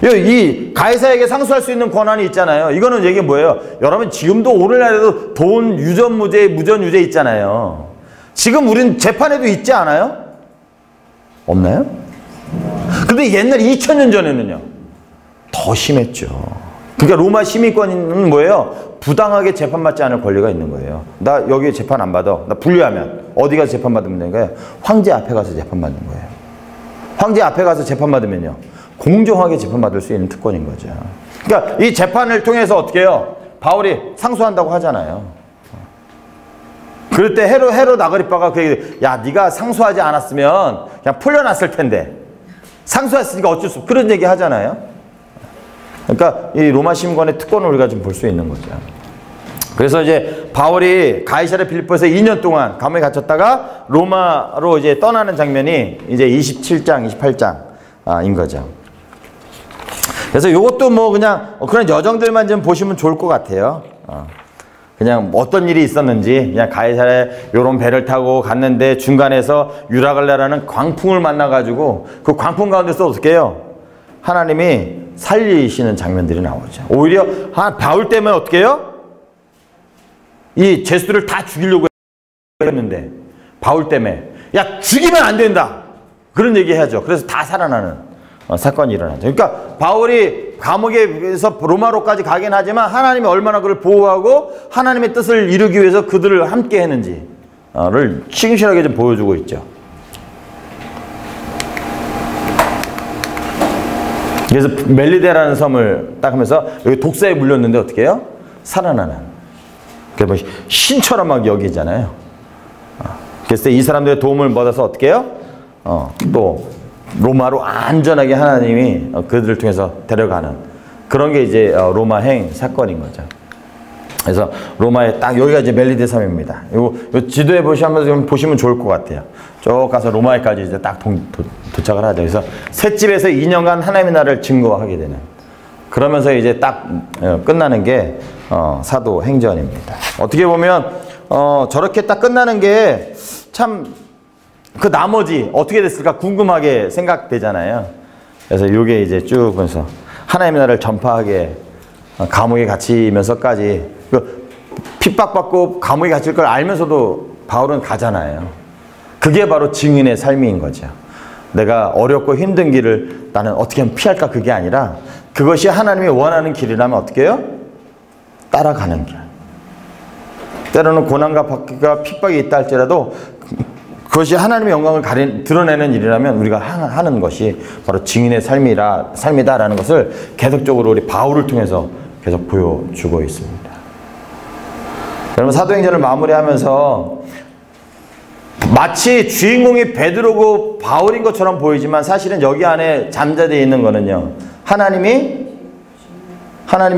이 가이사에게 상소할 수 있는 권한이 있잖아요. 이거는 이게 뭐예요? 여러분 지금도 오늘날에도 돈 유전무죄 무전유죄 있잖아요. 지금 우린 재판에도 있지 않아요? 없나요? 근데 옛날 2000년 전에는요 더 심했죠. 그러니까 로마 시민권은 뭐예요? 부당하게 재판받지 않을 권리가 있는 거예요. 나 여기 재판 안 받아. 나 분류하면 어디 가서 재판받으면 되는 거예요? 황제 앞에 가서 재판받는 거예요. 황제 앞에 가서 재판받으면요 공정하게 재판받을 수 있는 특권인 거죠. 그러니까 이 재판을 통해서 어떻게 해요? 바울이 상소한다고 하잖아요. 그럴 때 헤롯 아그리빠가 그 얘기, 야 네가 상소하지 않았으면 그냥 풀려났을 텐데 상소했으니까 어쩔 수 없어. 그런 얘기 하잖아요. 그러니까 이 로마 시민권의 특권을 우리가 좀 볼 수 있는 거죠. 그래서 이제 바울이 가이사랴 빌립보에서 2년 동안 감옥에 갇혔다가 로마로 이제 떠나는 장면이 이제 27장, 28장인 거죠. 그래서 이것도 뭐 그냥 그런 여정들만 좀 보시면 좋을 것 같아요. 그냥 어떤 일이 있었는지, 그냥 가이사랴에 요런 배를 타고 갔는데 중간에서 유라갈라라는 광풍을 만나가지고 그 광풍 가운데서 어떻게 해요? 하나님이 살리시는 장면들이 나오죠. 오히려 바울 때문에 어떻게 해요? 이 죄수들을 다 죽이려고 했는데 바울 때문에 야 죽이면 안 된다 그런 얘기 해야죠. 그래서 다 살아나는 사건이 일어나죠. 그러니까 바울이 감옥에서 로마로까지 가긴 하지만 하나님이 얼마나 그를 보호하고 하나님의 뜻을 이루기 위해서 그들을 함께 했는지를 충실하게 좀 보여주고 있죠. 그래서 멜리데라는 섬을 딱 하면서 여기 독사에 물렸는데 어떻게 해요? 살아나는. 뭐 신처럼 막 여기잖아요. 그래서 이 사람들의 도움을 받아서 어떻게 해요? 또 로마로 안전하게 하나님이 그들을 통해서 데려가는 그런 게 이제 로마행 사건인 거죠. 그래서 로마에 딱 여기가 이제 멜리데 섬입니다. 요 지도에 보시면 좋을 것 같아요. 쭉 가서 로마에까지 이제 딱 도착을 하죠. 그래서 셋집에서 2년간 하나님의 나라를 증거하게 되는. 그러면서 이제 딱 끝나는 게 사도행전입니다. 어떻게 보면 저렇게 딱 끝나는 게 참 그 나머지 어떻게 됐을까 궁금하게 생각되잖아요. 그래서 이게 이제 쭉 보면서 하나님의 나라를 전파하게 감옥에 갇히면서까지 핍박받고 감옥에 갇힐 걸 알면서도 바울은 가잖아요. 그게 바로 증인의 삶인 거죠. 내가 어렵고 힘든 길을 나는 어떻게 하면 피할까 그게 아니라 그것이 하나님이 원하는 길이라면 어떻게 해요? 따라가는 길. 때로는 고난과 핍박이 있다 할지라도 그것이 하나님의 영광을 드러내는 일이라면 우리가 하는 것이 바로 증인의 삶이다라는 것을 계속적으로 우리 바울을 통해서 계속 보여주고 있습니다. 여러분 사도행전을 마무리하면서 마치 주인공이 베드로고 바울인 것처럼 보이지만 사실은 여기 안에 잠자되어 있는 거는요. 하나님의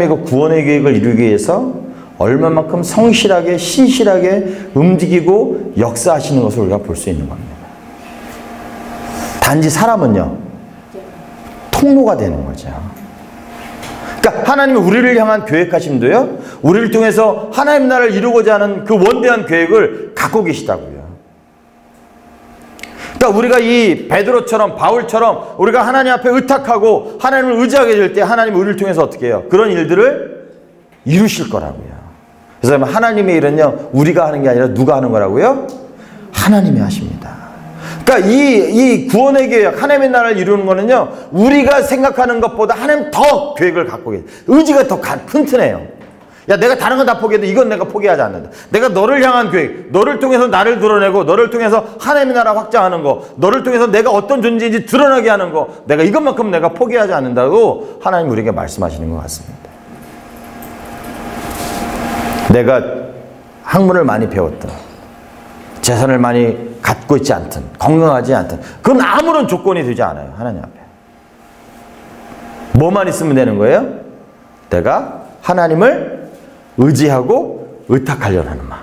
그 구원의 계획을 이루기 위해서 얼마만큼 성실하게 신실하게 움직이고 역사하시는 것을 우리가 볼 수 있는 겁니다. 단지 사람은요. 통로가 되는 거죠. 그러니까 하나님이 우리를 향한 계획하심도요. 우리를 통해서 하나님 나라를 이루고자 하는 그 원대한 계획을 갖고 계시다고요. 그러니까 우리가 이 베드로처럼 바울처럼 우리가 하나님 앞에 의탁하고 하나님을 의지하게 될 때 하나님이 우리를 통해서 어떻게 해요? 그런 일들을 이루실 거라고요. 그래서 하나님의 일은요, 우리가 하는 게 아니라 누가 하는 거라고요? 하나님이 하십니다. 그러니까 이 구원의 계획, 하나님의 나라를 이루는 거는요, 우리가 생각하는 것보다 하나님 더 계획을 갖고 계세요. 의지가 더 튼튼해요. 야, 내가 다른 건 다 포기해도 이건 내가 포기하지 않는다. 내가 너를 향한 계획, 너를 통해서 나를 드러내고, 너를 통해서 하나님의 나라 확장하는 거, 너를 통해서 내가 어떤 존재인지 드러나게 하는 거, 내가 이것만큼 내가 포기하지 않는다고 하나님 우리에게 말씀하시는 것 같습니다. 내가 학문을 많이 배웠던, 재산을 많이 갖고 있지 않든, 건강하지 않든, 그건 아무런 조건이 되지 않아요, 하나님 앞에. 뭐만 있으면 되는 거예요? 내가 하나님을 의지하고 의탁하려는 하는 마음.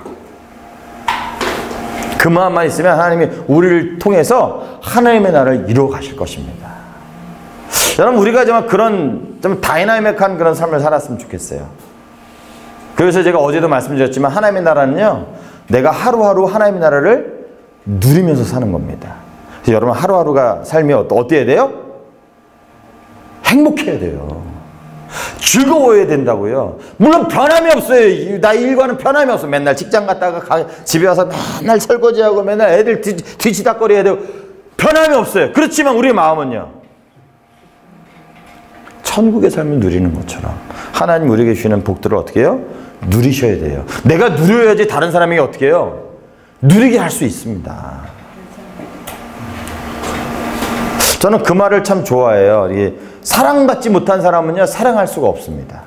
그 마음만 있으면 하나님이 우리를 통해서 하나님의 나라를 이루어 가실 것입니다. 여러분, 우리가 정말 그런 좀 다이나믹한 그런 삶을 살았으면 좋겠어요. 그래서 제가 어제도 말씀드렸지만 하나님의 나라는요, 내가 하루하루 하나님의 나라를 누리면서 사는 겁니다. 그래서 여러분, 하루하루가 삶이 어때야 돼요? 행복해야 돼요. 즐거워야 된다고요. 물론 변함이 없어요. 나 일과는 변함이 없어. 맨날 직장 갔다가 집에 와서 맨날 설거지하고 맨날 애들 뒤치다거리 해야 되고 변함이 없어요. 그렇지만 우리의 마음은요, 천국의 삶을 누리는 것처럼 하나님 우리에게 주시는 복들을 어떻게 해요? 누리셔야 돼요. 내가 누려야지 다른 사람에게 어떻게 해요? 누리게 할 수 있습니다. 저는 그 말을 참 좋아해요. 이게 사랑받지 못한 사람은요, 사랑할 수가 없습니다.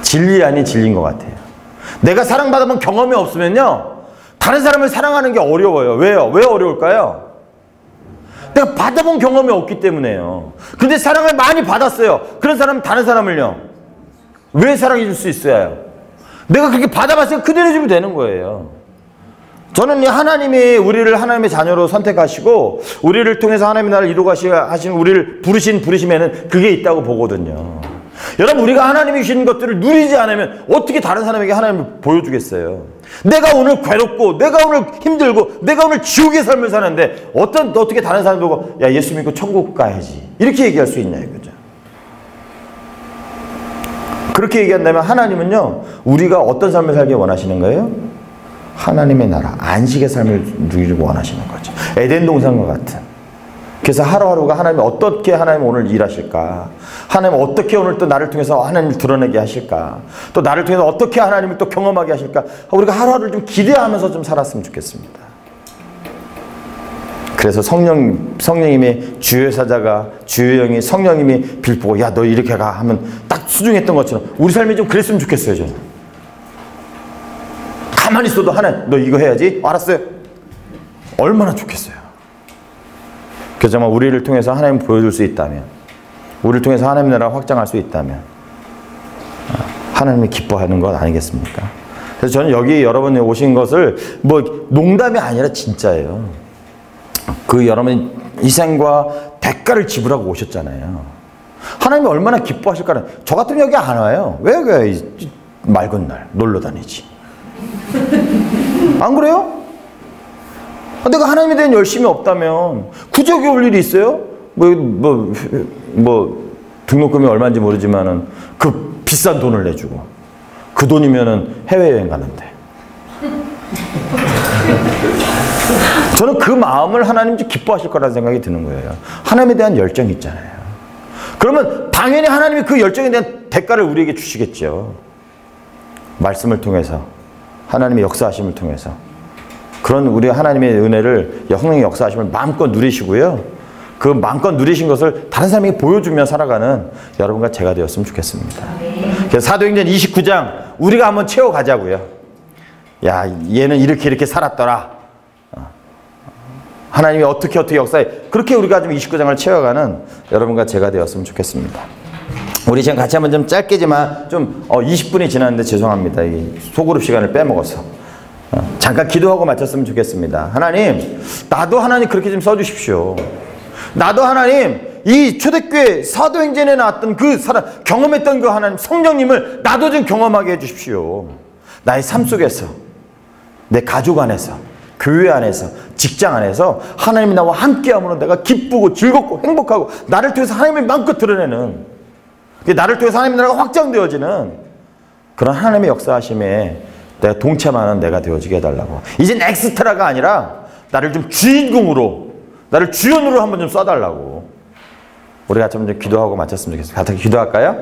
진리 아닌 진리인 것 같아요. 내가 사랑받아본 경험이 없으면요, 다른 사람을 사랑하는 게 어려워요. 왜요? 왜 어려울까요? 내가 받아본 경험이 없기 때문에요. 근데 사랑을 많이 받았어요. 그런 사람은 다른 사람을요, 왜 사랑해 줄 수 있어요? 내가 그렇게 받아봤으니까 그대로 해주면 되는 거예요. 저는 하나님이 우리를 하나님의 자녀로 선택하시고 우리를 통해서 하나님의 나라를 이루어 가시는 우리를 부르심에는 그게 있다고 보거든요. 여러분, 우리가 하나님이 주신 것들을 누리지 않으면 어떻게 다른 사람에게 하나님을 보여주겠어요? 내가 오늘 괴롭고 내가 오늘 힘들고 내가 오늘 지옥의 삶을 사는데 어떻게 다른 사람 보고 야, 예수 믿고 천국 가야지 이렇게 얘기할 수 있냐 이거죠. 그렇게 얘기한다면 하나님은요, 우리가 어떤 삶을 살기 원하시는 거예요? 하나님의 나라, 안식의 삶을 누리고 원하시는 거죠. 에덴 동산과 같은. 그래서 하루하루가 하나님이 어떻게 하나님 오늘 일하실까? 하나님 어떻게 오늘 또 나를 통해서 하나님을 드러내게 하실까? 또 나를 통해서 어떻게 하나님을 또 경험하게 하실까? 우리가 하루하루를 좀 기대하면서 좀 살았으면 좋겠습니다. 그래서 성령님이 주의 사자가 주의 영이 성령님이 빌보고 야, 너 이렇게 가 하면 딱 수중했던 것처럼 우리 삶이 좀 그랬으면 좋겠어요. 저는. 가만히 있어도 하나님 너 이거 해야지. 알았어요. 얼마나 좋겠어요. 그래서 정말 우리를 통해서 하나님 보여줄 수 있다면, 우리를 통해서 하나님 나라 확장할 수 있다면 하나님이 기뻐하는 것 아니겠습니까? 그래서 저는 여기 여러분이 오신 것을 뭐 농담이 아니라 진짜예요. 그 여러분이 희생과 대가를 지불하고 오셨잖아요. 하나님이 얼마나 기뻐하실까는. 저 같으면 여기 안 와요. 왜 맑은 날 놀러 다니지? 안 그래요? 내가 하나님에 대한 열심이 없다면 굳이 여기 올 일이 있어요? 등록금이 얼마인지 모르지만은 그 비싼 돈을 내주고 그 돈이면은 해외여행 가는데 저는 그 마음을 하나님이 기뻐하실 거라는 생각이 드는 거예요. 하나님에 대한 열정이 있잖아요. 그러면 당연히 하나님이 그 열정에 대한 대가를 우리에게 주시겠죠. 말씀을 통해서, 하나님의 역사하심을 통해서. 그런 우리 하나님의 은혜를, 성령의 역사하심을 마음껏 누리시고요. 그 마음껏 누리신 것을 다른 사람에게 보여주며 살아가는 여러분과 제가 되었으면 좋겠습니다. 그래서 사도행전 29장 우리가 한번 채워가자고요. 야, 얘는 이렇게 살았더라. 하나님이 어떻게 역사해. 그렇게 우리가 좀 29장을 채워가는 여러분과 제가 되었으면 좋겠습니다. 우리 지금 같이 한번 좀 짧게지만 좀 20분이 지났는데 죄송합니다. 이 소그룹 시간을 빼먹어서. 잠깐 기도하고 마쳤으면 좋겠습니다. 하나님, 나도 하나님 그렇게 좀 써주십시오. 나도 하나님, 이 초대교회 사도행전에 나왔던 그 사람, 경험했던 그 하나님, 성령님을 나도 좀 경험하게 해주십시오. 나의 삶 속에서, 내 가족 안에서, 교회 안에서, 직장 안에서 하나님이 나와 함께함으로 내가 기쁘고 즐겁고 행복하고 나를 통해서 하나님을 마음껏 드러내는, 나를 통해서 하나님의 나라가 확장되어지는 그런 하나님의 역사하심에 내가 동참하는 내가 되어지게 해달라고. 이젠 엑스트라가 아니라 나를 좀 주인공으로, 나를 주연으로 한번 좀 써달라고. 우리 같이 한번 좀 기도하고 마쳤으면 좋겠습니다. 같이 기도할까요?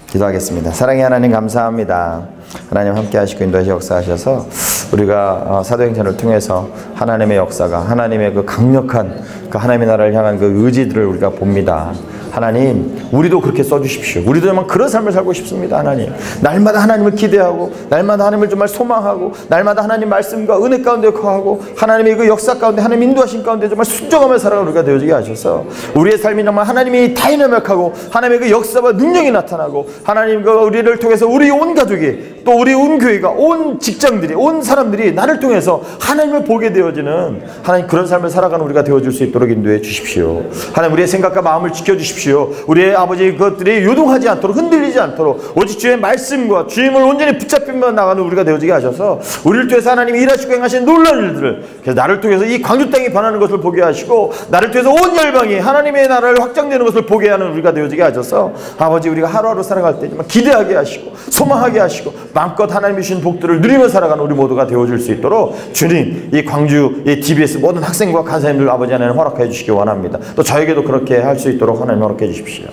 기도하겠습니다. 사랑의 하나님 감사합니다. 하나님 함께 하시고 인도하시 역사하셔서 우리가 사도행전을 통해서 하나님의 역사가, 하나님의 그 강력한 그 하나님의 나라를 향한 그 의지들을 우리가 봅니다. 하나님, 우리도 그렇게 써주십시오. 우리도 정말 그런 삶을 살고 싶습니다. 하나님, 날마다 하나님을 기대하고, 날마다 하나님을 정말 소망하고, 날마다 하나님 말씀과 은혜 가운데 거하고, 하나님의 그 역사 가운데, 하나님 인도하신 가운데 정말 순종하며 살아가는 우리가 되어지게 하셔서 우리의 삶이 정말 하나님이 다이나믹하고 하나님의 그 역사와 능력이 나타나고, 하나님 그 우리를 통해서 우리 온 가족이, 또 우리 온 교회가, 온 직장들이, 온 사람들이 나를 통해서 하나님을 보게 되어지는 하나님 그런 삶을 살아가는 우리가 되어줄 수 있도록 인도해 주십시오. 하나님, 우리의 생각과 마음을 지켜주십시오. 우리의 아버지 그것들이 요동하지 않도록, 흔들리지 않도록 오직 주의 말씀과 주임을 온전히 붙잡히며 나가는 우리가 되어지게 하셔서 우리를 통해서 하나님이 일하시고 행하시는 놀라운 일들을, 그래서 나를 통해서 이 광주 땅이 변하는 것을 보게 하시고, 나를 통해서 온 열방이 하나님의 나라를 확장되는 것을 보게 하는 우리가 되어지게 하셔서 아버지, 우리가 하루하루 살아갈 때 정말 기대하게 하시고 소망하게 하시고 마음껏 하나님이 주신 복들을 누리며 살아가는 우리 모두가 되어줄 수 있도록 주님, 이 광주 이 TBS 모든 학생과 간사님들 아버지 하나님 허락해 주시기 원합니다. 또 저에게도 그렇게 할 수 있도록 하나님 허락해 주십시오.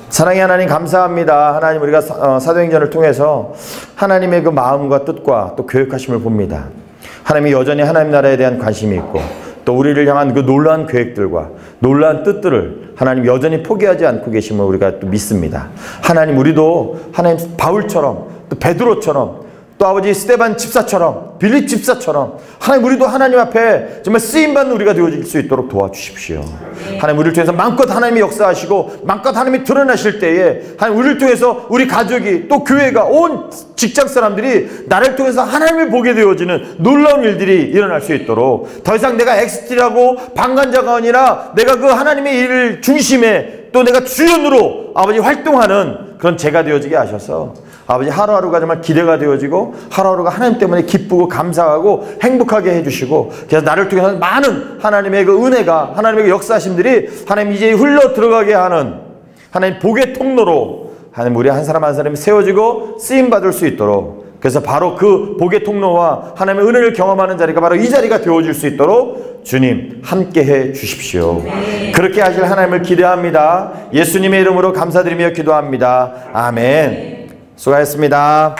사랑의 하나님 감사합니다. 하나님, 우리가 사도행전을 통해서 하나님의 그 마음과 뜻과 또 교육하심을 봅니다. 하나님이 여전히 하나님 나라에 대한 관심이 있고, 또 우리를 향한 그 놀라운 계획들과 놀라운 뜻들을 하나님 여전히 포기하지 않고 계심을 우리가 또 믿습니다. 하나님, 우리도 하나님 바울처럼, 또 베드로처럼, 또 아버지 스데반 집사처럼, 빌립 집사처럼 하나님, 우리도 하나님 앞에 정말 쓰임받는 우리가 되어질 수 있도록 도와주십시오. 하나님, 우리를 통해서 마음껏 하나님이 역사하시고 마음껏 하나님이 드러나실 때에 하나님, 우리를 통해서 우리 가족이, 또 교회가, 온 직장 사람들이 나를 통해서 하나님을 보게 되어지는 놀라운 일들이 일어날 수 있도록, 더 이상 내가 엑스트라고 방관자가 아니라 내가 그 하나님의 일을 중심에, 또 내가 주연으로 아버지 활동하는 그런 제가 되어지게 하셔서 아버지, 하루하루가 정말 기대가 되어지고 하루하루가 하나님 때문에 기쁘고 감사하고 행복하게 해주시고, 그래서 나를 통해서 많은 하나님의 그 은혜가, 하나님의 그 역사심들이 하나님 이제 흘러 들어가게 하는 하나님 복의 통로로 하나님, 우리 한 사람 한 사람이 세워지고 쓰임받을 수 있도록, 그래서 바로 그 복의 통로와 하나님의 은혜를 경험하는 자리가 바로 이 자리가 되어질 수 있도록 주님 함께 해 주십시오. 그렇게 하실 하나님을 기대합니다. 예수님의 이름으로 감사드리며 기도합니다. 아멘. 수고하셨습니다.